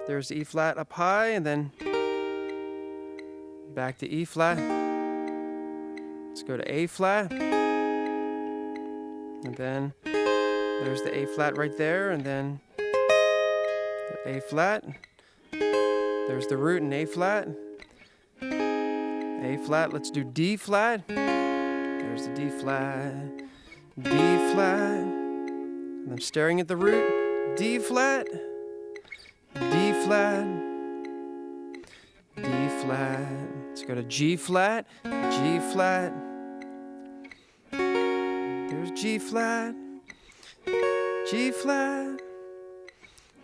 there's E flat up high, and then back to E flat. Let's go to A flat, and then there's the A flat right there, and then the A flat. There's the root in A flat. A flat, let's do D flat. There's the D flat, D flat. And I'm staring at the root. D flat, D flat, D flat. Let's go to G flat, G flat. There's G flat, G flat,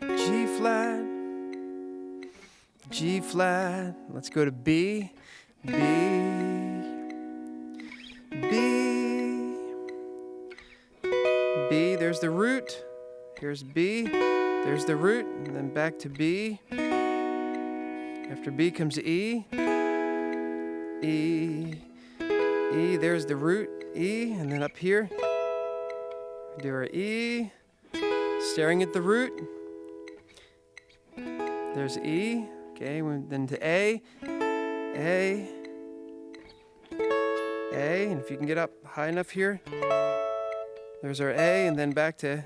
G flat, G flat. Let's go to B, B, B, B. There's the root. Here's B. There's the root, and then back to B. After B comes E, E, E. There's the root, E, and then up here, do our E, staring at the root. There's E, okay, then to A, A, and if you can get up high enough here, there's our A, and then back to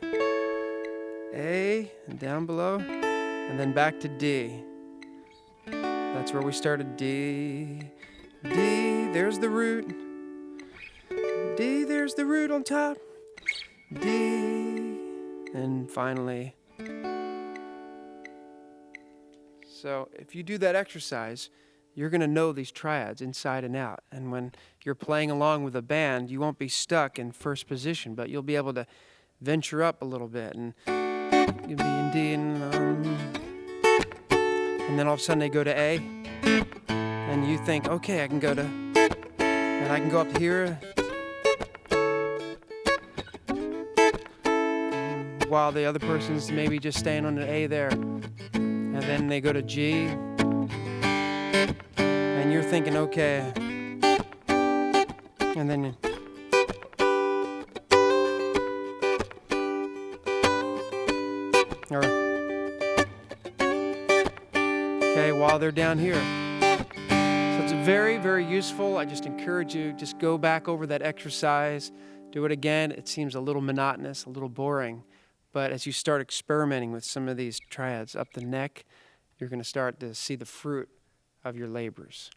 A, and down below, and then back to D. That's where we started, D, D, there's the root, D, there's the root on top, D, and finally. So if you do that exercise, you're going to know these triads inside and out. And when you're playing along with a band, you won't be stuck in first position, but you'll be able to venture up a little bit. And you'll be in D, and then all of a sudden they go to A. And you think, okay, I can go to, and I can go up here. While the other person's maybe just staying on an A there. And then they go to G. And you're thinking, okay. And then okay, while they're down here. So it's very, very useful. I just encourage you, just go back over that exercise. Do it again. It seems a little monotonous, a little boring. But as you start experimenting with some of these triads up the neck, you're going to start to see the fruit of your labors.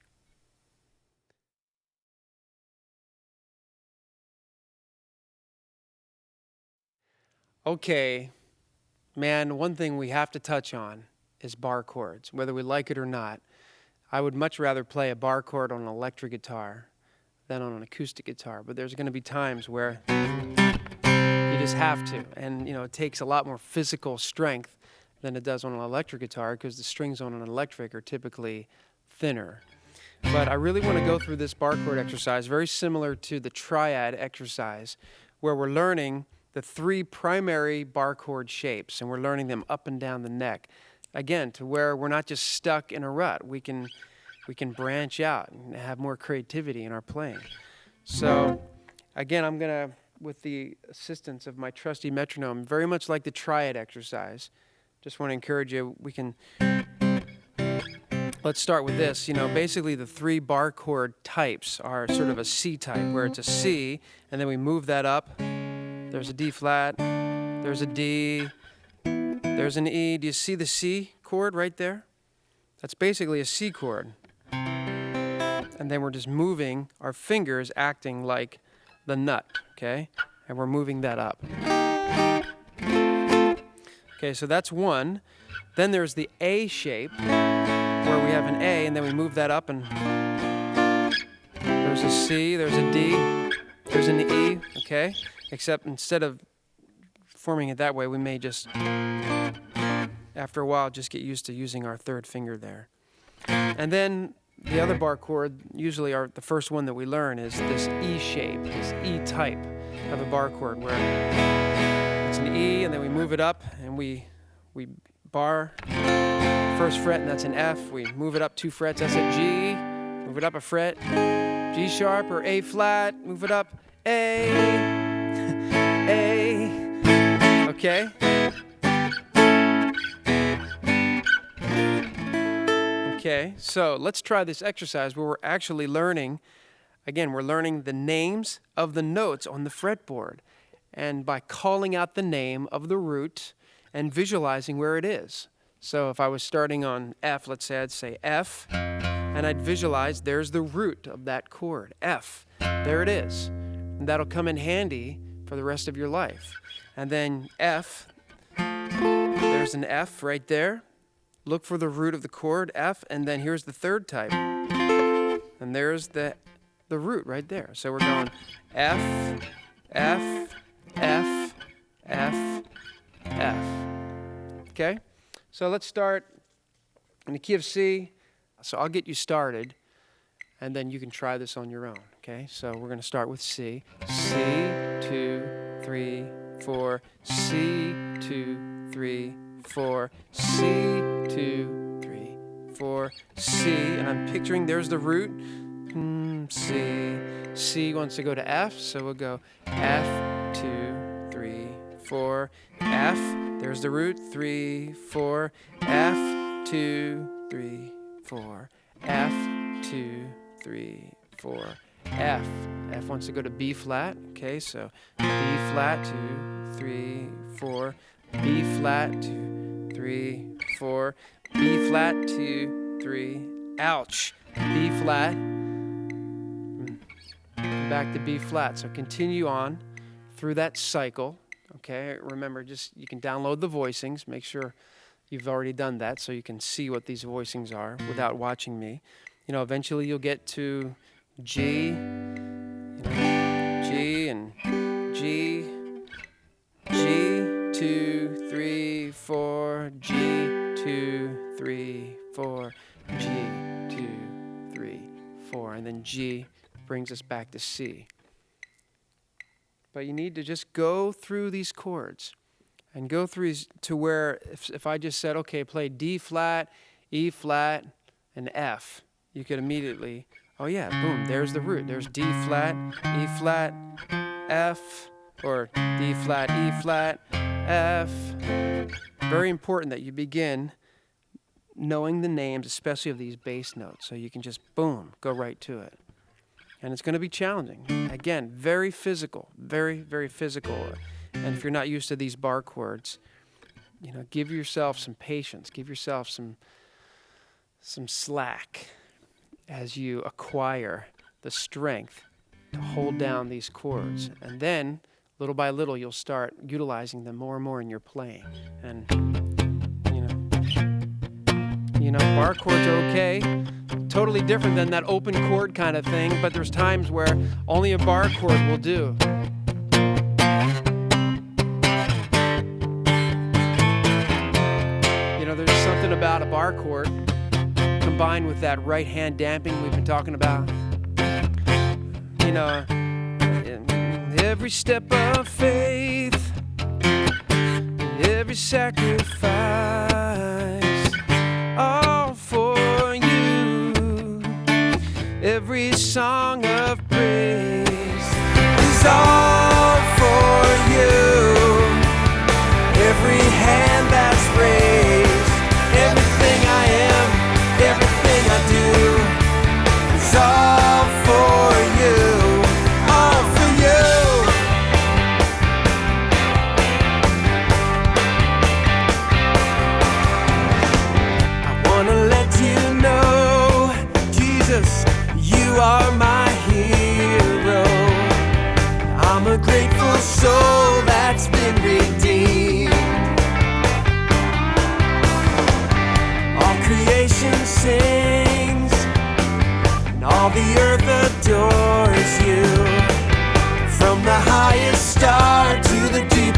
Okay, man, one thing we have to touch on is bar chords, whether we like it or not. I would much rather play a bar chord on an electric guitar than on an acoustic guitar, but there's going to be times where you just have to, and it takes a lot more physical strength than it does on an electric guitar because the strings on an electric are typically thinner. But I really want to go through this bar chord exercise, very similar to the triad exercise, where we're learning the 3 primary bar chord shapes, and we're learning them up and down the neck. Again, to where we're not just stuck in a rut. We can branch out and have more creativity in our playing. So, again, I'm going to, with the assistance of my trusty metronome, very much like the triad exercise. Just want to encourage you, let's start with this. Basically the 3 bar chord types are sort of a C type, where it's a C, and then we move that up. There's a D flat, there's a D, there's an E. Do you see the C chord right there? That's basically a C chord. And then we're just moving our fingers, acting like the nut, okay? And we're moving that up. Okay, so that's one. Then there's the A shape, where we have an A, and then we move that up, and there's a C, there's a D, there's an E, okay? Except instead of performing it that way, we may just, after a while, just get used to using our third finger there. And then the other bar chord, usually the first one that we learn is this E shape, this E type of a bar chord, where it's an E and then we move it up and we bar first fret, and that's an F. We move it up 2 frets, that's a G. Move it up a fret, G sharp or A flat. Move it up, A, A. Okay? Okay, so let's try this exercise where we're actually learning, again, we're learning the names of the notes on the fretboard. And by calling out the name of the root and visualizing where it is. So if I was starting on F, let's say I'd say F, and I'd visualize there's the root of that chord, F. There it is. And that'll come in handy for the rest of your life. And then F, there's an F right there. Look for the root of the chord, F, and then here's the third type. And there's the root right there. So we're going F, F, F, F, F. Okay? So let's start in the key of C. So I'll get you started, and then you can try this on your own. Okay? So we're going to start with C. C, 2, 3, 4. C, 2, 3, 4. C, 2, 3, 4. C, and I'm picturing there's the root. C. C wants to go to F, so we'll go F, 2, 3, 4. F, there's the root, 3, 4. F, 2, 3, 4. F, 2, 3, 4. F. F wants to go to B flat. Okay, so B flat, 2, 3, 4. B flat, 2, 3, 4. B flat, 2, 3. Ouch. B flat. Back to B flat. So continue on through that cycle. Okay, remember, you can download the voicings. Make sure you've already done that so you can see what these voicings are without watching me. Eventually you'll get to G, G and G, G, 2, 3, 4, G, 2, 3, 4, G, 2, 3, 4, and then G brings us back to C. But you need to just go through these chords and go through to where if I just said, okay, play D flat, E flat, and F, you could immediately, oh yeah, boom, there's the root. There's D flat, E flat, F, or D flat, E flat, F. Very important that you begin knowing the names, especially of these bass notes, so you can just, boom, go right to it. And it's going to be challenging. Again, very physical, very, very physical. And if you're not used to these bar chords, give yourself some patience. Give yourself some slack as you acquire the strength to hold down these chords. And then, little by little, you'll start utilizing them more and more in your playing. And, bar chords are okay. Totally different than that open chord kind of thing, but there's times where only a bar chord will do. There's something about a bar chord combined with that right hand damping we've been talking about. Every step of faith, every sacrifice, all for you. Every song of praise is all for you. Every hand that's raised, everything I am, everything I do is all for you, all for you. I want to let you know, Jesus, you are my hero. I'm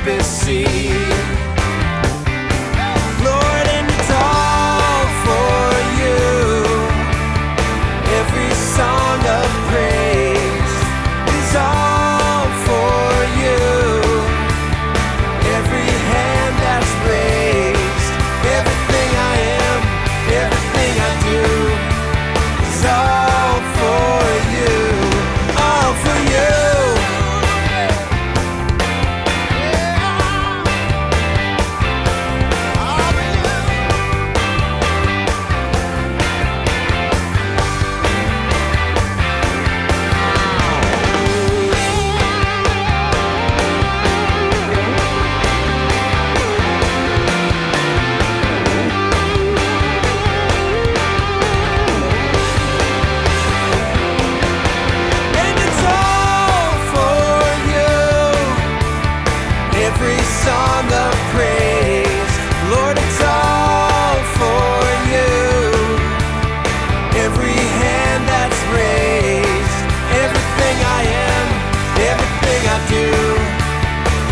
privacy. Lord, and it's all for you. Every song of praise is all for you. Every hand that's raised, everything I am, everything I do is all for you, all for you. Every song of praise, Lord, it's all for you. Every hand that's raised, everything I am, everything I do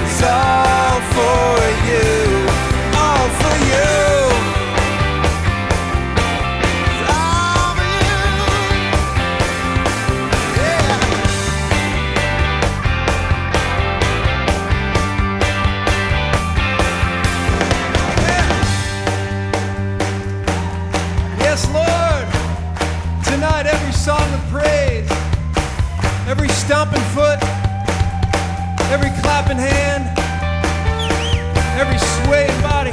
is all for you, all for you. It's all for you. Yeah. Yes, Lord. Tonight, every song of praise, every stomping foot, every clapping hand, every swaying body.